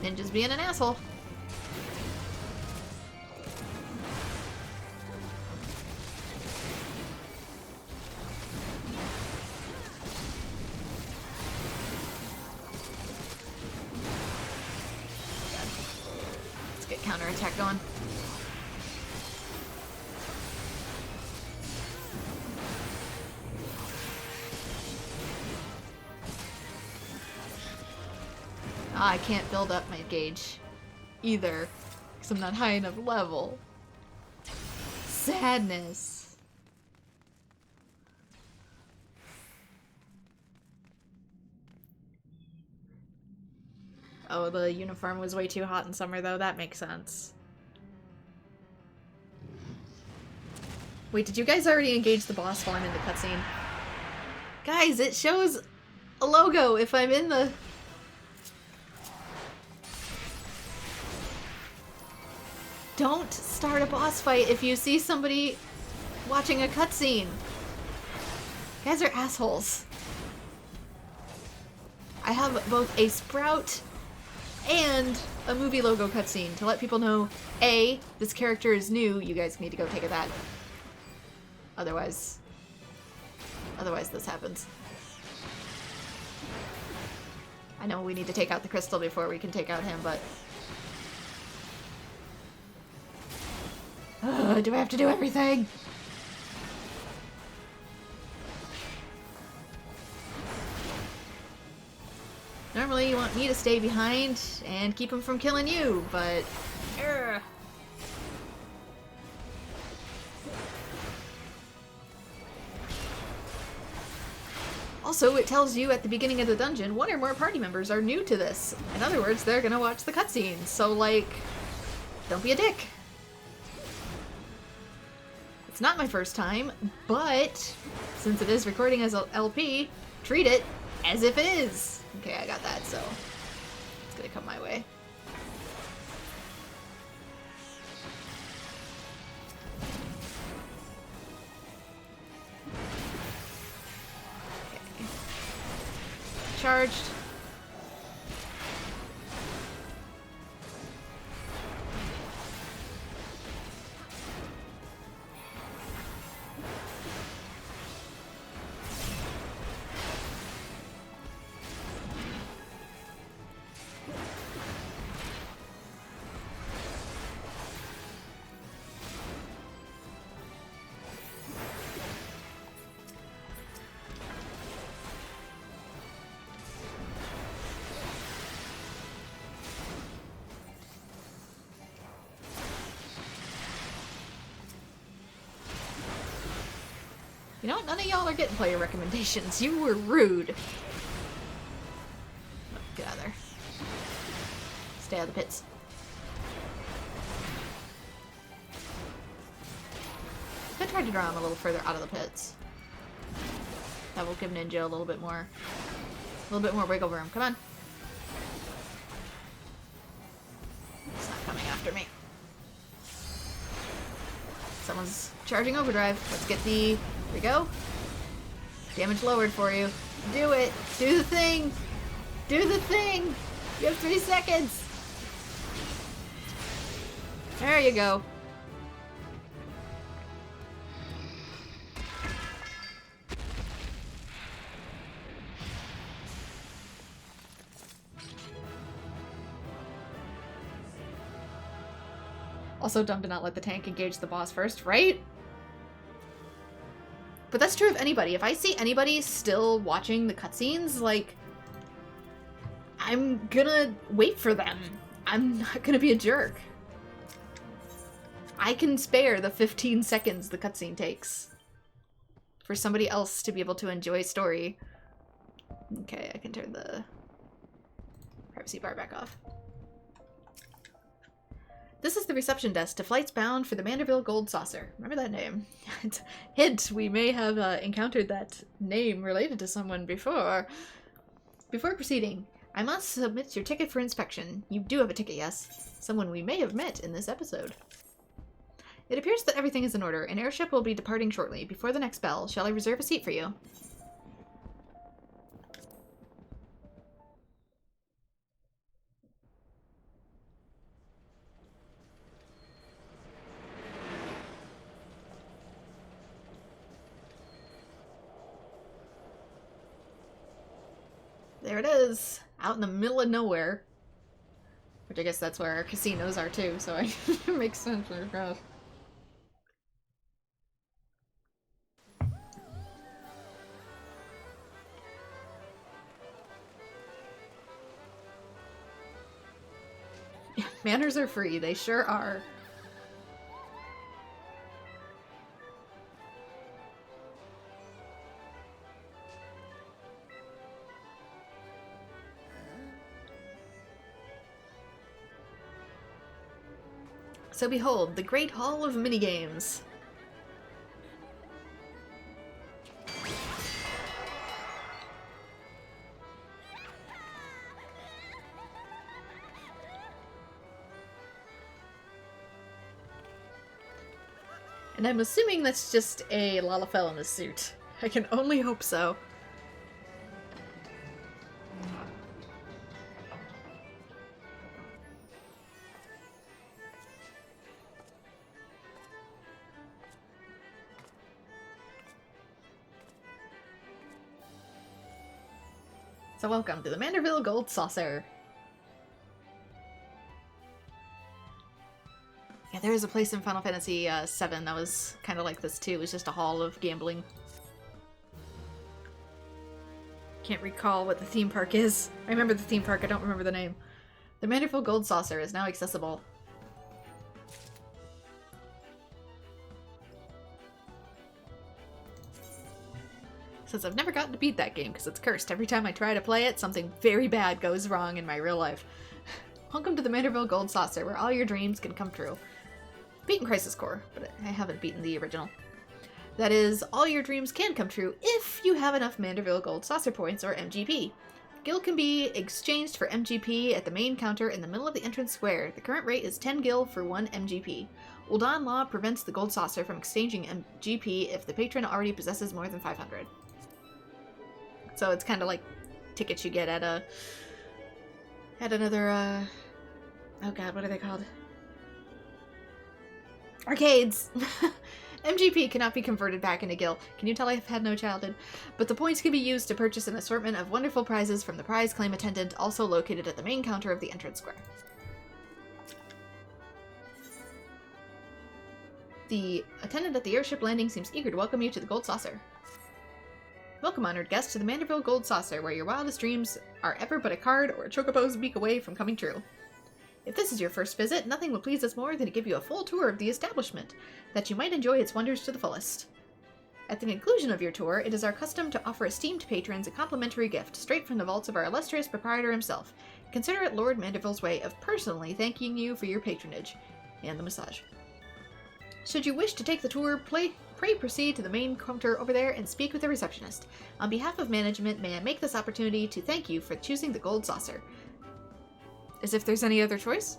Ninja's being an asshole. counterattack going. Ah, I can't build up my gauge either, because I'm not high enough level. Sadness. Oh, the uniform was way too hot in summer, though. That makes sense. Wait, did you guys already engage the boss while I'm in the cutscene? Guys, it shows a logo if I'm in the... Don't start a boss fight if you see somebody watching a cutscene. You guys are assholes. I have both a Sprout and a movie logo cutscene to let people know, A, this character is new, you guys need to go take a that. Otherwise this happens. I know we need to take out the crystal before we can take out him, but... do I have to do everything? Normally you want me to stay behind and keep him from killing you, but... Also, it tells you at the beginning of the dungeon, one or more party members are new to this. In other words, they're gonna watch the cutscenes, so like, don't be a dick. It's not my first time, but since it is recording as a LP, treat it as if it is. Okay, I got that, so it's gonna come my way. Okay. Charged. You know what? None of y'all are getting player recommendations. You were rude. Oh, get out of there. Stay out of the pits. I tried to draw him a little further out of the pits. That will give Ninja a little bit more wiggle room. Come on. It's not coming after me. Someone's charging overdrive. Let's get the... Here we go. Damage lowered for you. Do it. Do the thing. Do the thing. You have 3 seconds. There you go. Also dumb to not let the tank engage the boss first, right? But that's true of anybody. If I see anybody still watching the cutscenes, like, I'm gonna wait for them. I'm not gonna be a jerk. I can spare the 15 seconds the cutscene takes for somebody else to be able to enjoy story. Okay, I can turn the privacy bar back off. This is the reception desk to flights bound for the Manderville Gold Saucer. Remember that name. Hint, we may have encountered that name related to someone before. Before proceeding, I must submit your ticket for inspection. You do have a ticket, yes. Someone we may have met in this episode. It appears that everything is in order. An airship will be departing shortly. Before the next bell, shall I reserve a seat for you? There it is, out in the middle of nowhere. Which I guess that's where our casinos are too, so it makes sense, I guess. Manners are free, they sure are. So behold, the Great Hall of Minigames. And I'm assuming that's just a Lalafell in a suit. I can only hope so. So welcome to the Manderville Gold Saucer. Yeah, there is a place in Final Fantasy VII that was kind of like this too. It was just a hall of gambling. Can't recall what the theme park is. I remember the theme park, I don't remember the name. The Manderville Gold Saucer is now accessible. Since I've never gotten to beat that game because it's cursed. Every time I try to play it, something very bad goes wrong in my real life. Welcome to the Manderville Gold Saucer, where all your dreams can come true. Beaten Crisis Core, but I haven't beaten the original. That is, all your dreams can come true if you have enough Manderville Gold Saucer points, or MGP. Gil can be exchanged for MGP at the main counter in the middle of the entrance square. The current rate is 10 Gil for 1 MGP. Ul'dan law prevents the Gold Saucer from exchanging MGP if the patron already possesses more than 500. So it's kind of like tickets you get at another, oh god, what are they called? Arcades! MGP cannot be converted back into Gil. Can you tell I've had no childhood? But the points can be used to purchase an assortment of wonderful prizes from the prize claim attendant, also located at the main counter of the entrance square. The attendant at the airship landing seems eager to welcome you to the Gold Saucer. Welcome, honored guest, to the Manderville Gold Saucer, where your wildest dreams are ever but a card or a chocobo's beak away from coming true. If this is your first visit, nothing will please us more than to give you a full tour of the establishment, that you might enjoy its wonders to the fullest. At the conclusion of your tour, it is our custom to offer esteemed patrons a complimentary gift, straight from the vaults of our illustrious proprietor himself. Consider it Lord Manderville's way of personally thanking you for your patronage, and the massage. Should you wish to take the tour, pray proceed to the main counter over there and speak with the receptionist. On behalf of management, may I make this opportunity to thank you for choosing the Gold Saucer. As if there's any other choice?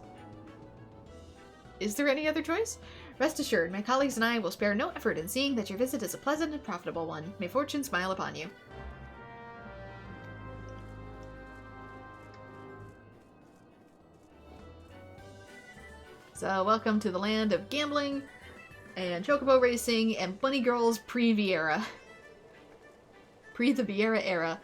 Is there any other choice? Rest assured, my colleagues and I will spare no effort in seeing that your visit is a pleasant and profitable one. May fortune smile upon you. So, welcome to the land of gambling, and chocobo racing, and bunny girls pre-Vieira. Pre the Vieira era.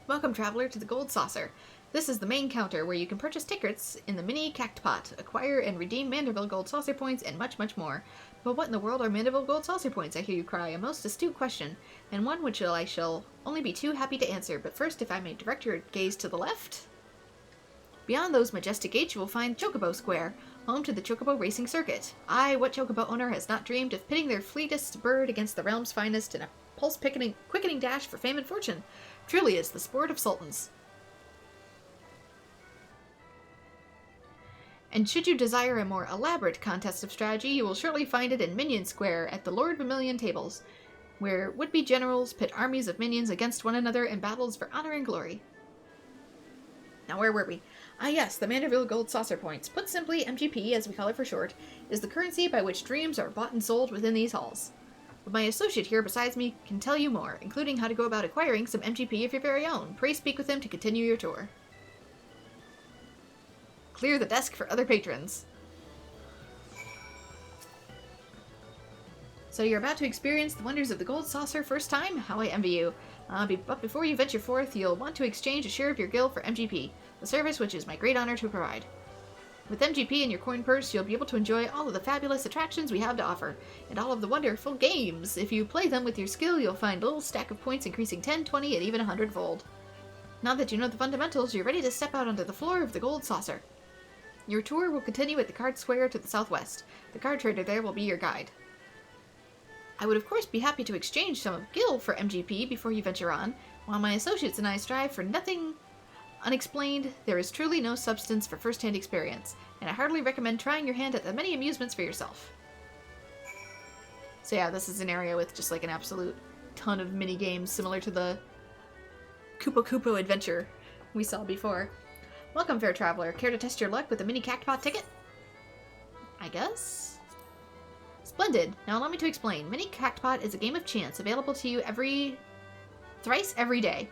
Welcome, traveler, to the Gold Saucer. This is the main counter where you can purchase tickets in the mini Cactpot, acquire and redeem Manderville Gold Saucer points, and much, much more. But what in the world are Manderville Gold Saucer points, I hear you cry, a most astute question, and one which I shall only be too happy to answer. But first, if I may direct your gaze to the left. Beyond those majestic gates, you will find Chocobo Square, home to the Chocobo Racing Circuit. Aye, what Chocobo owner has not dreamed of pitting their fleetest bird against the realm's finest in a pulse-quickening dash for fame and fortune? Truly is the sport of sultans. And should you desire a more elaborate contest of strategy, you will surely find it in Minion Square at the Lord Vermilion tables, where would-be generals pit armies of minions against one another in battles for honor and glory. Now, where were we? Ah yes, the Manderville Gold Saucer points. Put simply, MGP, as we call it for short, is the currency by which dreams are bought and sold within these halls. But my associate here besides me can tell you more, including how to go about acquiring some MGP of your very own. Pray speak with him to continue your tour. Clear the desk for other patrons. So you're about to experience the wonders of the Gold Saucer first time? How I envy you. But before you venture forth, you'll want to exchange a share of your gil for MGP, a service which is my great honor to provide. With MGP in your coin purse, you'll be able to enjoy all of the fabulous attractions we have to offer, and all of the wonderful games. If you play them with your skill, you'll find a little stack of points increasing 10, 20, and even 100-fold. Now that you know the fundamentals, you're ready to step out onto the floor of the Gold Saucer. Your tour will continue at the card square to the southwest. The card trader there will be your guide. I would of course be happy to exchange some of gil for MGP before you venture on. While my associates and I strive for nothing unexplained, there is truly no substance for first-hand experience, and I heartily recommend trying your hand at the many amusements for yourself. So yeah, this is an area with just like an absolute ton of mini-games similar to the Kupo adventure we saw before. Welcome, fair traveler. Care to test your luck with a mini cactpot ticket? I guess? Splendid. Now allow me to explain. Mini Cactpot is a game of chance available to you thrice every day.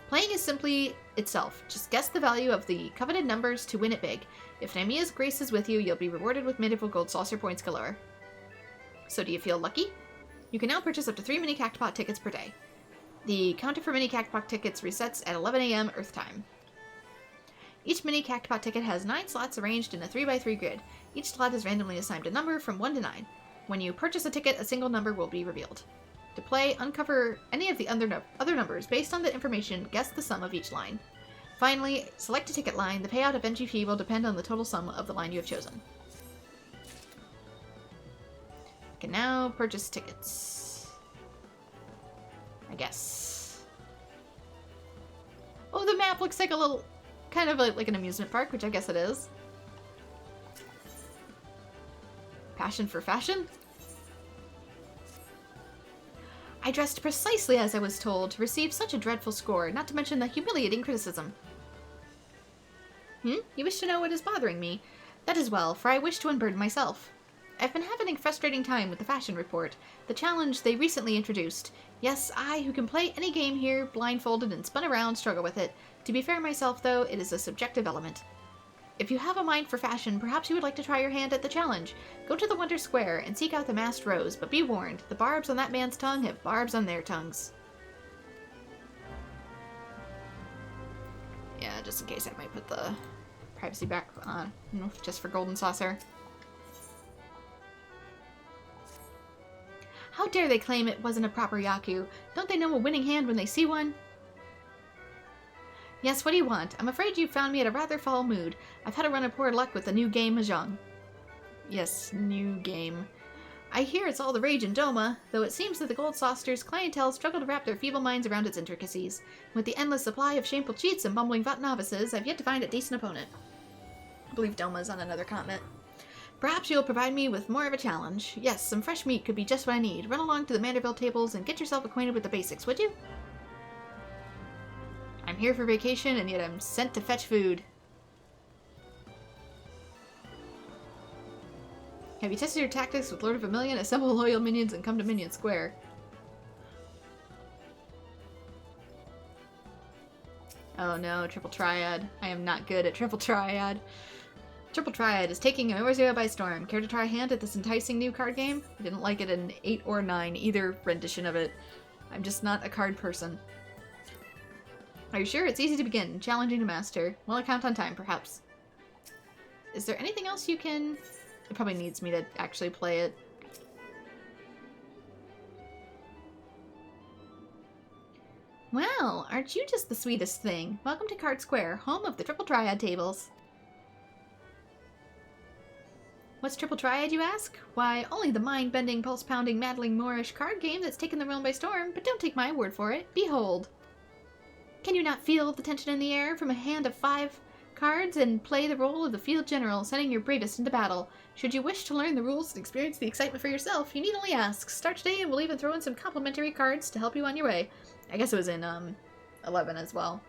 Playing is simply itself. Just guess the value of the coveted numbers to win it big. If Namia's grace is with you, you'll be rewarded with Manderville Gold Saucer points galore. So do you feel lucky? You can now purchase up to 3 Mini Cactpot tickets per day. The counter for Mini Cactpot tickets resets at 11 AM Earth time. Each Mini Cactpot ticket has 9 slots arranged in a 3x3 grid. Each slot is randomly assigned a number from 1 to 9. When you purchase a ticket, a single number will be revealed. To play, uncover any of the other numbers. Based on the information, guess the sum of each line. Finally, select a ticket line. The payout of MGP will depend on the total sum of the line you have chosen. You can now purchase tickets. I guess. Oh, the map looks like a little... kind of like an amusement park, which I guess it is. Passion for fashion? I dressed precisely as I was told to receive such a dreadful score, not to mention the humiliating criticism. You wish to know what is bothering me? That is well, for I wish to unburden myself. I've been having a frustrating time with the fashion report, the challenge they recently introduced. Yes, I, who can play any game here, blindfolded and spun around, struggle with it. To be fair myself, though, it is a subjective element. If you have a mind for fashion, perhaps you would like to try your hand at the challenge. Go to the Wonder Square and seek out the masked rose, but be warned, the barbs on that man's tongue have barbs on their tongues. Yeah, just in case I might put the privacy back on, just for Golden Saucer. How dare they claim it wasn't a proper Yaku? Don't they know a winning hand when they see one? Yes, what do you want? I'm afraid you found me at a rather foul mood. I've had a run of poor luck with the new game Mahjong. Yes, new game. I hear it's all the rage in Doma, though it seems that the Gold Saucer's clientele struggle to wrap their feeble minds around its intricacies. With the endless supply of shameful cheats and bumbling Vat novices, I've yet to find a decent opponent. I believe Doma's on another continent. Perhaps you'll provide me with more of a challenge. Yes, some fresh meat could be just what I need. Run along to the Manderville tables and get yourself acquainted with the basics, would you? I'm here for vacation, and yet I'm sent to fetch food. Have you tested your tactics with Lord of Vermilion? Assemble loyal minions and come to Minion Square. Oh no, Triple Triad. I am not good at Triple Triad. Triple Triad is taking Eorzea by storm. Care to try a hand at this enticing new card game? I didn't like it in 8 or 9, either rendition of it. I'm just not a card person. Are you sure? It's easy to begin, challenging to master. Well, I count on time, perhaps. Is there anything else you can... It probably needs me to actually play it. Well, aren't you just the sweetest thing? Welcome to Card Square, home of the Triple Triad tables. What's Triple Triad, you ask? Why, only the mind-bending, pulse-pounding, maddling Moorish card game that's taken the realm by storm, but don't take my word for it. Behold. Can you not feel the tension in the air from a hand of 5 cards and play the role of the field general, sending your bravest into battle? Should you wish to learn the rules and experience the excitement for yourself, you need only ask. Start today and we'll even throw in some complimentary cards to help you on your way. I guess it was in 11 as well.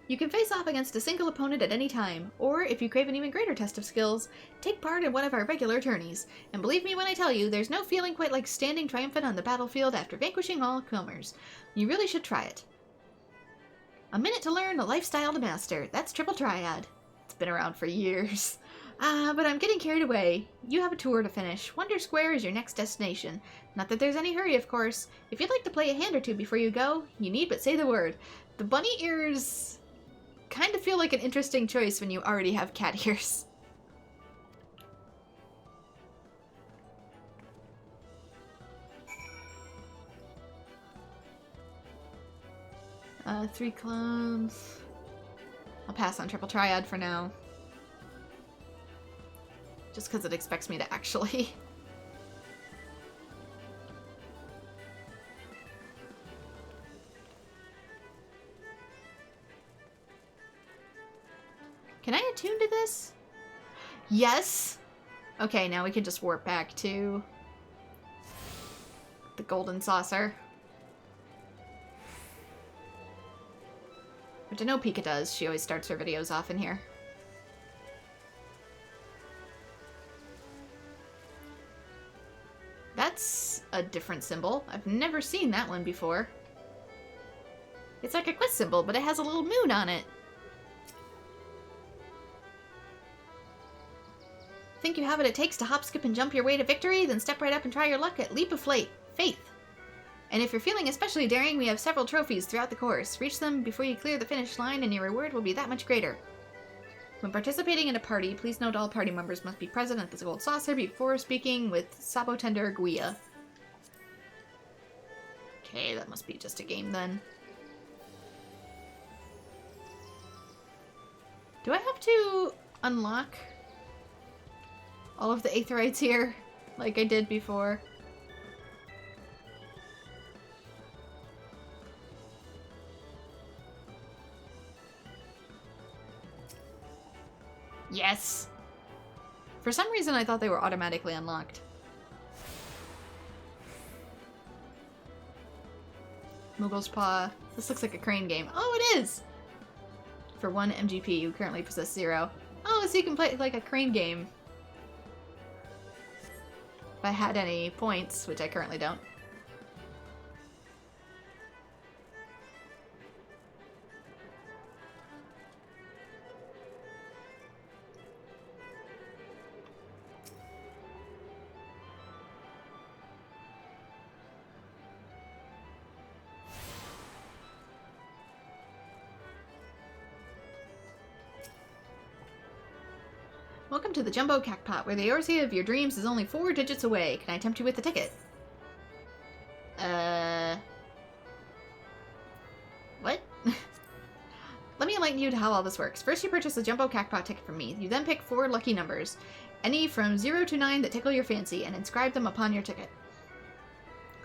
You can face off against a single opponent at any time, or if you crave an even greater test of skills, take part in one of our regular tourneys. And believe me when I tell you, there's no feeling quite like standing triumphant on the battlefield after vanquishing all comers. You really should try it. A minute to learn, a lifestyle to master. That's Triple Triad. It's been around for years. But I'm getting carried away. You have a tour to finish. Wonder Square is your next destination. Not that there's any hurry, of course. If you'd like to play a hand or two before you go, you need but say the word. The bunny ears kind of feel like an interesting choice when you already have cat ears. Three clones. I'll pass on Triple Triad for now. Just because it expects me to actually... Can I attune to this? Yes! Okay, now we can just warp back to the golden saucer. Which I know Pika does. She always starts her videos off in here. That's a different symbol. I've never seen that one before. It's like a quest symbol, but it has a little moon on it. Think you have what it takes to hop, skip, and jump your way to victory? Then step right up and try your luck at Leap of Faith. And if you're feeling especially daring, we have several trophies throughout the course. Reach them before you clear the finish line and your reward will be that much greater. When participating in a party, please note all party members must be present at the Gold Saucer before speaking with Sabotender Guia. Okay, that must be just a game then. Do I have to unlock all of the Aetherites here like I did before? Yes! For some reason I thought they were automatically unlocked. Moogle's Paw. This looks like a crane game. Oh, it is! For 1 MGP, you currently possess 0. Oh, so you can play like a crane game. If I had any points, which I currently don't. Welcome to the Jumbo Cactpot, where the Eorzea of your dreams is only 4 digits away. Can I tempt you with the ticket? What? Let me enlighten you to how all this works. First you purchase a Jumbo Cactpot ticket from me. You then pick 4 lucky numbers, any from 0 to 9 that tickle your fancy, and inscribe them upon your ticket.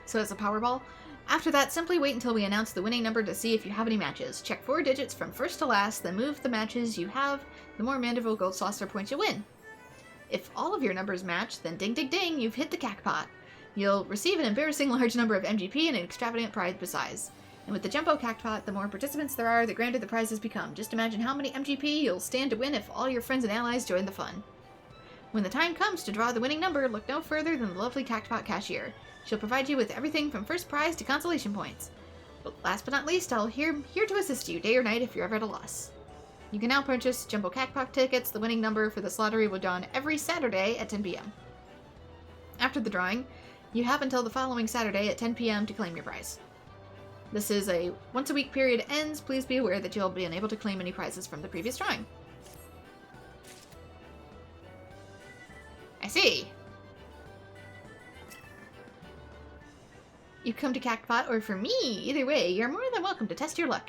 So it's a Powerball. After that, simply wait until we announce the winning number to see if you have any matches. Check 4 digits from first to last, then move the matches you have. The more Manderville Gold Saucer points you win. If all of your numbers match, then ding ding ding, you've hit the Cactpot. You'll receive an embarrassing large number of MGP and an extravagant prize besides. And with the Jumbo Cactpot, the more participants there are, the grander the prizes become. Just imagine how many MGP you'll stand to win if all your friends and allies join the fun. When the time comes to draw the winning number, look no further than the lovely Cactpot cashier. She'll provide you with everything from first prize to consolation points. But last but not least, I'll here to assist you day or night if you're ever at a loss. You can now purchase Jumbo Cactpot tickets. The winning number for this lottery will dawn every Saturday at 10 p.m. After the drawing, you have until the following Saturday at 10 p.m. to claim your prize. This is a once-a-week period ends. Please be aware that you'll be unable to claim any prizes from the previous drawing. I see. You come to Cactpot or for me, either way, you're more than welcome to test your luck.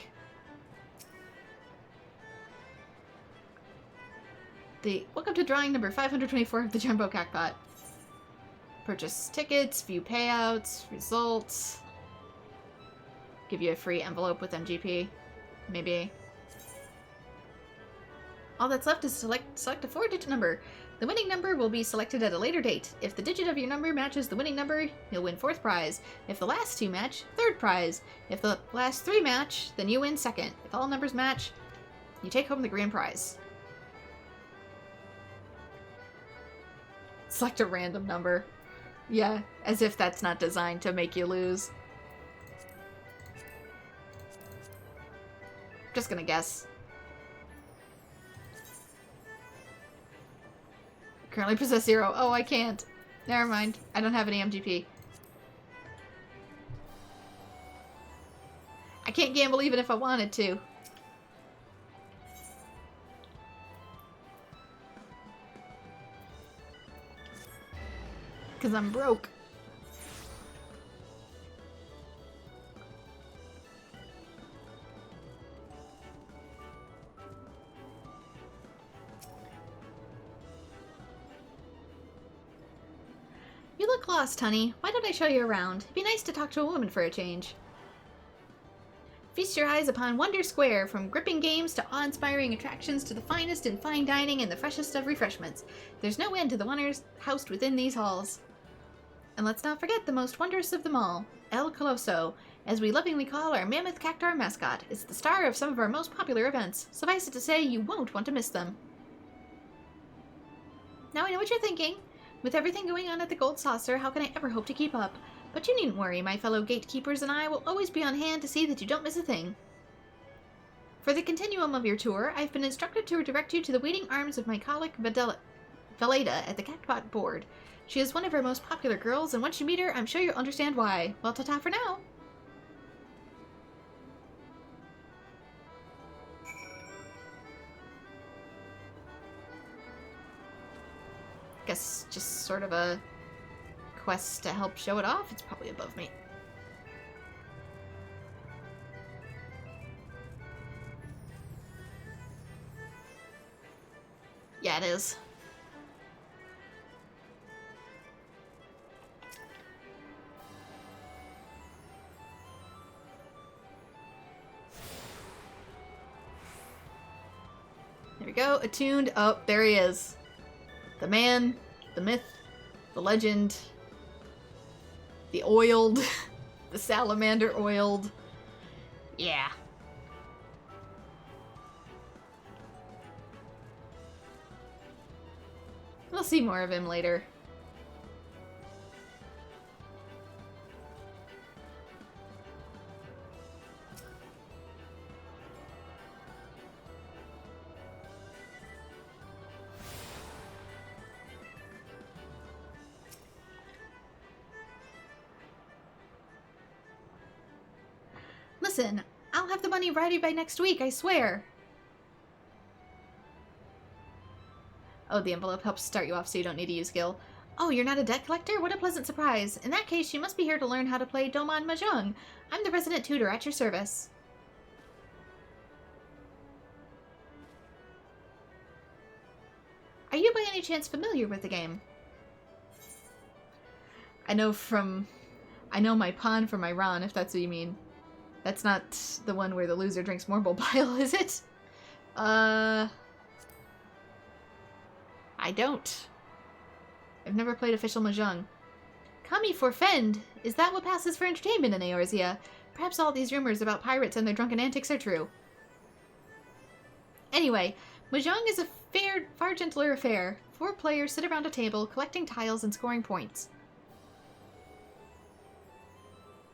Welcome to drawing number 524 of the Jumbo Cactpot. Purchase tickets, view payouts, results. Give you a free envelope with MGP. Maybe. All that's left is select a 4-digit number. The winning number will be selected at a later date. If the digit of your number matches the winning number, you'll win 4th prize. If the last 2 match, 3rd prize. If the last 3 match, then you win 2nd. If all numbers match, you take home the grand prize. Select a random number. Yeah, as if that's not designed to make you lose. Just gonna guess. Currently possess 0. Oh, I can't. Never mind. I don't have any MGP. I can't gamble even if I wanted to. Because I'm broke. You look lost, honey. Why don't I show you around? It'd be nice to talk to a woman for a change. Feast your eyes upon Wonder Square, from gripping games to awe-inspiring attractions to the finest in fine dining and the freshest of refreshments. There's no end to the wonders housed within these halls. And let's not forget the most wondrous of them all, El Coloso, as we lovingly call our mammoth cactar mascot. It's the star of some of our most popular events. Suffice it to say, you won't want to miss them. Now I know what you're thinking. With everything going on at the Gold Saucer, how can I ever hope to keep up? But you needn't worry, my fellow gatekeepers and I will always be on hand to see that you don't miss a thing. For the continuum of your tour, I've been instructed to direct you to the waiting arms of my colleague Veleda at the Catpot board. She is one of our most popular girls, and once you meet her, I'm sure you'll understand why. Well, ta-ta for now! Guess just sort of a quest to help show it off. It's probably above me. Yeah, it is. There we go. Attuned. Oh, there he is. The man, the myth, the legend, the oiled, the salamander oiled. Yeah. We'll see more of him later. Listen, I'll have the money ready by next week, I swear. Oh, the envelope helps start you off so you don't need to use Gil. Oh, you're not a debt collector? What a pleasant surprise. In that case, you must be here to learn how to play Domon Mahjong. I'm the resident tutor at your service. Are you by any chance familiar with the game? I know my pawn from my Ron, if that's what you mean. That's not the one where the loser drinks more bile, is it? I don't. I've never played official Mahjong. Kami forfend! Is that what passes for entertainment in Eorzea? Perhaps all these rumors about pirates and their drunken antics are true. Anyway, Mahjong is a far gentler affair. 4 players sit around a table, collecting tiles and scoring points.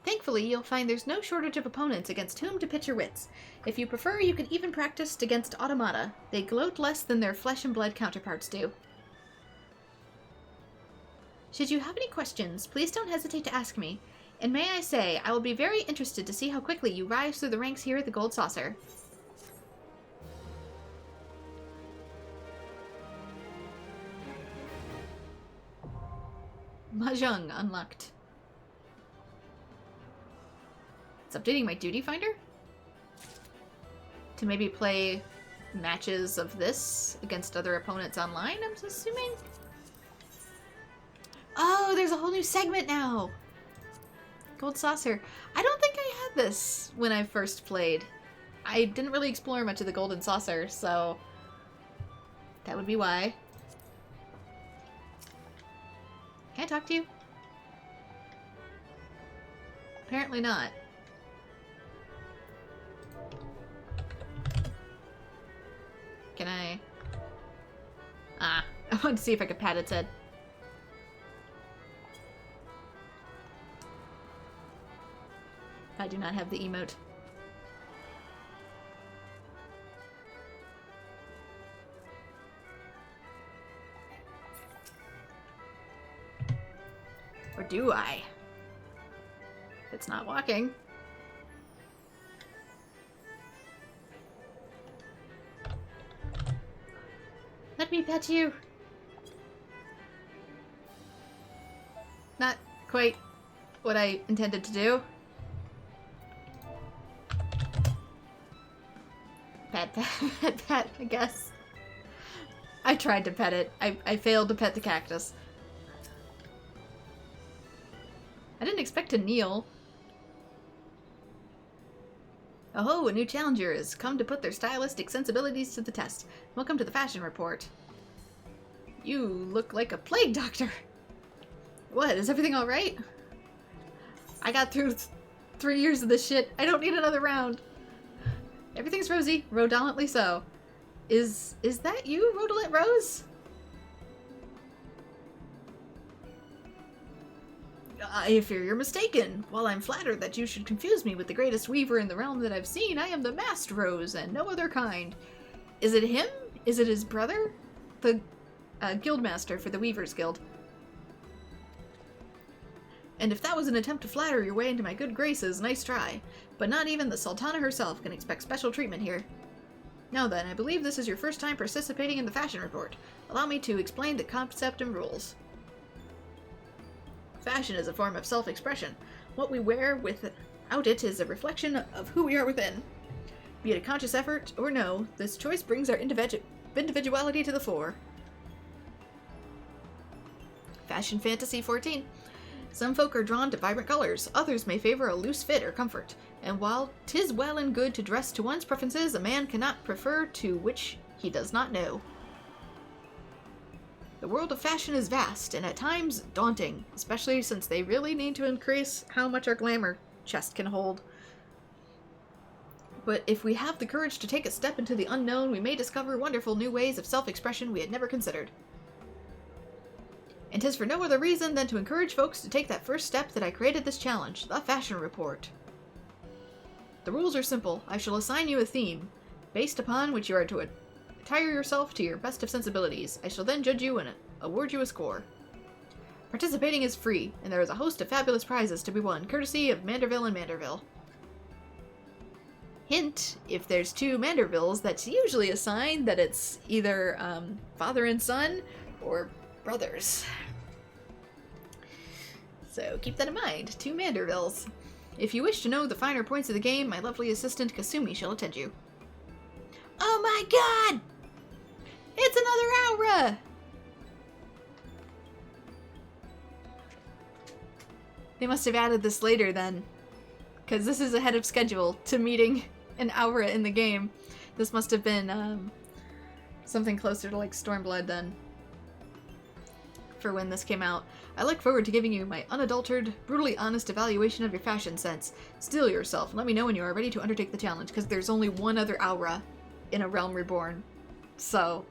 Thankfully, you'll find there's no shortage of opponents against whom to pitch your wits. If you prefer, you can even practice against automata. They gloat less than their flesh and blood counterparts do. Should you have any questions, please don't hesitate to ask me. And may I say, I will be very interested to see how quickly you rise through the ranks here at the Gold Saucer. Mahjong unlocked. It's updating my duty finder? To maybe play matches of this against other opponents online, I'm assuming? Oh, there's a whole new segment now! Gold Saucer. I don't think I had this when I first played. I didn't really explore much of the Golden Saucer, so that would be why. Can I talk to you? Apparently not. Can I? I wanted to see if I could pat its head. I do not have the emote. Or do I? It's not walking. Let me pet you. Not quite what I intended to do. Pet, I guess. I tried to pet it. I failed to pet the cactus. I didn't expect to kneel. Oh, a new challenger has come to put their stylistic sensibilities to the test. Welcome to the fashion report. You look like a plague doctor. What, is everything alright? I got through 3 years of this shit. I don't need another round. Everything's rosy, rodolently so. Is that you, Rodolent Rose? I fear you're mistaken. While I'm flattered that you should confuse me with the greatest weaver in the realm that I've seen, I am the Masked Rose, and no other kind. Is it him? Is it his brother? The guildmaster for the Weavers Guild. And if that was an attempt to flatter your way into my good graces, nice try. But not even the Sultana herself can expect special treatment here. Now then, I believe this is your first time participating in the fashion report. Allow me to explain the concept and rules. Fashion is a form of self-expression. What we wear without it is a reflection of who we are within. Be it a conscious effort or no, this choice brings our individuality to the fore. Fashion Fantasy XIV. Some folk are drawn to vibrant colors, others may favor a loose fit or comfort. And while 'tis well and good to dress to one's preferences, a man cannot prefer to which he does not know. The world of fashion is vast, and at times daunting, especially since they really need to increase how much our glamour chest can hold. But if we have the courage to take a step into the unknown, we may discover wonderful new ways of self-expression we had never considered. And 'tis for no other reason than to encourage folks to take that first step that I created this challenge, the fashion report. The rules are simple. I shall assign you a theme, based upon which you are to attire yourself to your best of sensibilities. I shall then judge you and award you a score. Participating is free, and there is a host of fabulous prizes to be won, courtesy of Manderville and Manderville. Hint, if there's two Mandervilles, that's usually a sign that it's either father and son, or brothers. So keep that in mind, two Mandervilles. If you wish to know the finer points of the game, my lovely assistant Kasumi shall attend you. Oh my god! It's another aura! They must have added this later then, because this is ahead of schedule to meeting an aura in the game. This must have been something closer to like Stormblood then, for when this came out. I look forward to giving you my unadulterated, brutally honest evaluation of your fashion sense. Steel yourself and let me know when you are ready to undertake the challenge, because there's only one other aura in A Realm Reborn. So,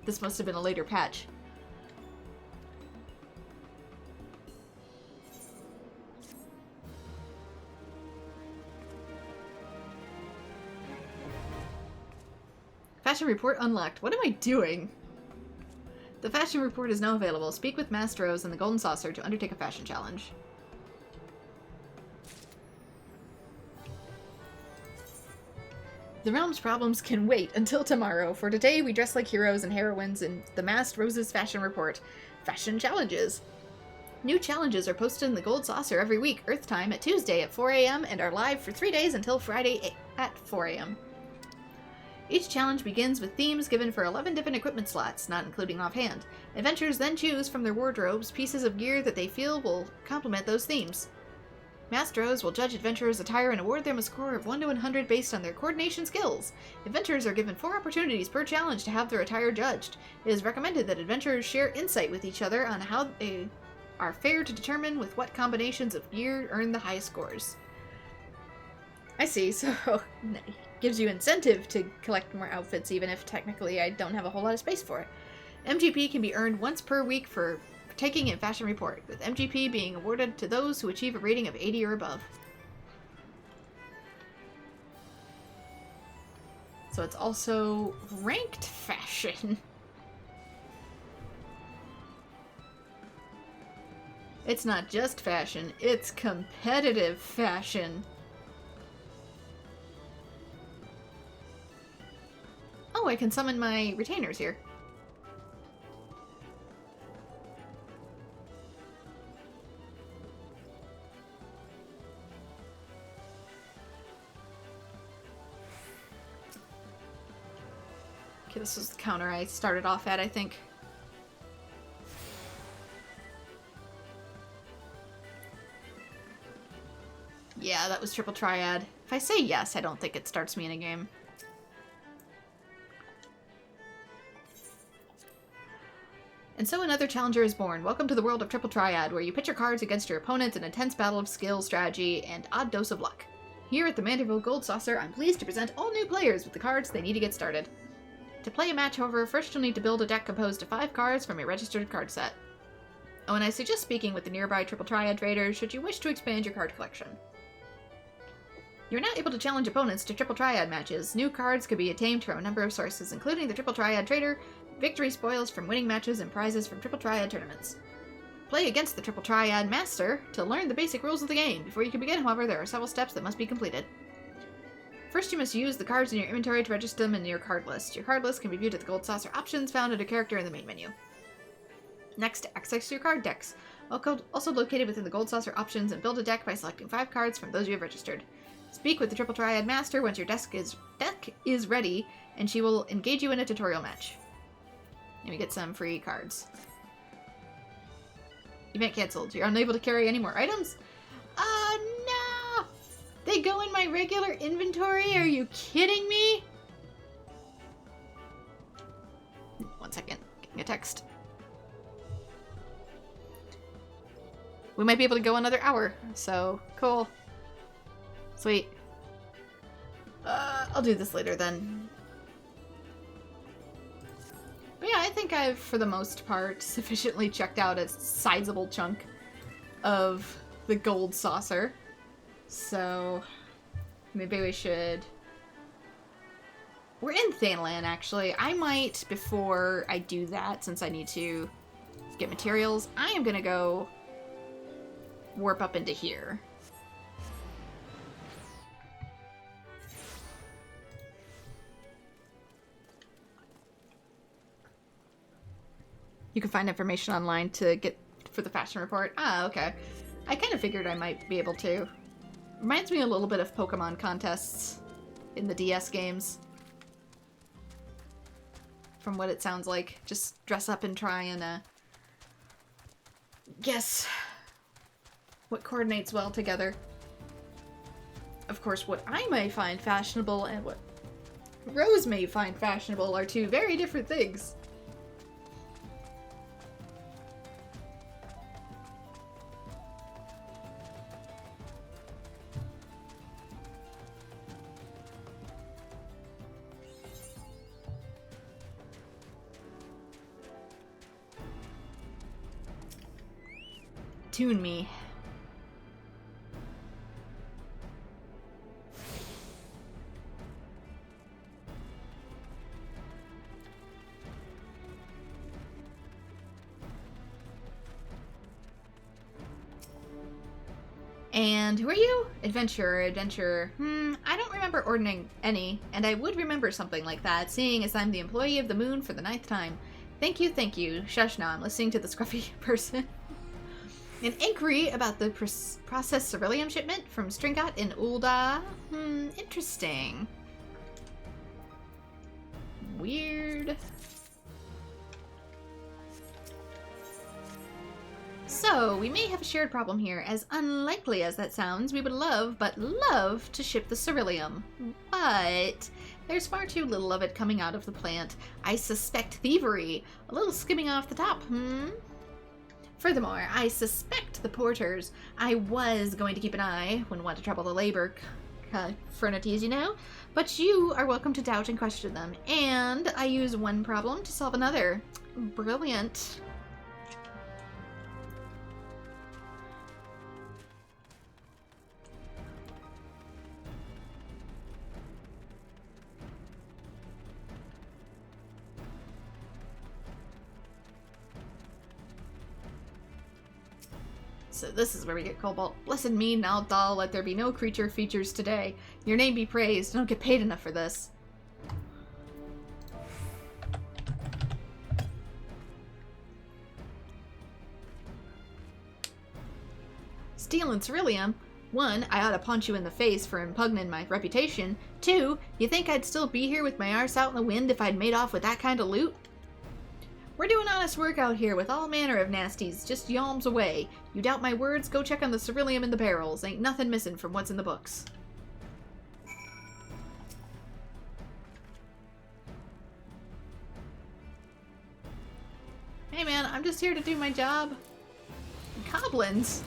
this must have been a later patch. Fashion report unlocked. What am I doing? The fashion report is now available. Speak with Master Rose and the Golden Saucer to undertake a fashion challenge. The realm's problems can wait until tomorrow. For today, we dress like heroes and heroines in the Masked Rose's fashion report. Fashion challenges. New challenges are posted in the Gold Saucer every week, Earth time at Tuesday at 4 a.m. and are live for 3 days until Friday at 4 a.m. Each challenge begins with themes given for 11 different equipment slots, not including offhand. Adventurers then choose from their wardrobes pieces of gear that they feel will complement those themes. Master Rose will judge adventurers' attire and award them a score of 1 to 100 based on their coordination skills. Adventurers are given 4 opportunities per challenge to have their attire judged. It is recommended that adventurers share insight with each other on how they are fair to determine with what combinations of gear earn the highest scores. I see, so it gives you incentive to collect more outfits even if technically I don't have a whole lot of space for it. MGP can be earned once per week for taking in Fashion Report, with MGP being awarded to those who achieve a rating of 80 or above. So it's also ranked fashion. It's not just fashion, it's competitive fashion. Oh, I can summon my retainers here. Okay, this was the counter I started off at, I think. Yeah, that was triple triad. If I say yes, I don't think it starts me in a game. And so another challenger is born. Welcome to the world of triple triad, where you pit your cards against your opponents in an intense battle of skill, strategy, and odd dose of luck. Here at the Manderville Gold Saucer, I'm pleased to present all new players with the cards they need to get started. To play a match, however, first you'll need to build a deck composed of 5 cards from your registered card set. Oh, and I suggest speaking with the nearby triple triad trader should you wish to expand your card collection. You're now able to challenge opponents to triple triad matches. New cards can be obtained from a number of sources, including the triple triad trader, victory spoils from winning matches, and prizes from triple triad tournaments. Play against the triple triad master to learn the basic rules of the game. Before you can begin, however, there are several steps that must be completed. First, you must use the cards in your inventory to register them in your card list. Your card list can be viewed at the Gold Saucer options found under character in the main menu. Next, access your card decks, also located within the Gold Saucer options, and build a deck by selecting 5 cards from those you have registered. Speak with the Triple Triad Master once your deck is ready, and she will engage you in a tutorial match. And we get some free cards. Event cancelled. You're unable to carry any more items? No! They go in my regular inventory? Are you kidding me? 1 second. Getting a text. We might be able to go another hour, so cool. Sweet. I'll do this later then. But yeah, I think I've, for the most part, sufficiently checked out a sizable chunk of the Gold Saucer. So, maybe we should... We're in Thanalan, actually. I might, before I do that, since I need to get materials, I am gonna go warp up into here. You can find information online to get for the fashion report. Ah, okay. I kind of figured I might be able to. Reminds me a little bit of Pokemon contests in the DS games. From what it sounds like. Just dress up and try and guess what coordinates well together. Of course, what I may find fashionable and what Rose may find fashionable are two very different things. Tune me. And who are you? Adventurer. I don't remember ordering any, and I would remember something like that, seeing as I'm the employee of the moon for the 9th time. Thank you. Shush now, I'm listening to the scruffy person. An inquiry about the processed ceruleum shipment from Stringat in Ulda. Interesting. Weird. So, we may have a shared problem here. As unlikely as that sounds, we would love to ship the ceruleum. But there's far too little of it coming out of the plant. I suspect thievery. A little skimming off the top, Furthermore, I suspect the porters. I was going to keep an eye, wouldn't want to trouble the labor fraternities, you know, but you are welcome to doubt and question them. And I use one problem to solve another. Brilliant. So this is where we get cobalt. Blessed me, Naldal, let there be no creature features today. Your name be praised. I don't get paid enough for this. Stealing ceruleum? 1, I ought to punch you in the face for impugning my reputation. 2, you think I'd still be here with my arse out in the wind if I'd made off with that kind of loot? We're doing honest work out here with all manner of nasties, just yalms away. You doubt my words? Go check on the ceruleum in the barrels. Ain't nothing missing from what's in the books. Hey man, I'm just here to do my job. Goblins?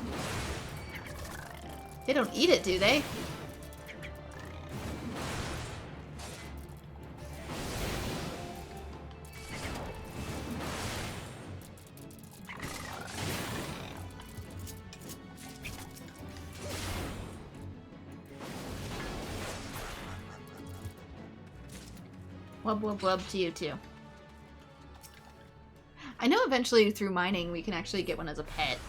They don't eat it, do they? Wub wub wub to you too. I know eventually through mining we can actually get one as a pet.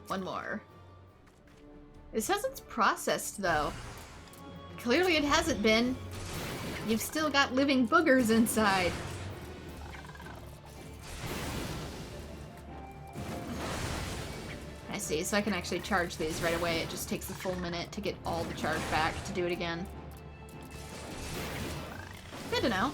One more. It says it's processed, though. Clearly it hasn't been. You've still got living boogers inside. I see, so I can actually charge these right away. It just takes a full minute to get all the charge back to do it again. Good to know.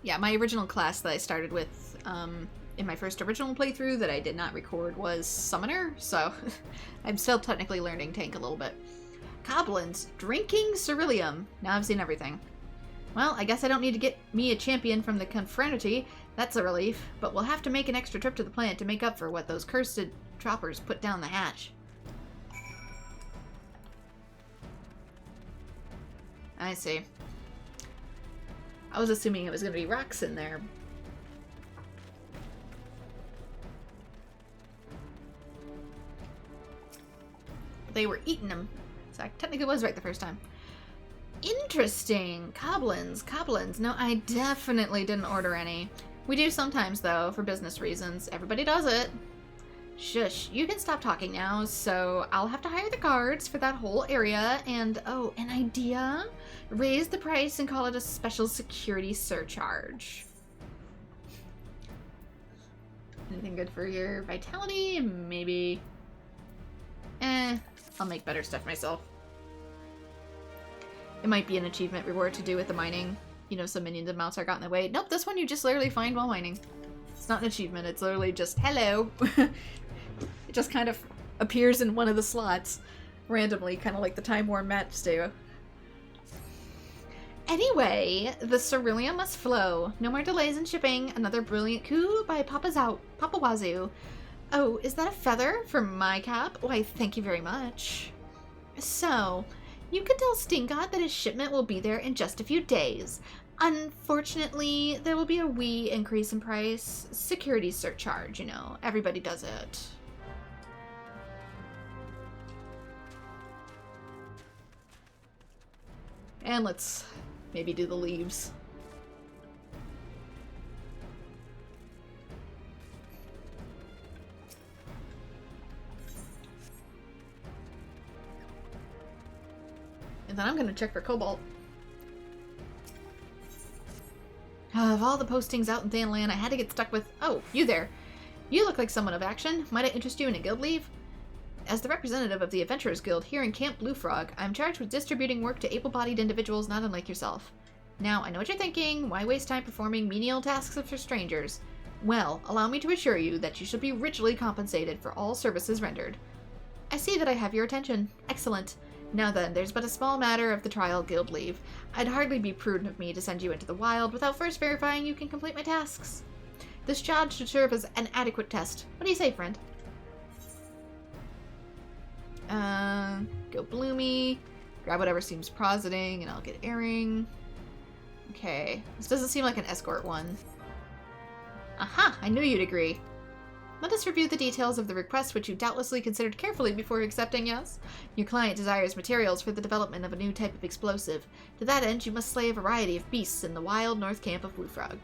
Yeah, my original class that I started with in my first original playthrough that I did not record was Summoner, so I'm still technically learning Tank a little bit. Goblins, drinking ceruleum. Now I've seen everything. Well, I guess I don't need to get me a champion from the confraternity. That's a relief, but we'll have to make an extra trip to the plant to make up for what those cursed choppers put down the hatch. I see. I was assuming it was going to be rocks in there. But they were eating them. So I technically was right the first time. Interesting. Goblins. Goblins. No, I definitely didn't order any. We do sometimes, though, for business reasons. Everybody does it. Shush. You can stop talking now, so I'll have to hire the guards for that whole area, and, oh, an idea? Raise the price and call it a special security surcharge. Anything good for your vitality? Maybe. I'll make better stuff myself. It might be an achievement reward to do with the mining. You know, some minions and mounts are got in the way. Nope, this one you just literally find while mining. It's not an achievement, it's literally just, hello! It just kind of appears in one of the slots randomly, kind of like the Time War maps do. Anyway, the ceruleum must flow. No more delays in shipping. Another brilliant coup by Papa Wazoo. Oh, is that a feather from my cap? Why, thank you very much. So, you can tell Stingod that his shipment will be there in just a few days. Unfortunately, there will be a wee increase in price. Security surcharge, you know. Everybody does it. And let's maybe do the leaves. And then I'm gonna check for cobalt. Of all the postings out in Thanland, I had to get stuck with... Oh, you there. You look like someone of action. Might I interest you in a guild leave? As the representative of the Adventurers Guild here in Camp Blue Frog, I'm charged with distributing work to able-bodied individuals not unlike yourself. Now, I know what you're thinking. Why waste time performing menial tasks for strangers? Well, allow me to assure you that you should be richly compensated for all services rendered. I see that I have your attention. Excellent. Now then, there's but a small matter of the trial guild leave. I'd hardly be prudent of me to send you into the wild without first verifying you can complete my tasks. This job should serve as an adequate test. What do you say, friend? Go Bloomy. Grab whatever seems profiting, and I'll get airing. Okay. This doesn't seem like an escort one. Aha! I knew you'd agree. Let us review the details of the request, which you doubtlessly considered carefully before accepting, yes? Your client desires materials for the development of a new type of explosive. To that end, you must slay a variety of beasts in the wild north camp of Blue Frog.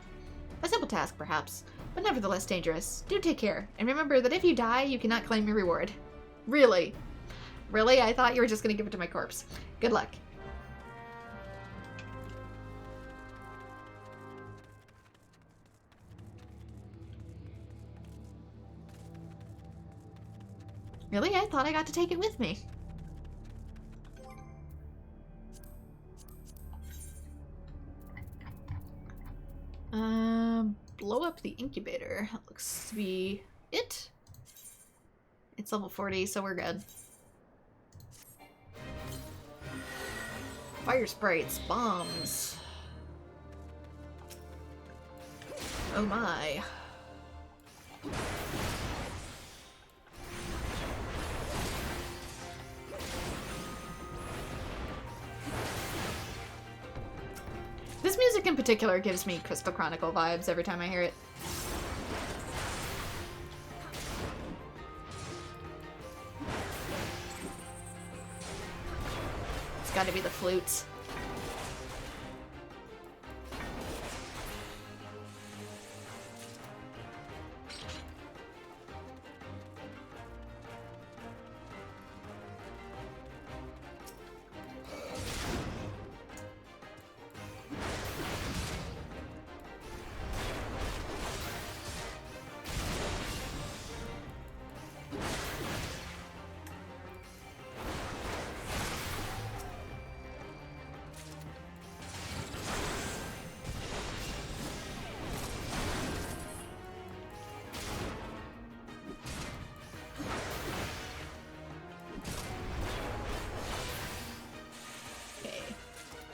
A simple task, perhaps, but nevertheless dangerous. Do take care, and remember that if you die, you cannot claim your reward. Really? Really? I thought you were just going to give it to my corpse. Good luck. Really? I thought I got to take it with me. Blow up the incubator. That looks to be it. It's level 40, so we're good. Fire sprites, bombs. Oh my. This music in particular gives me Crystal Chronicle vibes every time I hear it. It's gotta be the flutes.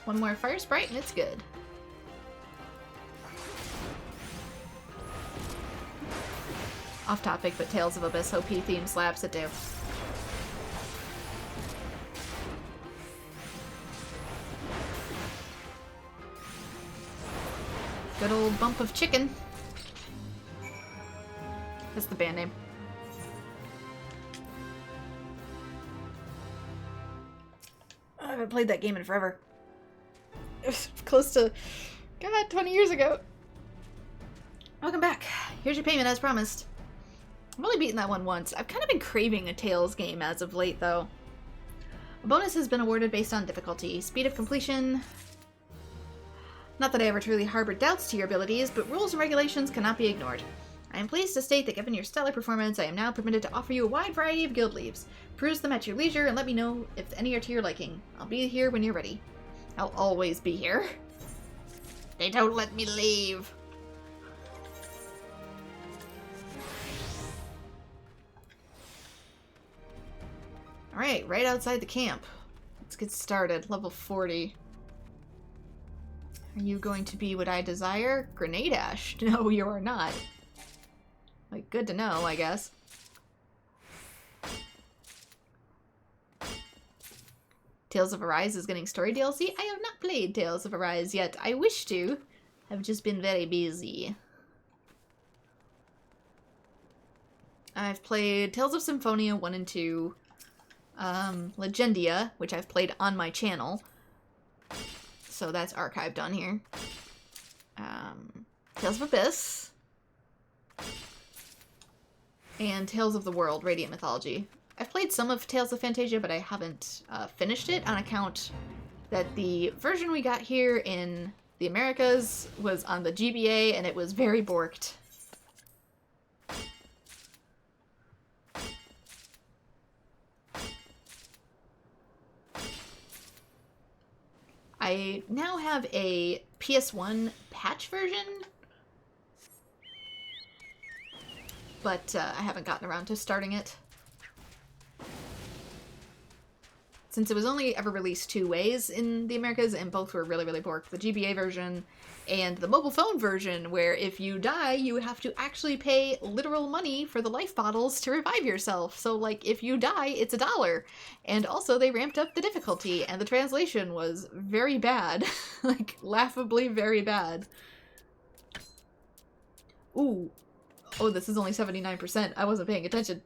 One more fire sprite and it's good. Off topic, but Tales of Abyss OP theme slaps it do. Good old bump of chicken. That's the band name. I haven't played that game in forever. It was close to, God, 20 years ago. Welcome back. Here's your payment as promised. I've only beaten that one once. I've kind of been craving a Tales game as of late, though. A bonus has been awarded based on difficulty. Speed of completion. Not that I ever truly harbored doubts to your abilities, but rules and regulations cannot be ignored. I am pleased to state that given your stellar performance, I am now permitted to offer you a wide variety of guild leaves. Peruse them at your leisure and let me know if any are to your liking. I'll be here when you're ready. I'll always be here. They don't let me leave. Alright, right outside the camp. Let's get started. Level 40. Are you going to be what I desire? Grenade Ash? No, you are not. Like, good to know, I guess. Tales of Arise is getting story DLC. I have not played Tales of Arise yet. I wish to. I've just been very busy. I've played Tales of Symphonia 1 and 2. Legendia, which I've played on my channel. So that's archived on here. Tales of Abyss. And Tales of the World, Radiant Mythology. I've played some of Tales of Fantasia, but I haven't finished it on account that the version we got here in the Americas was on the GBA and it was very borked. I now have a PS1 patch version, but I haven't gotten around to starting it. since it was only ever released 2 ways in the Americas, and both were really, really porked. The GBA version and the mobile phone version, where if you die, you have to actually pay literal money for the life bottles to revive yourself. So, like, if you die, it's $1. And also, they ramped up the difficulty, and the translation was very bad. Like, laughably very bad. Ooh. Oh, this is only 79%. I wasn't paying attention.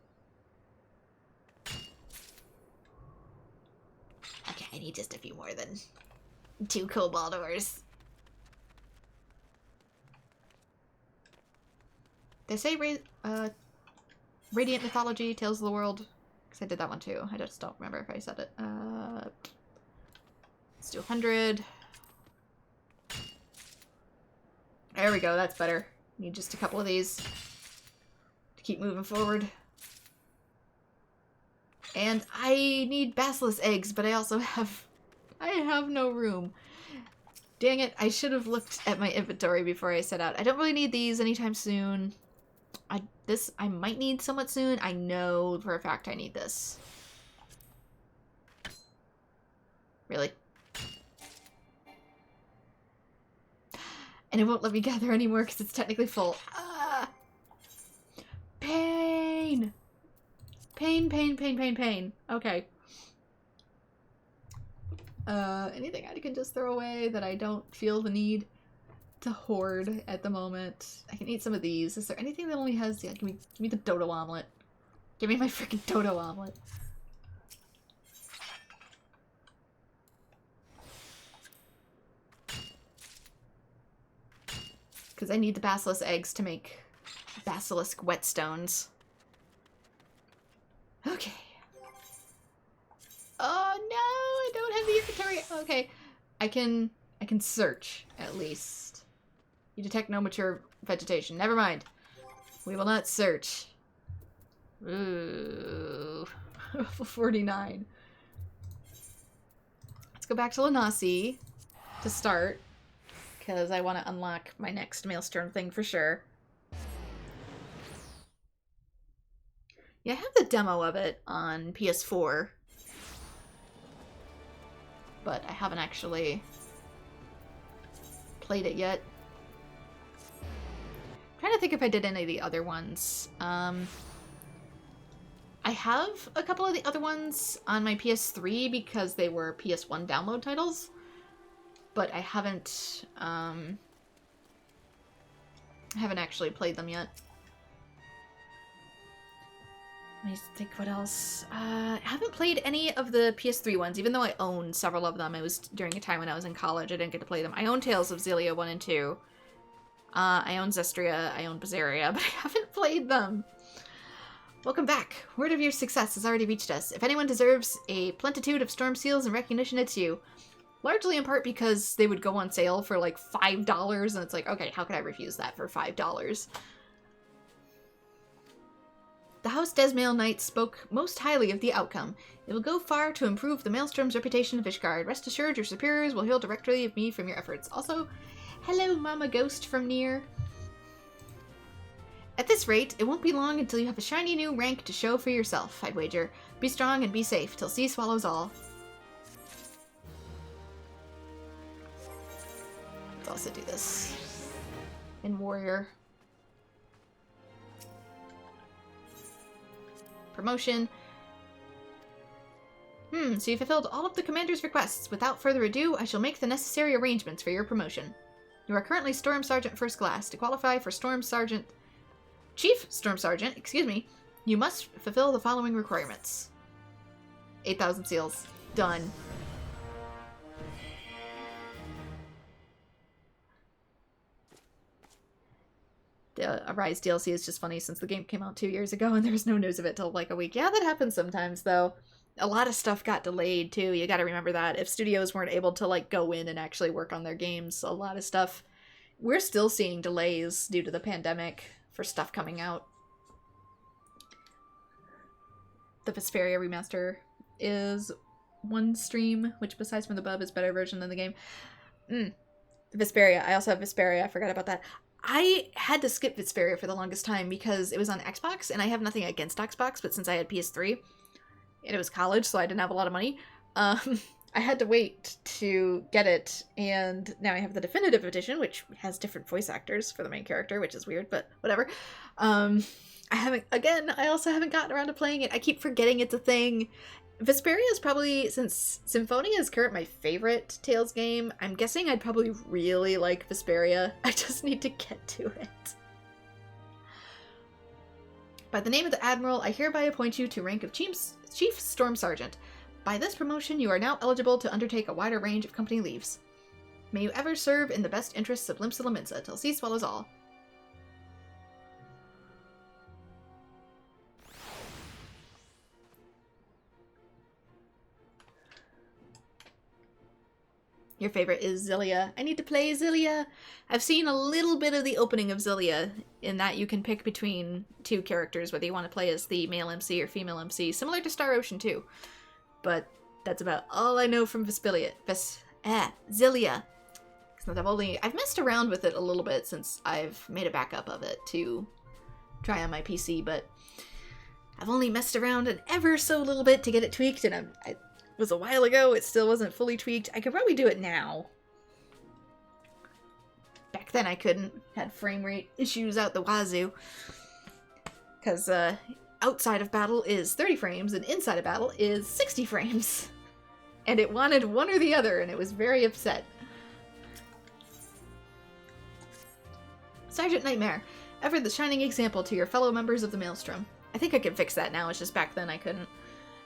Okay, I need just a few more than 2 cobalt ores. They say Radiant Mythology, Tales of the World. Because I did that one too. I just don't remember if I said it. Let's do 100. There we go, that's better. Need just a couple of these to keep moving forward. And I need basilisk eggs, but I also have... I have no room. Dang it, I should have looked at my inventory before I set out. I don't really need these anytime soon. I might need somewhat soon. I know for a fact I need this. Really? And it won't let me gather anymore because it's technically full. Ah! Pain! Pain, pain, pain, pain, pain. Okay. Anything I can just throw away that I don't feel the need to hoard at the moment. I can eat some of these. Is there anything that only has... Yeah, give me the dodo omelet. Give me my freaking dodo omelet. Because I need the basilisk eggs to make basilisk whetstones. Okay. Oh no, I don't have the inventory. Okay. I can search, at least. You detect no mature vegetation. Never mind. We will not search. Ooh. 49. Let's go back to Lanasi to start. Because I want to unlock my next Maelstrom thing for sure. Yeah, I have the demo of it on PS4. But I haven't actually played it yet. I'm trying to think if I did any of the other ones. I have a couple of the other ones on my PS3 because they were PS1 download titles. But I haven't actually played them yet. Let me think what else. I haven't played any of the PS3 ones, even though I own several of them. It was during a time when I was in college. I didn't get to play them. I own Tales of Xillia 1 and 2. I own Zestria. I own Berseria, but I haven't played them. Welcome back. Word of your success has already reached us. If anyone deserves a plentitude of storm seals and recognition, it's you. Largely in part because they would go on sale for like $5, and it's like, okay, how could I refuse that for $5? The House Dzemael Knight spoke most highly of the outcome. It will go far to improve the Maelstrom's reputation in Fishguard. Rest assured, your superiors will hear directly of me from your efforts. Also, hello, Mama Ghost from near. At this rate, it won't be long until you have a shiny new rank to show for yourself, I'd wager. Be strong and be safe, till sea swallows all. Let's also do this in Warrior. Promotion. So you fulfilled all of the commander's requests. Without further ado, I shall make the necessary arrangements for your promotion. You are currently Storm Sergeant First Class. To qualify for Chief Storm Sergeant, excuse me, you must fulfill the following requirements. 8,000 seals. Done. The Arise DLC is just funny since the game came out 2 years ago and there's no news of it till like a week. Yeah, that happens sometimes though. A lot of stuff got delayed too. You gotta remember that. If studios weren't able to like go in and actually work on their games, a lot of stuff... We're still seeing delays due to the pandemic for stuff coming out. The Vesperia remaster is one stream, which besides from the bub is better version than the game. The Vesperia. I also have Vesperia. I forgot about that. I had to skip Vesperia for the longest time because it was on Xbox, and I have nothing against Xbox, but since I had PS3, and it was college, so I didn't have a lot of money, I had to wait to get it, and now I have the definitive edition, which has different voice actors for the main character, which is weird, but whatever. I also haven't gotten around to playing it. I keep forgetting it's a thing. Vesperia is probably, since Symphonia is currently my favorite Tales game, I'm guessing I'd probably really like Vesperia. I just need to get to it. By the name of the Admiral, I hereby appoint you to rank of Chief Storm Sergeant. By this promotion, you are now eligible to undertake a wider range of company leaves. May you ever serve in the best interests of Limsa Lominsa, till sea swallows all. Your favorite is Xillia. I need to play Xillia. I've seen a little bit of the opening of Xillia, in that you can pick between two characters, whether you want to play as the male MC or female MC, similar to Star Ocean 2. But that's about all I know from Xillia. I've messed around with it a little bit since I've made a backup of it to try on my PC, but I've only messed around an ever so little bit to get it tweaked, and it was a while ago, it still wasn't fully tweaked. I could probably do it now. Back then I couldn't. Had frame rate issues out the wazoo. Because outside of battle is 30 frames, and inside of battle is 60 frames. And it wanted one or the other, and it was very upset. Sergeant Nightmare, ever the shining example to your fellow members of the Maelstrom. I think I can fix that now, it's just back then I couldn't.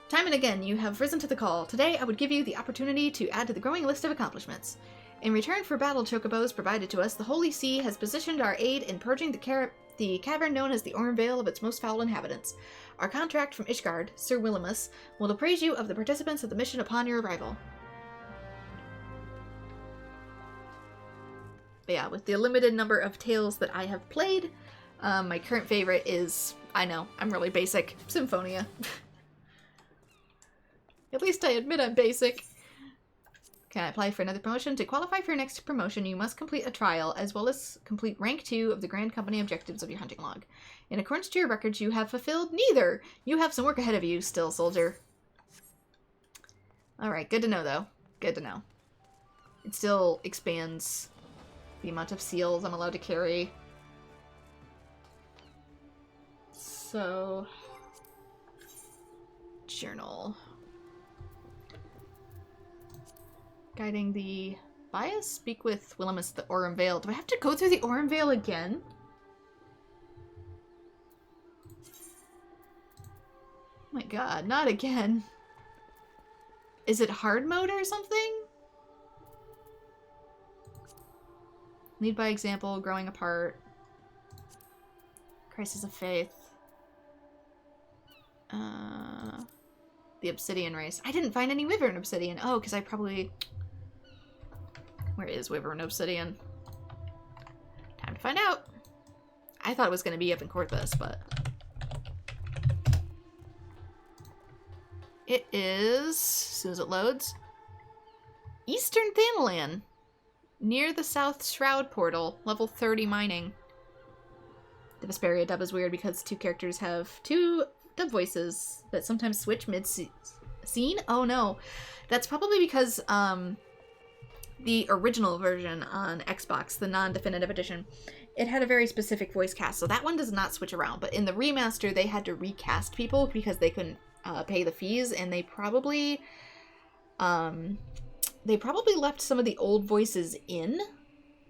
Time and again, you have risen to the call. Today, I would give you the opportunity to add to the growing list of accomplishments. In return for battle chocobos provided to us, the Holy See has positioned our aid in purging the cavern known as the Ormvale of its most foul inhabitants. Our contract from Ishgard, Sir Willimus, will appraise you of the participants of the mission upon your arrival. But yeah, with the limited number of tales that I have played, my current favorite is, I know, I'm really basic, Symphonia. At least I admit I'm basic. Can I apply for another promotion? To qualify for your next promotion, you must complete a trial, as well as complete rank 2 of the Grand Company objectives of your hunting log. In accordance to your records, you have fulfilled neither! You have some work ahead of you still, soldier. Alright, good to know, though. Good to know. It still expands the amount of seals I'm allowed to carry. So... Journal... Guiding the bias? Speak with Willimus the Ormvale. Do I have to go through the Ormvale again? Oh my god, not again. Is it hard mode or something? Lead by example, growing apart. Crisis of faith. The Obsidian race. I didn't find any Wyvern Obsidian. Oh, because I probably... Where is Wyvern Obsidian? Time to find out. I thought it was going to be up in Corthus, but... It is... As soon as it loads... Eastern Thanalan. Near the South Shroud portal. Level 30 mining. The Vesperia dub is weird because two characters have two dub voices that sometimes switch mid-scene. Oh no. That's probably because, the original version on Xbox, the non-definitive edition, it had a very specific voice cast, so that one does not switch around. But in the remaster, they had to recast people because they couldn't pay the fees, and they probably left some of the old voices in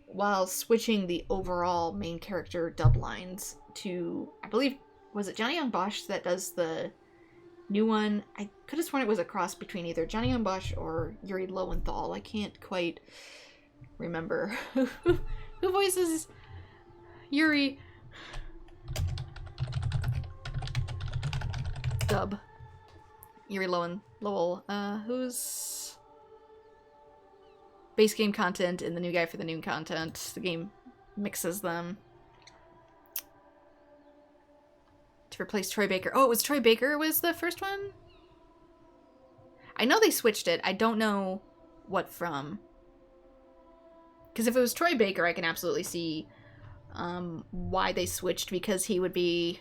while switching the overall main character dub lines to, I believe, was it Johnny Young Bosch that does the new one? I could have sworn it was a cross between either Johnny Young Bosch or Yuri Lowenthal. I can't quite remember who voices Yuri. Dub. Yuri Lowell. Who's base game content and the new guy for the new content? The game mixes them. To replace Troy Baker. Oh, it was Troy Baker was the first one? I know they switched it. I don't know what from. Because if it was Troy Baker, I can absolutely see why they switched, because he would be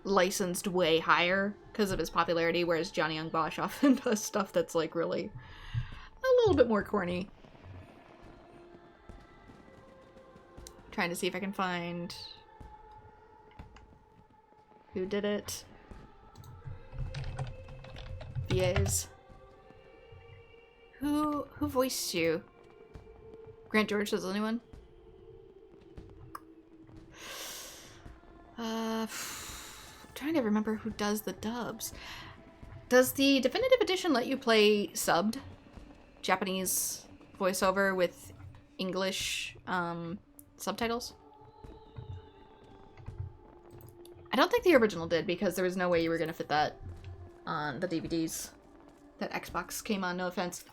licensed way higher because of his popularity, whereas Johnny Young Bosch often does stuff that's like really a little bit more corny. Trying to see if I can find who did it. VAs. Who voiced you? Grant George, does anyone? Trying to remember who does the dubs. Does the Definitive Edition let you play subbed Japanese voiceover with English subtitles? I don't think the original did because there was no way you were going to fit that on the DVDs that Xbox came on, no offense.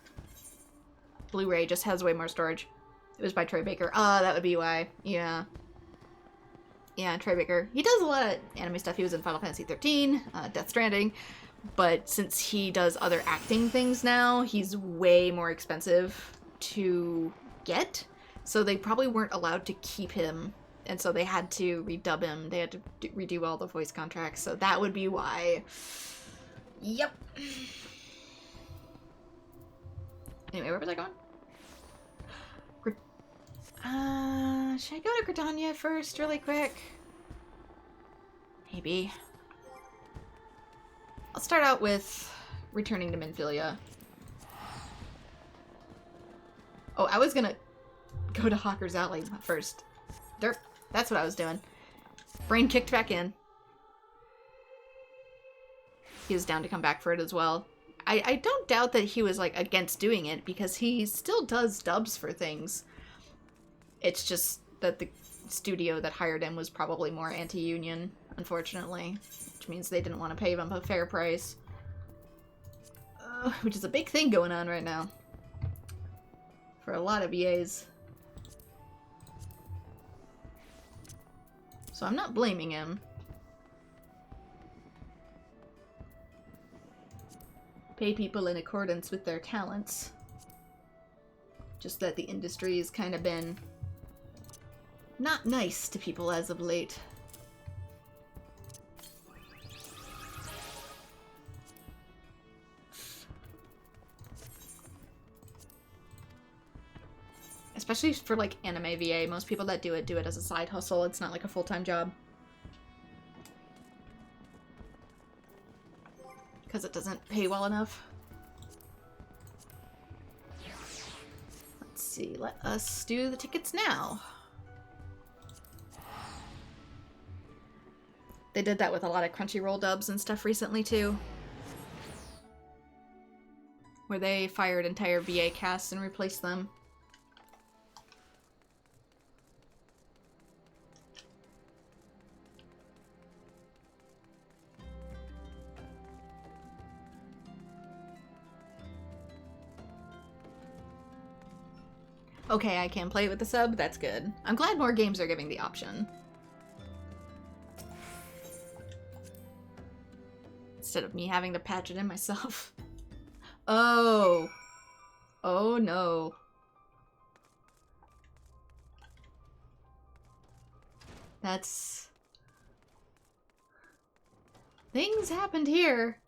Blu-ray just has way more storage. It was by Troy Baker. That would be why. Yeah. Yeah, Troy Baker. He does a lot of anime stuff. He was in Final Fantasy XIII, Death Stranding, but since he does other acting things now, he's way more expensive to get, so they probably weren't allowed to keep him, and so they had to redub him. They had to redo all the voice contracts, so that would be why. Yep. Anyway, where was I going? Should I go to Gridania first, really quick? Maybe. I'll start out with returning to Minfilia. Oh, I was gonna go to Hawker's Alley first. Derp. That's what I was doing. Brain kicked back in. He was down to come back for it as well. I don't doubt that he was, like, against doing it, because he still does dubs for things. It's just that the studio that hired him was probably more anti-union, unfortunately. Which means they didn't want to pay him a fair price. Which is a big thing going on right now. For a lot of EAs. So I'm not blaming him. Pay people in accordance with their talents. Just that the industry has kind of been not nice to people as of late. Especially for, like, anime VA. Most people that do it as a side hustle. It's not like a full-time job. Because it doesn't pay well enough. Let's see, let us do the tickets now. They did that with a lot of Crunchyroll dubs and stuff recently, too. Where they fired entire VA casts and replaced them. Okay, I can play it with the sub. That's good. I'm glad more games are giving the option. Instead of me having to patch it in myself. Oh. Oh no. That's... Things happened here.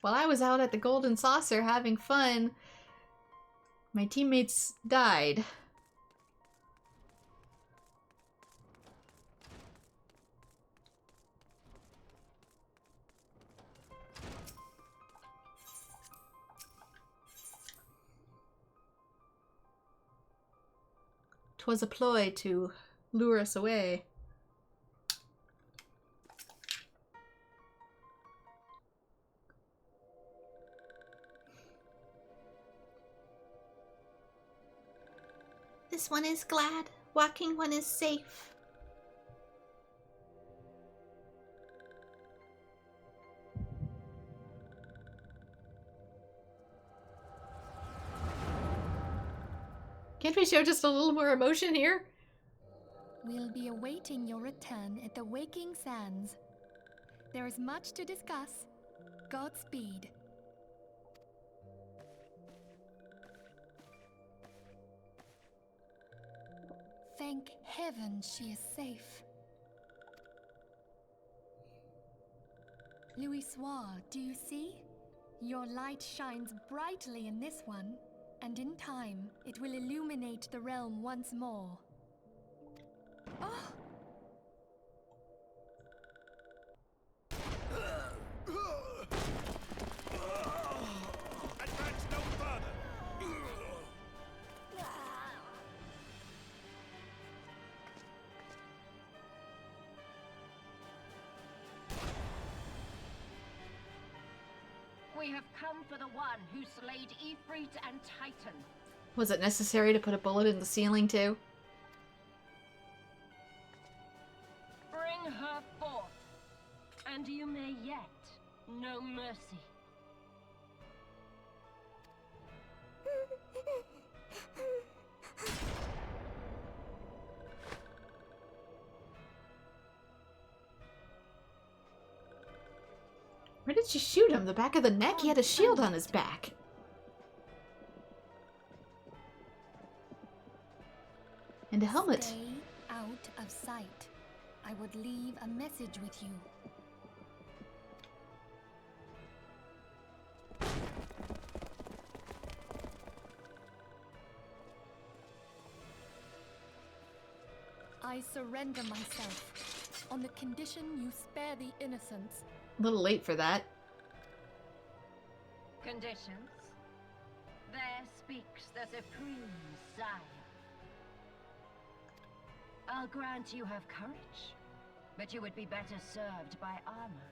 While I was out at the Golden Saucer having fun, my teammates died. Was a ploy to lure us away. This one is glad. Walking one is safe. Can't we show just a little more emotion here? We'll be awaiting your return at the Waking Sands. There is much to discuss. Godspeed. Thank heaven she is safe. Louis Soir, do you see? Your light shines brightly in this one, and in time, it will illuminate the realm once more. Oh! Advance no further! We have come for the one who slayed Ifrit and Titan. Was it necessary to put a bullet in the ceiling too? Bring her forth, and you may yet know mercy. Where did she shoot him? The back of the neck? He had a shield on his back. And a helmet. Stay out of sight. I would leave a message with you. I surrender myself on the condition you spare the innocents. A little late for that. Conditions? There speaks the Supreme Sire. I'll grant you have courage, but you would be better served by armor.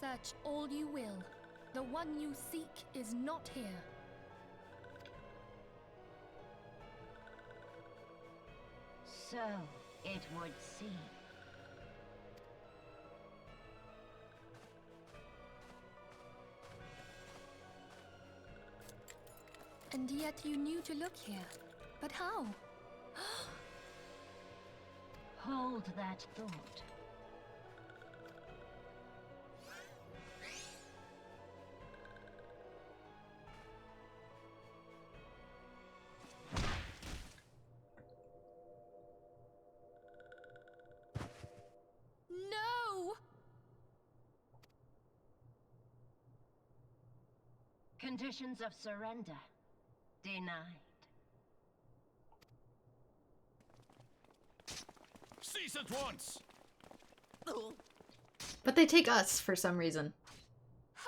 Search all you will. The one you seek is not here. So it would seem. And yet you knew to look here. But how? Hold that thought. No! Conditions of surrender denied. Cease at once! But they take us for some reason.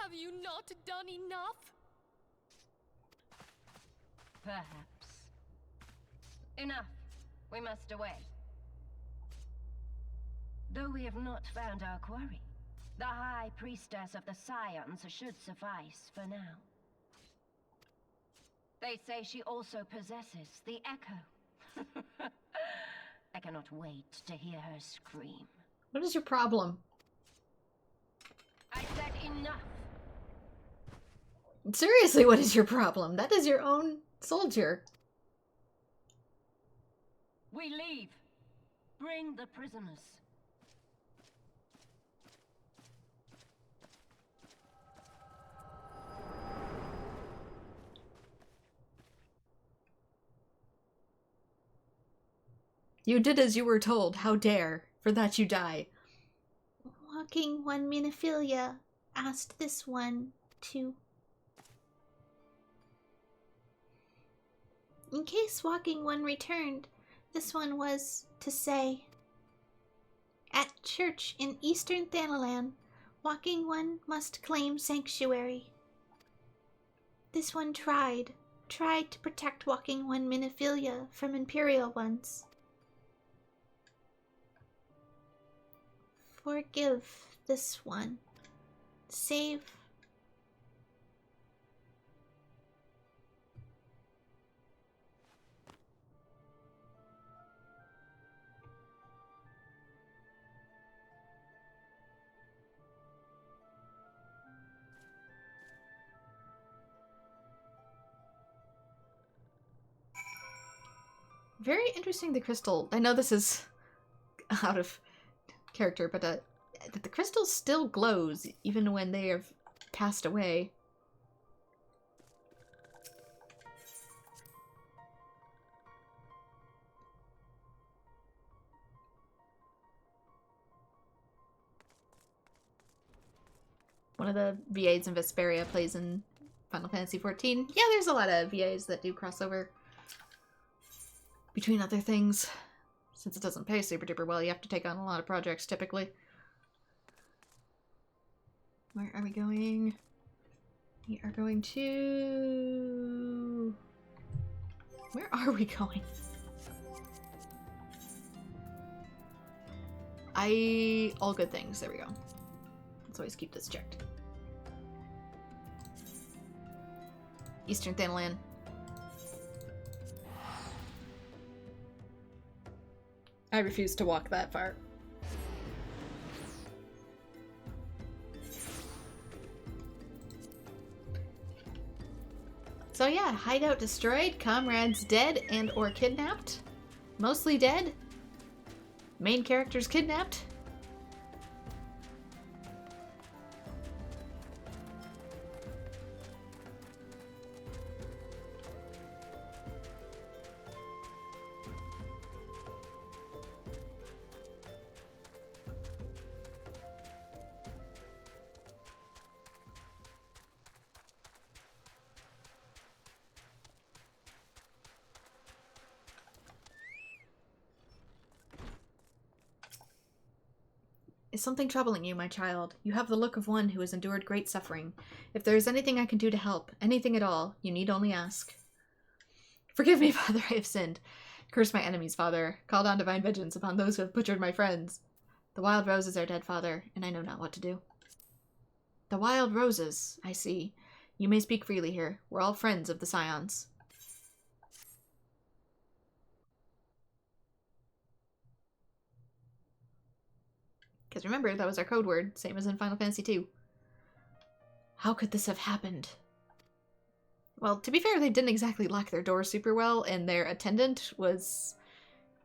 Have you not done enough? Perhaps. Enough. We must away. Though we have not found our quarry, the High Priestess of the Scions should suffice for now. They say she also possesses the Echo. I cannot wait to hear her scream. What is your problem? I said enough! Seriously, what is your problem? That is your own soldier. We leave. Bring the prisoners. You did as you were told. How dare. For that you die. Walking one Minophilia asked this one to... In case Walking One returned, this one was to say... At church in Eastern Thanalan, Walking One must claim sanctuary. This one tried to protect Walking One Minophilia from Imperial ones. Forgive this one. Save. Very interesting, the crystal. I know this is out of character, but the crystal still glows even when they have passed away. One of the VAs in Vesperia plays in Final Fantasy XIV. Yeah, there's a lot of VAs that do crossover between other things. Since it doesn't pay super duper well, you have to take on a lot of projects typically. Where are we going? We are going to... Where are we going? All good things. There we go. Let's always keep this checked. Eastern Thanalan. I refuse to walk that far. So yeah, hideout destroyed, comrades dead and or kidnapped. Mostly dead. Main characters kidnapped. Is something troubling you, my child? You have the look of one who has endured great suffering. If there is anything I can do to help, anything at all, you need only ask. Forgive me, Father, I have sinned. Curse my enemies, Father. Call down divine vengeance upon those who have butchered my friends. The wild roses are dead, Father, and I know not what to do. The wild roses, I see. You may speak freely here. We're all friends of the Scions. Because remember, that was our code word, same as in Final Fantasy II. How could this have happened? Well, to be fair, they didn't exactly lock their door super well, and their attendant was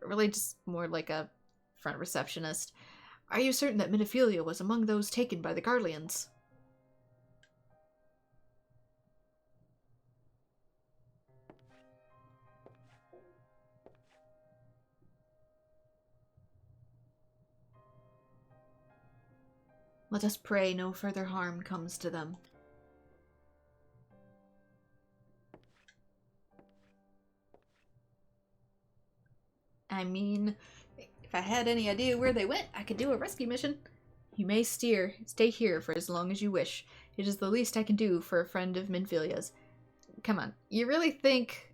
really just more like a front receptionist. Are you certain that Manderville was among those taken by the Guardians? Let us pray no further harm comes to them. I mean, if I had any idea where they went, I could do a rescue mission. You may stay here for as long as you wish. It is the least I can do for a friend of Manderville's. Come on, you really think...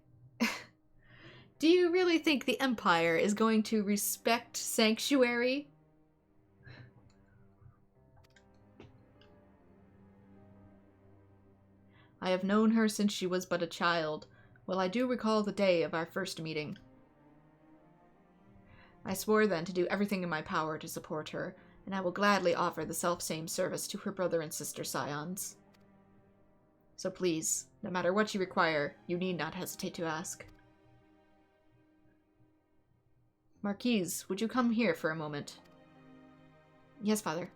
Do you really think the Empire is going to respect Sanctuary? I have known her since she was but a child. Well, I do recall the day of our first meeting. I swore then to do everything in my power to support her, and I will gladly offer the self-same service to her brother and sister Scions. So please, no matter what you require, you need not hesitate to ask. Marquise, would you come here for a moment? Yes, Father.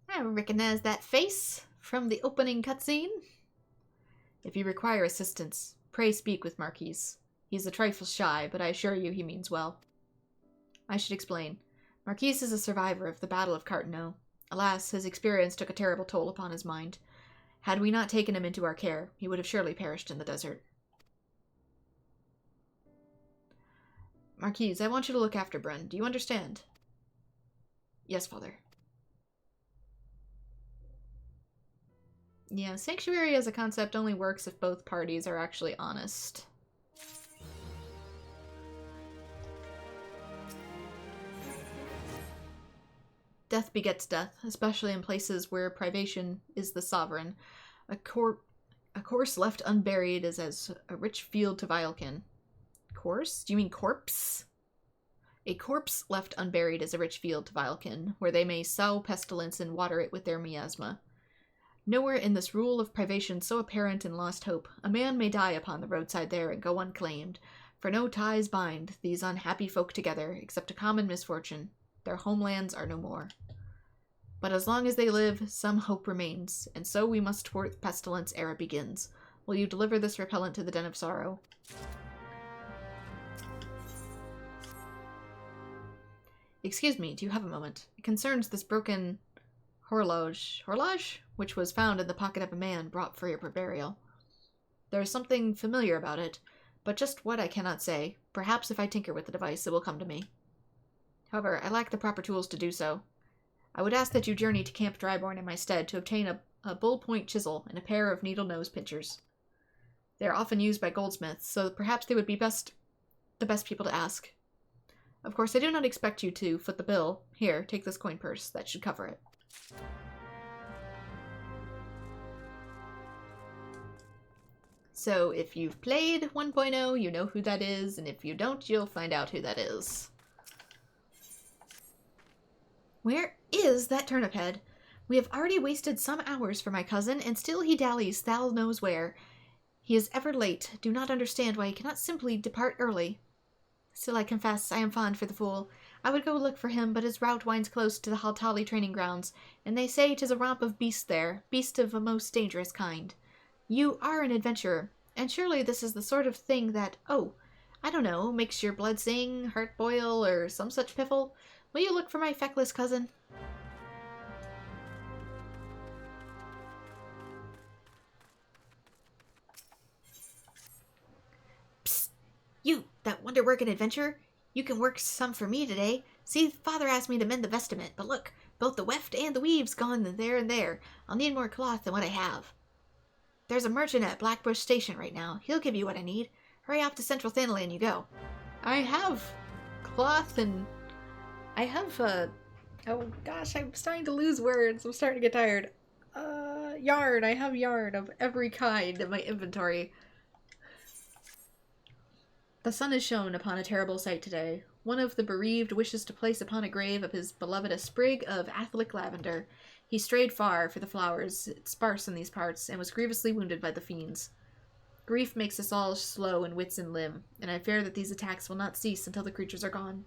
I recognize that face from the opening cutscene. If you require assistance, pray speak with Marquise. He's a trifle shy, but I assure you he means well. I should explain. Marquise is a survivor of the Battle of Cartano. Alas, his experience took a terrible toll upon his mind. Had we not taken him into our care, he would have surely perished in the desert. Marquise, I want you to look after Bren. Do you understand? Yes, Father. Yeah, Sanctuary as a concept only works if both parties are actually honest. Death begets death, especially in places where privation is the sovereign. A corpse left unburied is as a rich field to Vilekin. Corpse? Do you mean corpse? A corpse left unburied is a rich field to Vilekin, where they may sow pestilence and water it with their miasma. Nowhere in this rule of privation so apparent in lost hope, a man may die upon the roadside there and go unclaimed, for no ties bind these unhappy folk together, except a common misfortune. Their homelands are no more. But as long as they live, some hope remains, and so we must thwart the pestilence ere it begins. Will you deliver this repellent to the Den of Sorrow? Excuse me, do you have a moment? It concerns this broken horloge, which was found in the pocket of a man brought for your burial. There is something familiar about it, but just what I cannot say. Perhaps if I tinker with the device, it will come to me. However, I lack the proper tools to do so. I would ask that you journey to Camp Dryborn in my stead to obtain a bull-point chisel and a pair of needle-nose pincers. They are often used by goldsmiths, so perhaps they would be the best people to ask. Of course, I do not expect you to foot the bill. Here, take this coin purse. That should cover it. So, if you've played 1.0, you know who that is, and if you don't, you'll find out who that is. Where is that turnip head? We have already wasted some hours for my cousin, and still he dallies thou knows where. He is ever late. Do not understand why he cannot simply depart early. Still, I confess, I am fond for the fool. I would go look for him, but his route winds close to the Haltali training grounds, and they say 'tis a romp of beasts there, beasts of a most dangerous kind. You are an adventurer, and surely this is the sort of thing that, I don't know, makes your blood sing, heart boil, or some such piffle. Will you look for my feckless cousin? Psst! You, that wonder-working adventurer! You can work some for me today. See, father asked me to mend the vestment, but look, both the weft and the weave's gone there and there. I'll need more cloth than what I have. There's a merchant at Blackbush Station right now. He'll give you what I need. Hurry off to Central Thanalan you go. I have cloth and... I have, oh gosh, I'm starting to lose words. I'm starting to get tired. Yarn. I have yarn of every kind in my inventory. The sun has shone upon a terrible sight today. One of the bereaved wishes to place upon a grave of his beloved a sprig of athlic lavender. He strayed far for the flowers, sparse in these parts, and was grievously wounded by the fiends. Grief makes us all slow in wits and limb, and I fear that these attacks will not cease until the creatures are gone.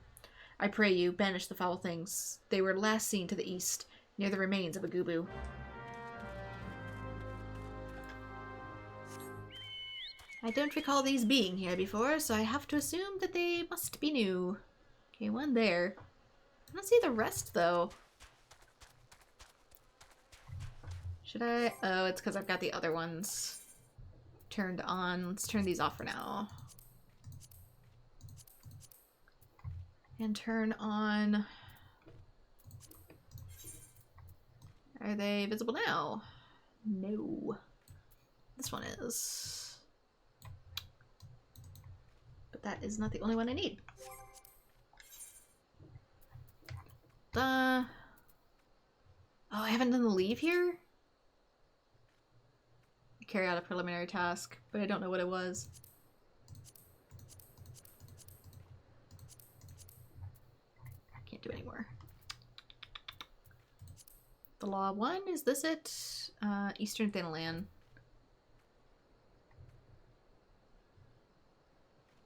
I pray you, banish the foul things. They were last seen to the east, near the remains of a gubu. I don't recall these being here before, so I have to assume that they must be new. Okay, one there. I don't see the rest, though. Should I? Oh, it's because I've got the other ones turned on. Let's turn these off for now. And turn on... Are they visible now? No. This one is. But that is not the only one I need. Oh, I haven't done the leave here? Carry out a preliminary task, but I don't know what it was. I can't do any more. The Law 1, is this it? Eastern Thanalan.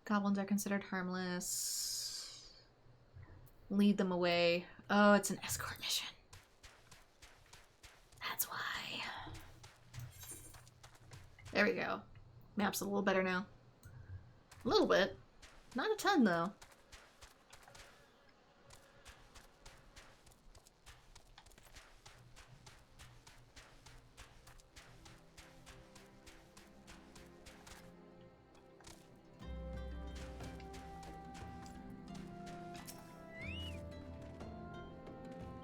Goblins are considered harmless. Lead them away. Oh, it's an escort mission. That's why. There we go. Map's a little better now. A little bit. Not a ton, though.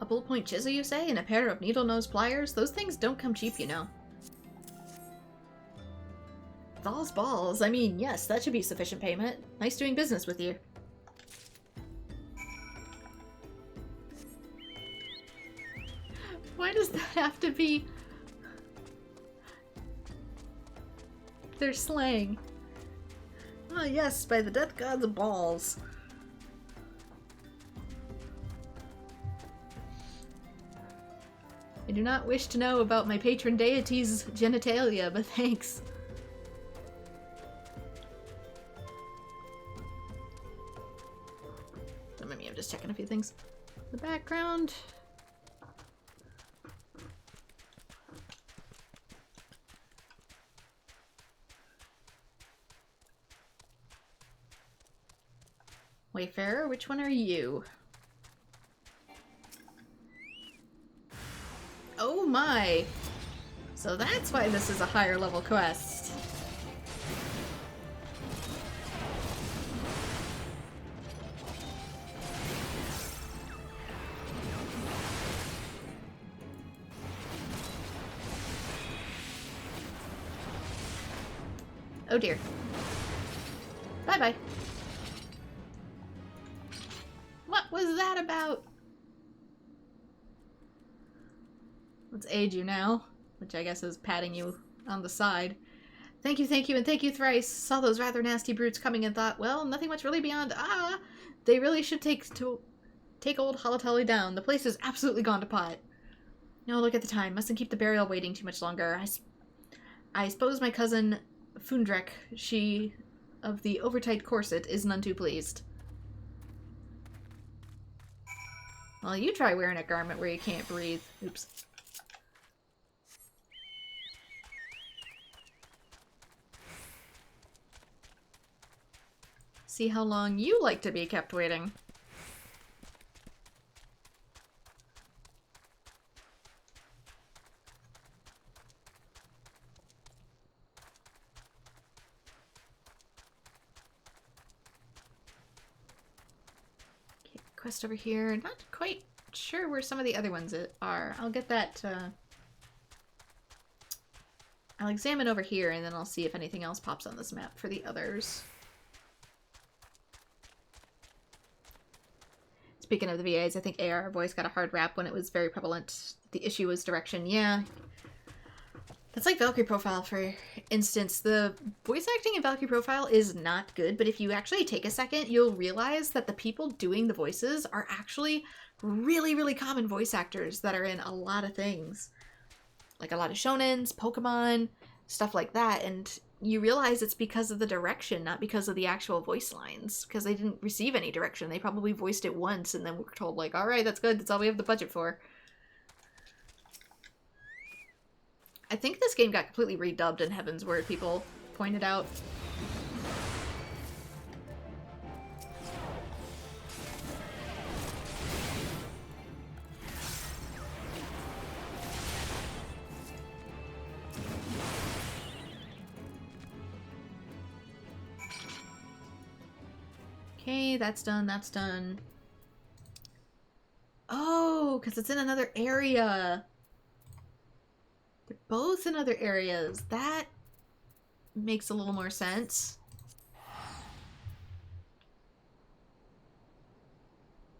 A bull-point chisel, you say? And a pair of needle-nose pliers? Those things don't come cheap, you know. Balls, balls. I mean, yes, that should be sufficient payment. Nice doing business with you. Why does that have to be... their slang? Ah, yes, by the death gods of balls. I do not wish to know about my patron deity's genitalia, but thanks. Don't mind me, I'm just checking a few things. The background. Wayfarer, which one are you? my. So that's why this is a higher level quest. Oh dear. Bye-bye. What was that about? Let's aid you now, which I guess is patting you on the side. Thank you, and thank you thrice. Saw those rather nasty brutes coming and thought, well, nothing much really beyond, they really should take old Holotolly down. The place has absolutely gone to pot. No, look at the time. Mustn't keep the burial waiting too much longer. I suppose my cousin Fundrek, she of the overtight corset, is none too pleased. Well, you try wearing a garment where you can't breathe. Oops. See how long you like to be kept waiting. Okay, quest over here. Not quite sure where some of the other ones are. I'll get that, I'll examine over here and then I'll see if anything else pops on this map for the others. Speaking of the VAs, I think AR voice got a hard rap when it was very prevalent. The issue was direction. Yeah. That's like Valkyrie Profile, for instance. The voice acting in Valkyrie Profile is not good, but if you actually take a second, you'll realize that the people doing the voices are actually really, really common voice actors that are in a lot of things. Like a lot of shonens, Pokemon, stuff like that, and you realize it's because of the direction, not because of the actual voice lines, because they didn't receive any direction. They probably voiced it once and then were told, like, alright, that's good, that's all we have the budget for. I think this game got completely redubbed in Heaven's Word, people pointed out. Okay, that's done, that's done. Oh, because it's in another area. They're both in other areas. That makes a little more sense.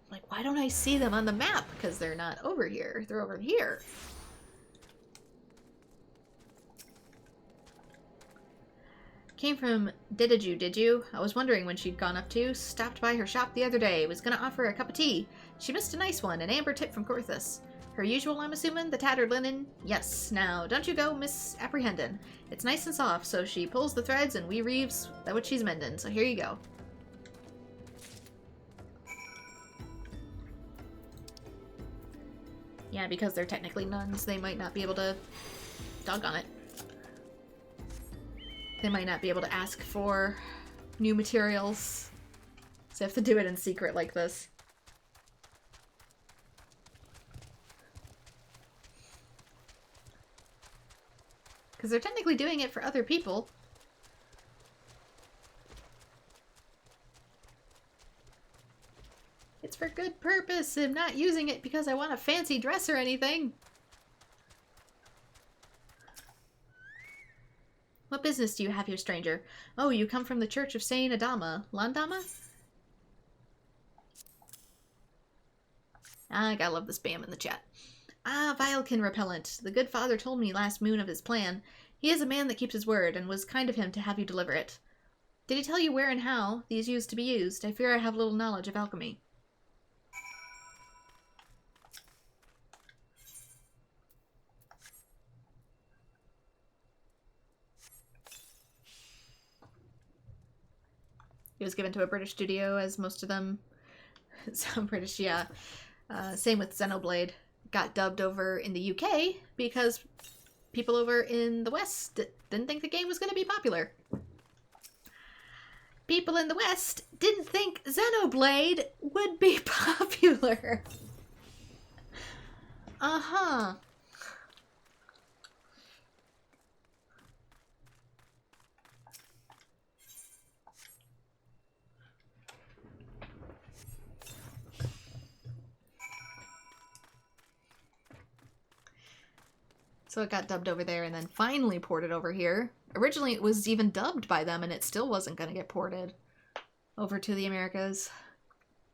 Like, why don't I see them on the map? Because they're not over here. They're over here. Came from Didiju, did you? I was wondering when she'd gone up to. Stopped by her shop the other day. Was gonna offer her a cup of tea. She missed a nice one, an amber tip from Corthus. Her usual, I'm assuming? The tattered linen? Yes. Now, don't you go misapprehendin'. It's nice and soft, so she pulls the threads and we reeves that what she's mending. So here you go. Yeah, because they're technically nuns, they might not be able to doggone it. They might not be able to ask for new materials. So they have to do it in secret like this. Because they're technically doing it for other people. It's for good purpose. I'm not using it because I want a fancy dress or anything. What business do you have here, stranger? Oh, you come from the Church of Saint Adama. Landama? Ah, I gotta love the spam in the chat. Ah, Vilekin Repellent. The good father told me last moon of his plan. He is a man that keeps his word, and was kind of him to have you deliver it. Did he tell you where and how these used to be used? I fear I have little knowledge of alchemy. It was given to a British studio, as most of them sound British, yeah. Same with Xenoblade. Got dubbed over in the UK because people over in the West didn't think the game was going to be popular. People in the West didn't think Xenoblade would be popular. Uh-huh. So it got dubbed over there and then finally ported over here. Originally it was even dubbed by them and it still wasn't going to get ported over to the Americas.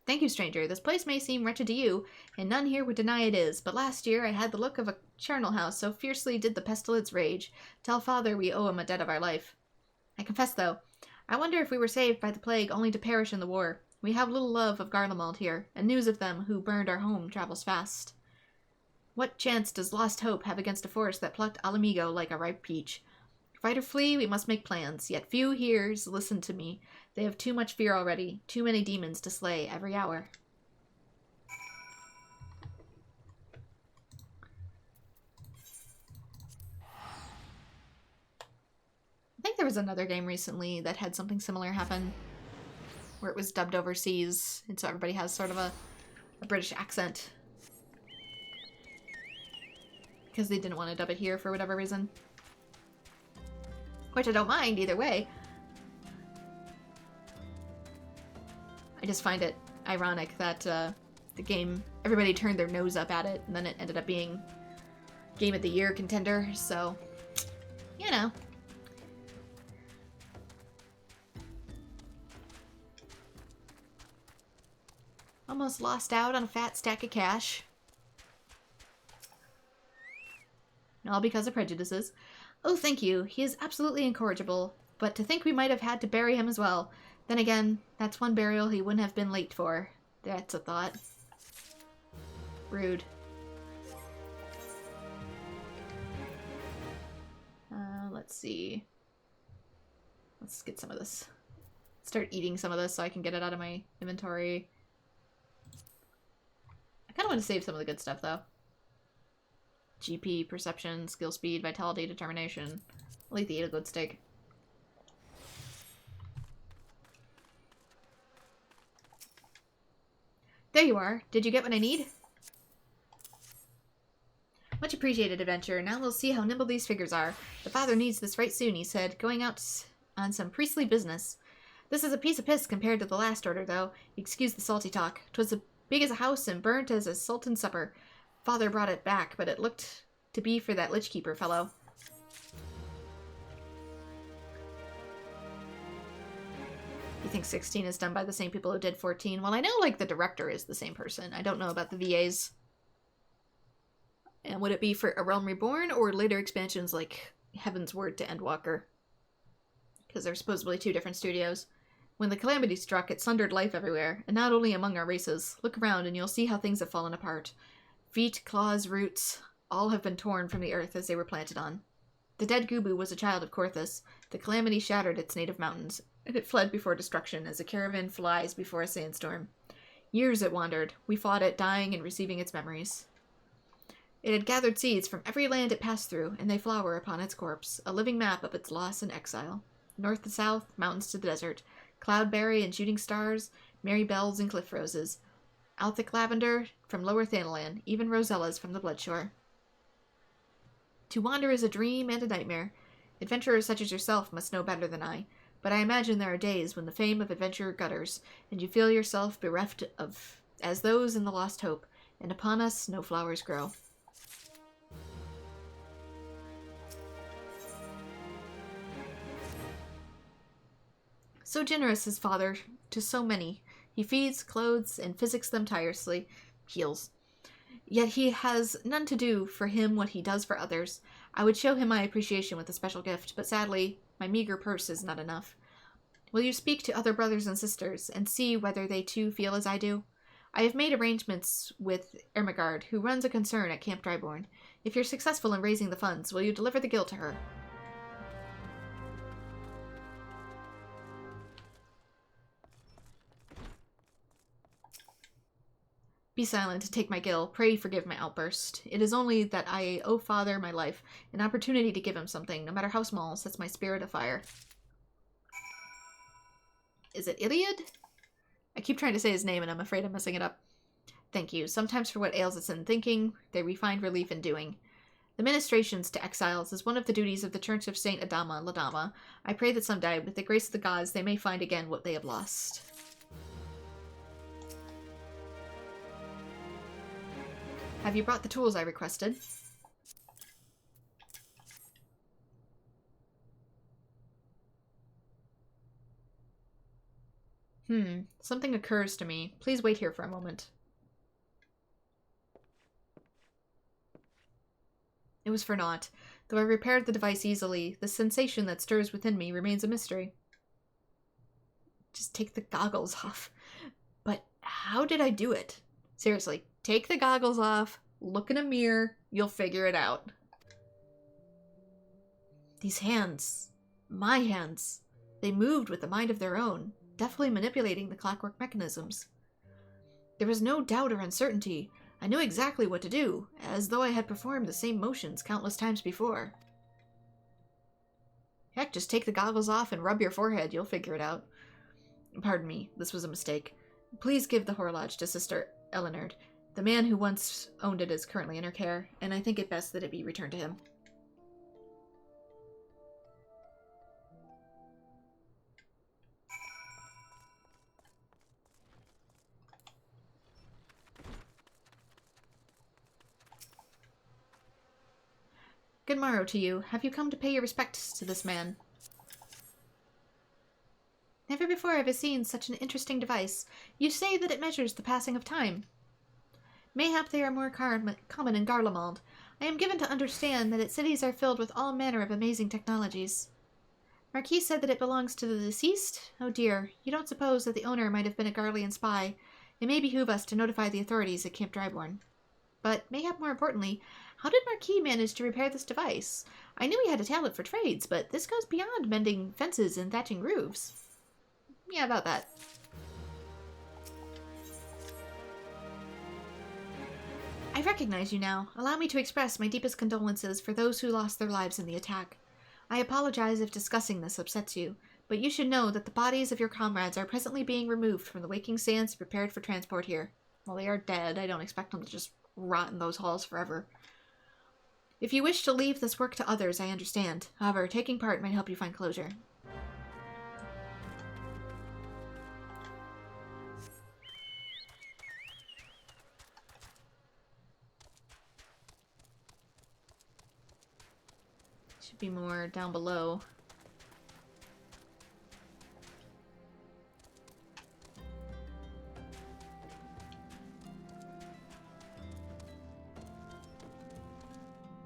Thank you, stranger. This place may seem wretched to you, and none here would deny it is, but last year I had the look of a charnel house, so fiercely did the pestilence rage. Tell father we owe him a debt of our life. I confess, though, I wonder if we were saved by the plague only to perish in the war. We have little love of Garlemald here, and news of them who burned our home travels fast. What chance does lost hope have against a force that plucked Alamigo like a ripe peach? Fight or flee, we must make plans, yet few hears listen to me. They have too much fear already, too many demons to slay every hour. I think there was another game recently that had something similar happen, where it was dubbed overseas, and so everybody has sort of a British accent. Because they didn't want to dub it here for whatever reason. Which I don't mind either way. I just find it ironic that the game, everybody turned their nose up at it, and then it ended up being Game of the Year contender, so, you know. Almost lost out on a fat stack of cash. All because of prejudices. Oh, thank you. He is absolutely incorrigible. But to think we might have had to bury him as well. Then again, that's one burial he wouldn't have been late for. That's a thought. Rude. Let's see. Let's get some of this. Start eating some of this so I can get it out of my inventory. I kind of want to save some of the good stuff, though. GP, perception, skill speed, vitality, determination. I'll eat the good steak. There you are. Did you get what I need? Much appreciated, adventure. Now we'll see how nimble these figures are. The father needs this right soon, he said, going out on some priestly business. This is a piece of piss compared to the last order, though. Excuse the salty talk. 'Twas as big as a house and burnt as a sultan's supper. Father brought it back, but it looked to be for that Lich Keeper fellow. You think 16 is done by the same people who did 14? Well, I know, like, the director is the same person. I don't know about the VAs. And would it be for A Realm Reborn or later expansions like Heaven's Word to Endwalker? Because they're supposedly two different studios. When the calamity struck, it sundered life everywhere, and not only among our races. Look around and you'll see how things have fallen apart. Feet, claws, roots, all have been torn from the earth as they were planted on. The dead Gubu was a child of Korthus. The calamity shattered its native mountains, and it fled before destruction as a caravan flies before a sandstorm. Years it wandered. We fought it, dying and receiving its memories. It had gathered seeds from every land it passed through, and they flower upon its corpse, a living map of its loss and exile. North to south, mountains to the desert, cloudberry and shooting stars, merry bells and cliff roses, Althic lavender from lower Thanalan, even rosellas from the Bloodshore. To wander is a dream and a nightmare. Adventurers such as yourself must know better than I, but I imagine there are days when the fame of adventure gutters, and you feel yourself bereft of as those in the Lost Hope, and upon us no flowers grow. So generous his father to so many. He feeds, clothes, and physics them tirelessly. Heals. Yet he has none to do for him what he does for others. I would show him my appreciation with a special gift, but sadly, my meager purse is not enough. Will you speak to other brothers and sisters, and see whether they too feel as I do? I have made arrangements with Ermengarde, who runs a concern at Camp Dryborn. If you're successful in raising the funds, will you deliver the guild to her? Be silent, take my gill. Pray forgive my outburst. It is only that I owe father my life, an opportunity to give him something, no matter how small, sets my spirit afire. Is it Iliad? I keep trying to say his name and I'm afraid I'm messing it up. Thank you. Sometimes for what ails us in thinking, they find relief in doing. The ministrations to exiles is one of the duties of the Church of Saint Adama Ladama. I pray that someday, with the grace of the gods, they may find again what they have lost. Have you brought the tools I requested? Something occurs to me. Please wait here for a moment. It was for naught. Though I repaired the device easily, the sensation that stirs within me remains a mystery. Just take the goggles off. But how did I do it? Seriously, take the goggles off, look in a mirror, you'll figure it out. These hands, my hands, they moved with a mind of their own, deftly manipulating the clockwork mechanisms. There was no doubt or uncertainty. I knew exactly what to do, as though I had performed the same motions countless times before. Heck, just take the goggles off and rub your forehead, you'll figure it out. Pardon me, this was a mistake. Please give the horologe to Sister Eleanor. The man who once owned it is currently in her care, and I think it best that it be returned to him. Good morrow to you. Have you come to pay your respects to this man? Never before have I seen such an interesting device. You say that it measures the passing of time. Mayhap they are more common in Garlemald. I am given to understand that its cities are filled with all manner of amazing technologies. Marquis said that it belongs to the deceased? Oh dear, you don't suppose that the owner might have been a Garlean spy. It may behoove us to notify the authorities at Camp Dryborn. But, mayhap more importantly, how did Marquis manage to repair this device? I knew he had a talent for trades, but this goes beyond mending fences and thatching roofs. Yeah, about that. I recognize you now. Allow me to express my deepest condolences for those who lost their lives in the attack. I apologize if discussing this upsets you, but you should know that the bodies of your comrades are presently being removed from the waking sands and prepared for transport here. While they are dead, I don't expect them to just rot in those halls forever. If you wish to leave this work to others, I understand. However, taking part might help you find closure. Should be more down below.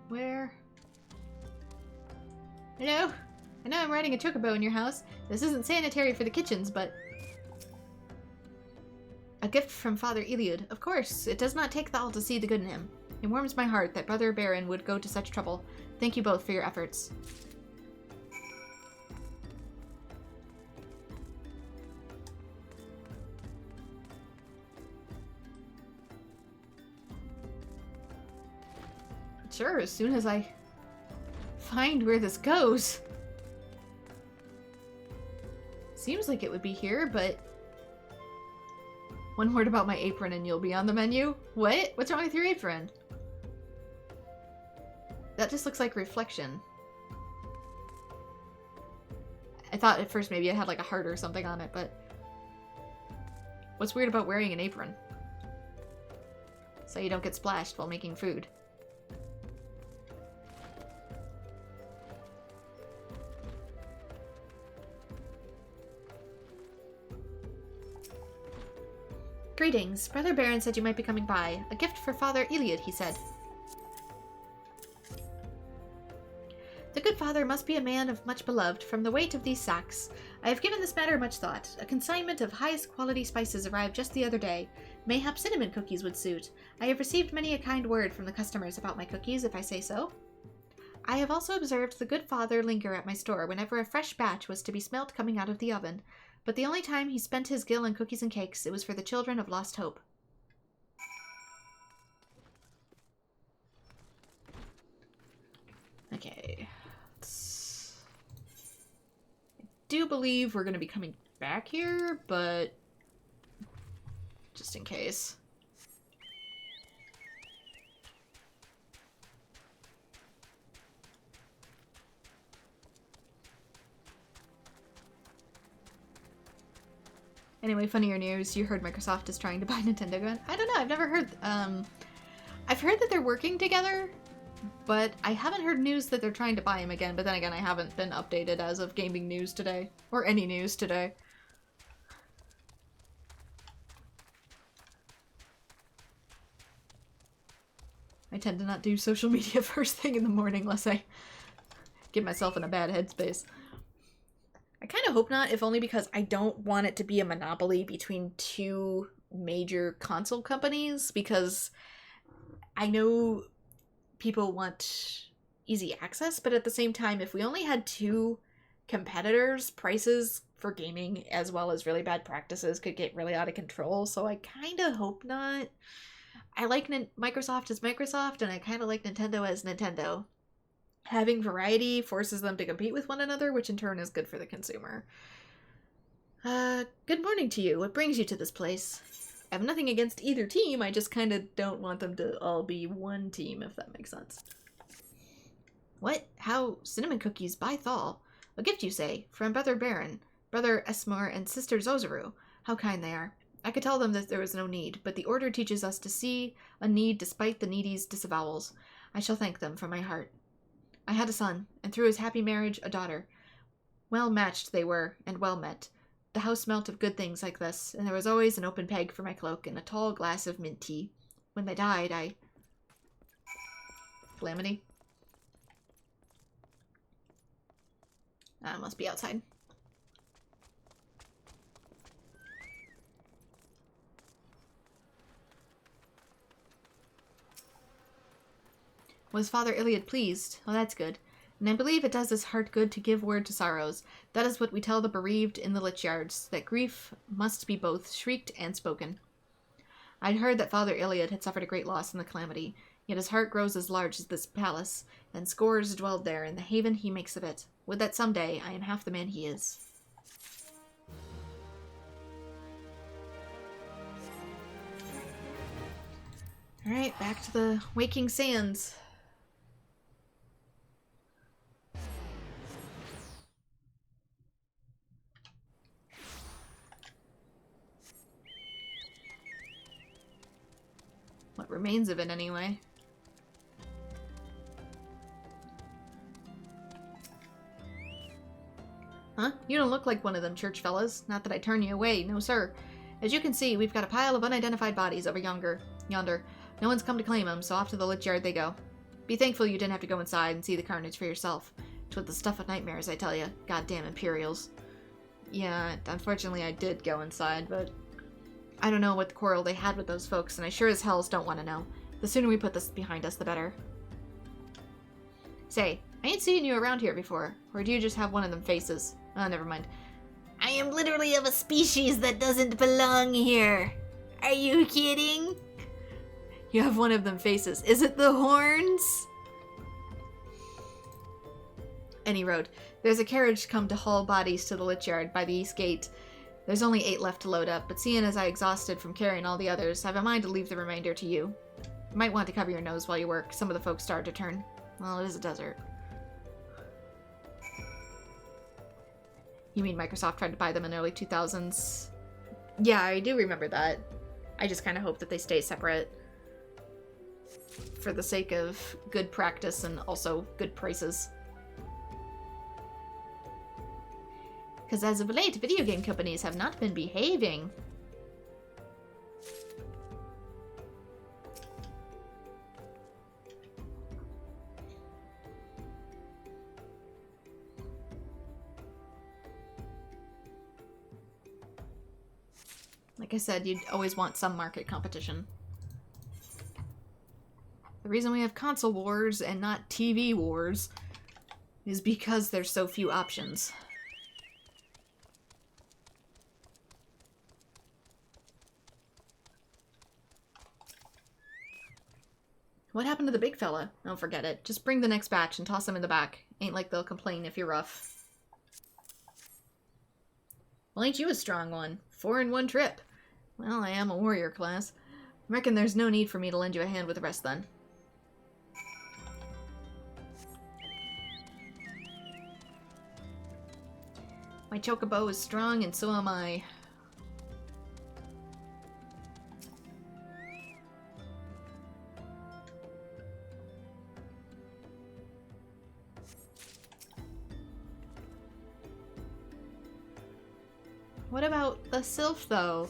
Where? Hello? I know I'm riding a chocobo in your house. This isn't sanitary for the kitchens, but... A gift from Father Eliud. Of course, it does not take the all to see the good in him. It warms my heart that Brother Baron would go to such trouble. Thank you both for your efforts. Sure, as soon as I find where this goes. Seems like it would be here, but... One word about my apron and you'll be on the menu? What? What's wrong with your apron? That just looks like reflection. I thought at first maybe it had like a heart or something on it, but... What's weird about wearing an apron? So you don't get splashed while making food. Greetings. Brother Baron said you might be coming by. A gift for Father Eliud, he said. The good father must be a man of much beloved from the weight of these sacks. I have given this matter much thought. A consignment of highest quality spices arrived just the other day. Mayhap cinnamon cookies would suit. I have received many a kind word from the customers about my cookies, if I say so. I have also observed the good father linger at my store whenever a fresh batch was to be smelt coming out of the oven. But the only time he spent his gill in cookies and cakes, it was for the children of lost hope. Okay. I do believe we're going to be coming back here, but just in case. Anyway, funnier news, you heard Microsoft is trying to buy Nintendo again. I don't know, I've never heard, I've heard that they're working together, but I haven't heard news that they're trying to buy him again, but then again, I haven't been updated as of gaming news today, or any news today. tend to not do social media first thing in the morning unless I get myself in a bad headspace. I kind of hope not, if only because I don't want it to be a monopoly between two major console companies, because I know people want easy access, but at the same time, if we only had two competitors, prices for gaming as well as really bad practices could get really out of control, so I kind of hope not. I like Microsoft as Microsoft, and I kind of like Nintendo as Nintendo. Having variety forces them to compete with one another, which in turn is good for the consumer. Good morning to you. What brings you to this place? I have nothing against either team, I just kind of don't want them to all be one team, if that makes sense. What? How? Cinnamon cookies by Thal. A gift, you say? From Brother Baron, Brother Esmor, and Sister Zozaru. How kind they are. I could tell them that there was no need, but the order teaches us to see a need despite the needy's disavowals. I shall thank them from my heart. I had a son, and through his happy marriage, a daughter. Well matched they were, and well met. The house smelt of good things like this, and there was always an open peg for my cloak and a tall glass of mint tea. When they died, I... Calamity? Must be outside. Was Father Iliad pleased? Oh, that's good. And I believe it does his heart good to give word to sorrows. That is what we tell the bereaved in the lich yards, that grief must be both shrieked and spoken. I'd heard that Father Iliad had suffered a great loss in the calamity, yet his heart grows as large as this palace, and scores dwelled there in the haven he makes of it. Would that some day I am half the man he is. Alright, back to the Waking Sands. What remains of it, anyway. Huh? You don't look like one of them church fellas. Not that I turn you away, no sir. As you can see, we've got a pile of unidentified bodies over yonder. No one's come to claim them, so off to the lich yard they go. Be thankful you didn't have to go inside and see the carnage for yourself. 'Twas the stuff of nightmares, I tell you. Goddamn Imperials. Yeah, unfortunately I did go inside, but I don't know what quarrel they had with those folks, and I sure as hells don't want to know. The sooner we put this behind us, the better. Say, I ain't seen you around here before, or do you just have one of them faces? Oh, never mind. I am literally of a species that doesn't belong here. Are you kidding? You have one of them faces. Is it the horns? Any road. There's a carriage come to haul bodies to the lich yard by the east gate. There's only 8 left to load up, but seeing as I exhausted from carrying all the others, I've a mind to leave the remainder to you. You might want to cover your nose while you work. Some of the folks start to turn. Well, it is a desert. You mean Microsoft tried to buy them in the early 2000s? Yeah, I do remember that. I just kind of hope that they stay separate. For the sake of good practice and also good prices. Because as of late, video game companies have not been behaving. Like I said, you'd always want some market competition. The reason we have console wars and not TV wars is because there's so few options. What happened to the big fella? Oh, forget it. Just bring the next batch and toss them in the back. Ain't like they'll complain if you're rough. Well, ain't you a strong one? 4 in one trip. Well, I am a warrior class. Reckon there's no need for me to lend you a hand with the rest then. My chocobo is strong and so am I. What about the sylph, though?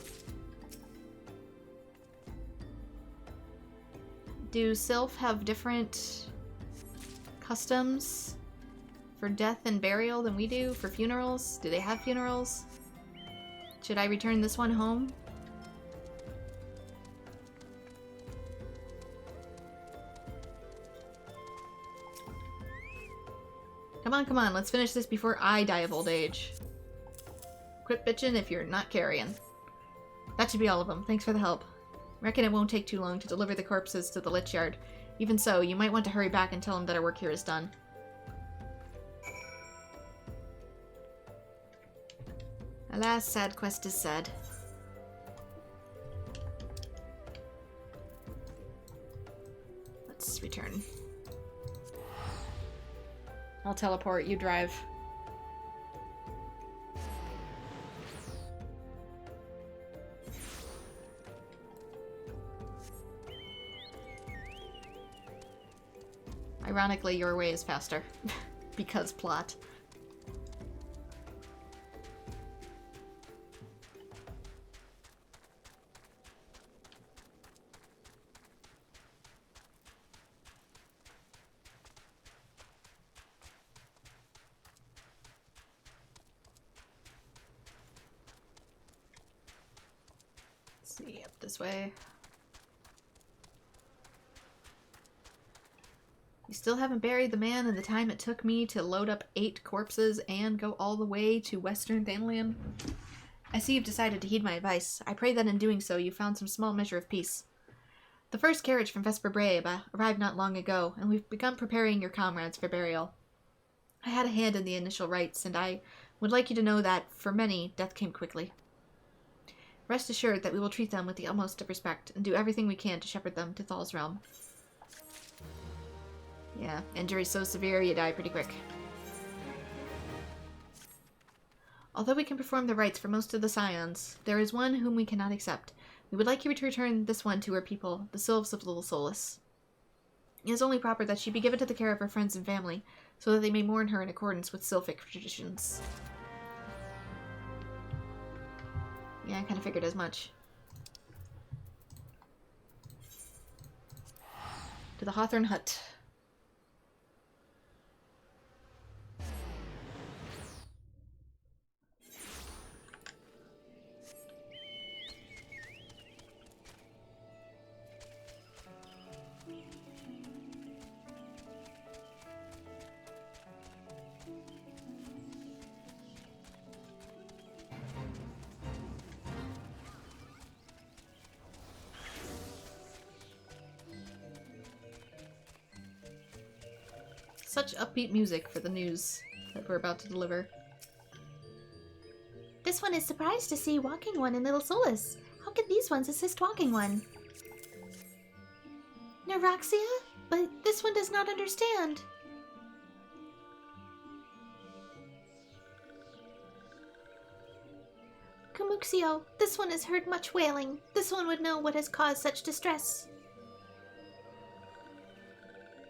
Do Sylph have different customs for death and burial than we do for funerals? Do they have funerals? Should I return this one home? Come on, let's finish this before I die of old age. Quit bitching if you're not carrying. That should be all of them. Thanks for the help. Reckon it won't take too long to deliver the corpses to the Lich Yard. Even so, you might want to hurry back and tell them that our work here is done. Alas, sad quest is sad. Let's return. I'll teleport, you drive. Ironically, your way is faster. Because plot. See, up this way. You still haven't buried the man in the time it took me to load up 8 corpses and go all the way to Western Thanlian? I see you've decided to heed my advice. I pray that in doing so you found some small measure of peace. The first carriage from Vesper Brave arrived not long ago, and we've begun preparing your comrades for burial. I had a hand in the initial rites, and I would like you to know that, for many, death came quickly. Rest assured that we will treat them with the utmost of respect, and do everything we can to shepherd them to Thal's realm. Yeah, injury so severe you die pretty quick. Although we can perform the rites for most of the Scions, there is one whom we cannot accept. We would like you to return this one to her people, the Sylphs of Little Solus. It is only proper that she be given to the care of her friends and family, so that they may mourn her in accordance with Sylphic traditions. Yeah, I kind of figured as much. To the Hawthorne Hut. Such upbeat music for the news that we're about to deliver. This one is surprised to see Walking One in Little Solus. How can these ones assist Walking One? Neuraxia? But this one does not understand. Kumuxio, this one has heard much wailing. This one would know what has caused such distress.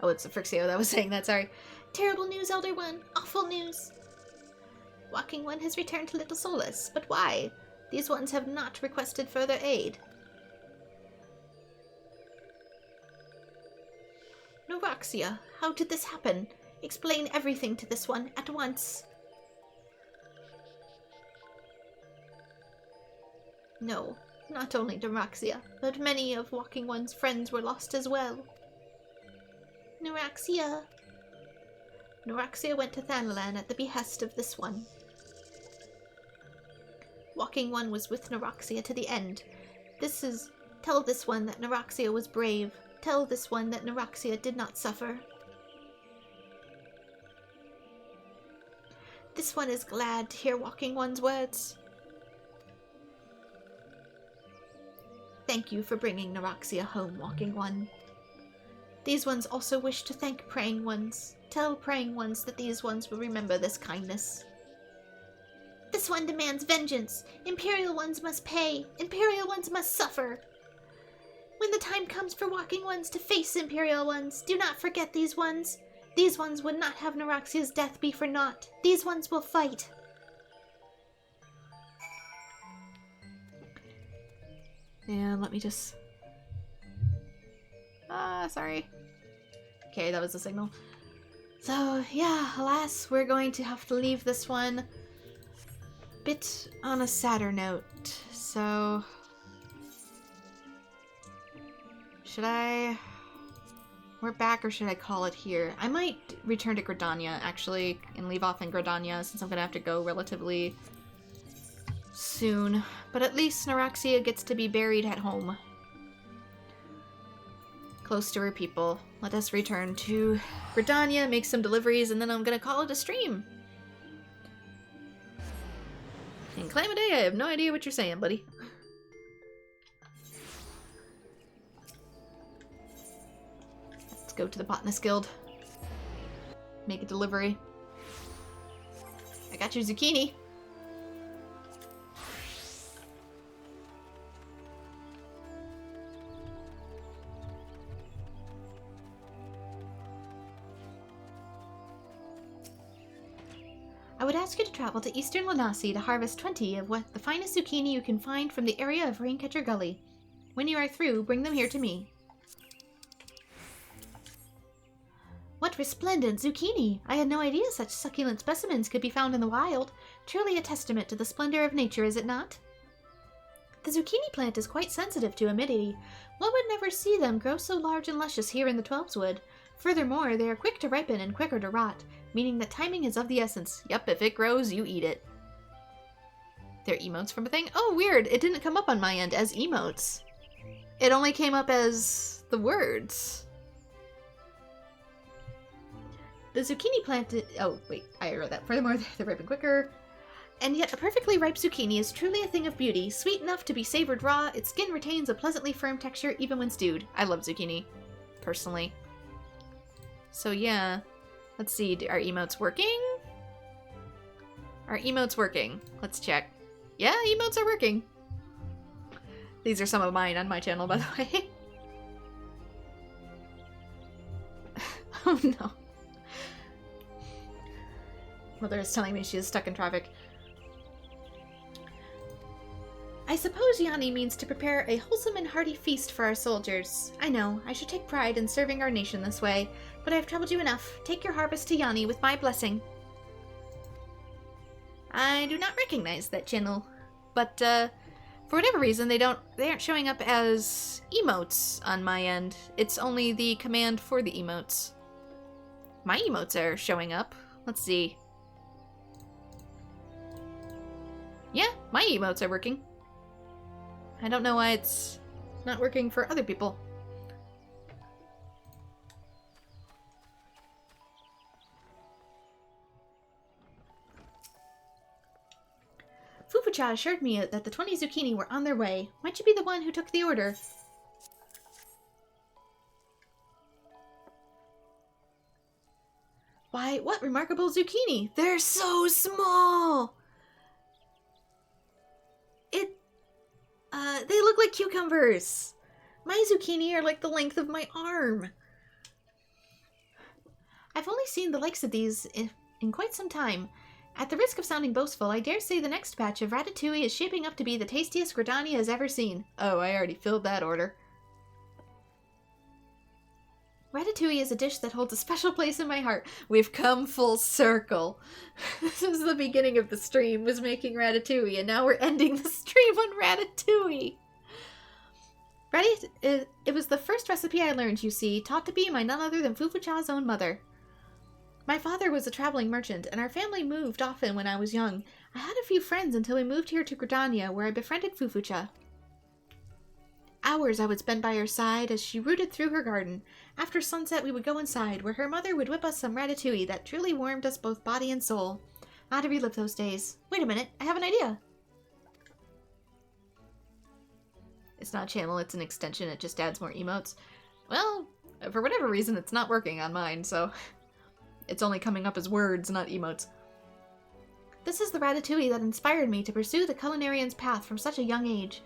Oh, it's the Frixio that was saying that, sorry. Terrible news, Elder One. Awful news. Walking One has returned to Little Solus, but why? These ones have not requested further aid. Neuraxia, how did this happen? Explain everything to this one at once. No, not only Neuraxia, but many of Walking One's friends were lost as well. Neuraxia. Neuraxia went to Thanalan at the behest of this one. Walking One was with Neuraxia to the end. Tell this one that Neuraxia was brave. Tell this one that Neuraxia did not suffer. This one is glad to hear Walking One's words. Thank you for bringing Neuraxia home, Walking One. These ones also wish to thank Praying Ones. Tell Praying Ones that these ones will remember this kindness. This one demands vengeance. Imperial Ones must pay. Imperial Ones must suffer. When the time comes for Walking Ones to face Imperial Ones, do not forget these ones. These ones would not have Neuraxia's death be for naught. These ones will fight. And let me just... Sorry. Okay, that was the signal. So, yeah, alas, we're going to have to leave this one a bit on a sadder note. So, should I... We're back, or should I call it here? I might return to Gridania, actually, and leave off in Gridania, since I'm gonna have to go relatively soon. But at least Neuraxia gets to be buried at home. Close to her people. Let us return to Gridania, make some deliveries, and then I'm gonna call it a stream. And Calamity, I have no idea what you're saying, buddy. Let's go to the Botanist Guild. Make a delivery. I got your zucchini. I would ask you to travel to eastern Lanasi to harvest 20 of what the finest zucchini you can find from the area of Raincatcher Gully. When you are through, bring them here to me. What resplendent zucchini! I had no idea such succulent specimens could be found in the wild. Truly a testament to the splendor of nature, is it not? The zucchini plant is quite sensitive to humidity. One would never see them grow so large and luscious here in the Twelveswood. Furthermore, they are quick to ripen and quicker to rot, meaning that timing is of the essence. Yup, if it grows, you eat it. They're emotes from a thing? Oh, weird! It didn't come up on my end as emotes. It only came up as the words. The zucchini plant... Oh, wait, I wrote that. Furthermore, they ripen quicker. And yet a perfectly ripe zucchini is truly a thing of beauty. Sweet enough to be savored raw, its skin retains a pleasantly firm texture even when stewed. I love zucchini, personally. So yeah, let's see, are emotes working? Are emotes working? Let's check. Yeah, emotes are working. These are some of mine on my channel, by the way. Oh no. Mother is telling me she is stuck in traffic. I suppose Yanni means to prepare a wholesome and hearty feast for our soldiers. I know, I should take pride in serving our nation this way, but I've troubled you enough. Take your harvest to Yanni with my blessing. I do not recognize that channel, but for whatever reason they aren't showing up as emotes on my end. It's only the command for the emotes. My emotes are showing up. Let's see. Yeah, my emotes are working. I don't know why it's not working for other people. Fufucha assured me that the 20 zucchini were on their way. Might you be the one who took the order? Why, what remarkable zucchini! They're so small! They look like cucumbers! My zucchini are like the length of my arm. I've only seen the likes of these in quite some time. At the risk of sounding boastful, I dare say the next batch of ratatouille is shaping up to be the tastiest Gridania has ever seen. Oh, I already filled that order. Ratatouille is a dish that holds a special place in my heart. We've come full circle. This was the beginning of the stream, was making ratatouille, and now we're ending the stream on ratatouille. It was the first recipe I learned, you see, taught to me by none other than Fufucha's own mother. My father was a traveling merchant, and our family moved often when I was young. I had a few friends until we moved here to Gridania, where I befriended Fufucha. Hours I would spend by her side as she rooted through her garden. After sunset we would go inside, where her mother would whip us some ratatouille that truly warmed us both body and soul. Not to relive those days. Wait a minute, I have an idea. It's not a channel, it's an extension, it just adds more emotes. Well, for whatever reason it's not working on mine, so it's only coming up as words, not emotes. This is the ratatouille that inspired me to pursue the culinarian's path from such a young age.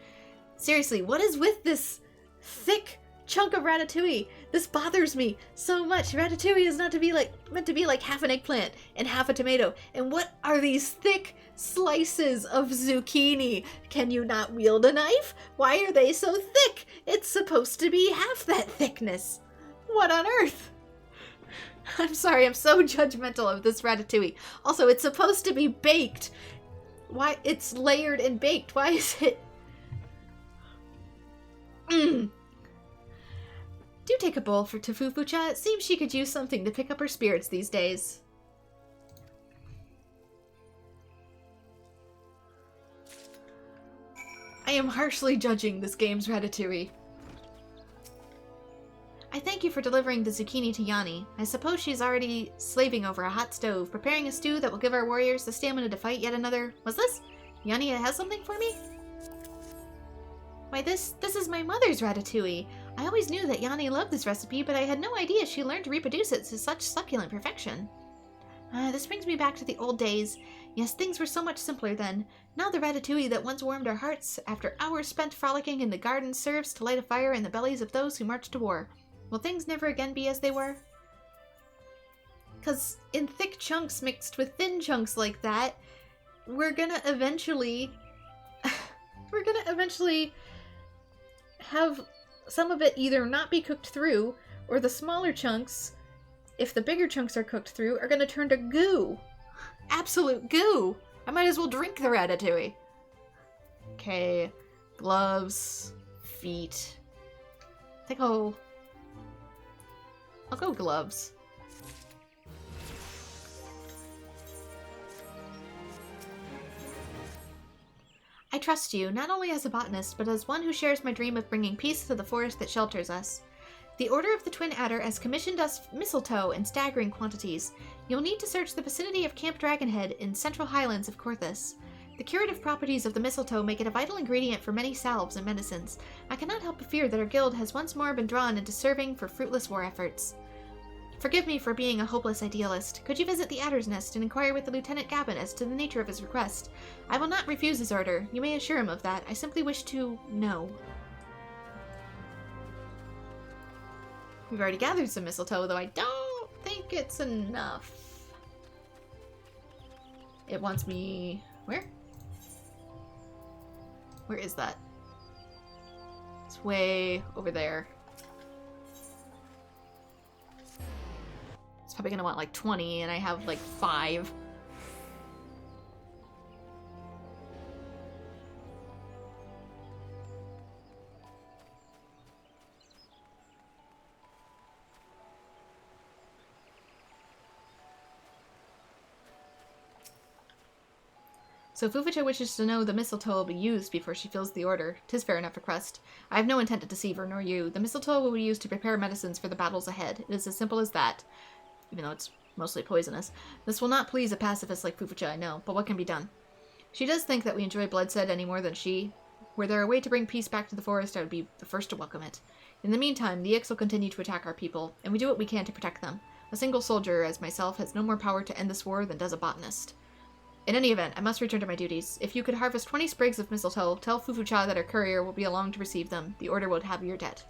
Seriously, what is with this thick chunk of ratatouille. This bothers me so much. Ratatouille is not to be meant to be like half an eggplant and half a tomato. And what are these thick slices of zucchini? Can you not wield a knife? Why are they so thick? It's supposed to be half that thickness. What on earth? I'm sorry, I'm so judgmental of this ratatouille. Also, it's supposed to be baked. Why? It's layered and baked. Why is it? Do take a bowl to Fufucha. It seems she could use something to pick up her spirits these days. I am harshly judging this game's ratatouille. I thank you for delivering the zucchini to Yanni. I suppose she's already slaving over a hot stove, preparing a stew that will give our warriors the stamina to fight yet another. Was this? Yanni has something for me? Why, this is my mother's ratatouille. I always knew that Yanni loved this recipe, but I had no idea she learned to reproduce it to such succulent perfection. This brings me back to the old days. Yes, things were so much simpler then. Now the ratatouille that once warmed our hearts after hours spent frolicking in the garden serves to light a fire in the bellies of those who marched to war. Will things never again be as they were? 'Cause in thick chunks mixed with thin chunks like that, we're gonna eventually have some of it either not be cooked through, or the smaller chunks, if the bigger chunks are cooked through, are gonna turn to goo. Absolute goo! I might as well drink the ratatouille. Okay, gloves, feet. I think I'll go gloves. I trust you, not only as a botanist, but as one who shares my dream of bringing peace to the forest that shelters us. The Order of the Twin Adder has commissioned us mistletoe in staggering quantities. You'll need to search the vicinity of Camp Dragonhead in central highlands of Korthus. The curative properties of the mistletoe make it a vital ingredient for many salves and medicines. I cannot help but fear that our guild has once more been drawn into serving for fruitless war efforts. Forgive me for being a hopeless idealist. Could you visit the Adder's Nest and inquire with the Lieutenant Gabin as to the nature of his request? I will not refuse his order. You may assure him of that. I simply wish to know. We've already gathered some mistletoe, though I don't think it's enough. It wants me... Where? Where is that? It's way over there. It's probably gonna want like 20, and I have like 5. So Fufucha wishes to know the mistletoe will be used before she fills the order. 'Tis fair enough request. I have no intent to deceive her, nor you. The mistletoe will be used to prepare medicines for the battles ahead. It is as simple as that. Even though it's mostly poisonous. This will not please a pacifist like Fufucha, I know, but what can be done? She does think that we enjoy bloodshed any more than she. Were there a way to bring peace back to the forest, I would be the first to welcome it. In the meantime, the Ix will continue to attack our people, and we do what we can to protect them. A single soldier, as myself, has no more power to end this war than does a botanist. In any event, I must return to my duties. If you could harvest 20 sprigs of mistletoe, tell Fufucha that our courier will be along to receive them. The order will have your debt.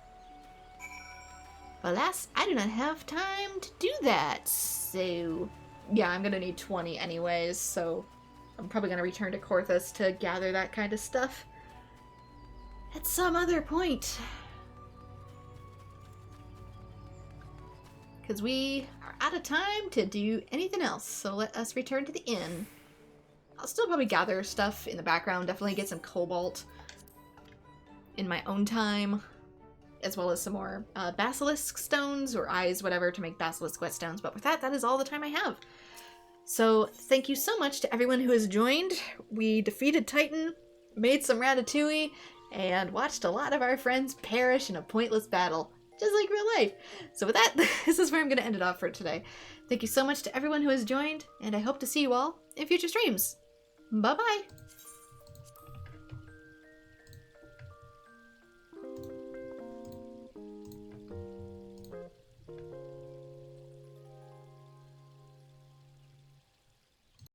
Alas, I do not have time to do that, so... Yeah, I'm gonna need 20 anyways, so... I'm probably gonna return to Korthus to gather that kind of stuff. At some other point. Because we are out of time to do anything else, so let us return to the inn. I'll still probably gather stuff in the background, definitely get some cobalt in my own time. As well as some more basilisk stones, or eyes, whatever, to make basilisk whetstones. But with that, that is all the time I have. So, thank you so much to everyone who has joined. We defeated Titan, made some ratatouille, and watched a lot of our friends perish in a pointless battle. Just like real life. So with that, this is where I'm going to end it off for today. Thank you so much to everyone who has joined, and I hope to see you all in future streams. Bye-bye!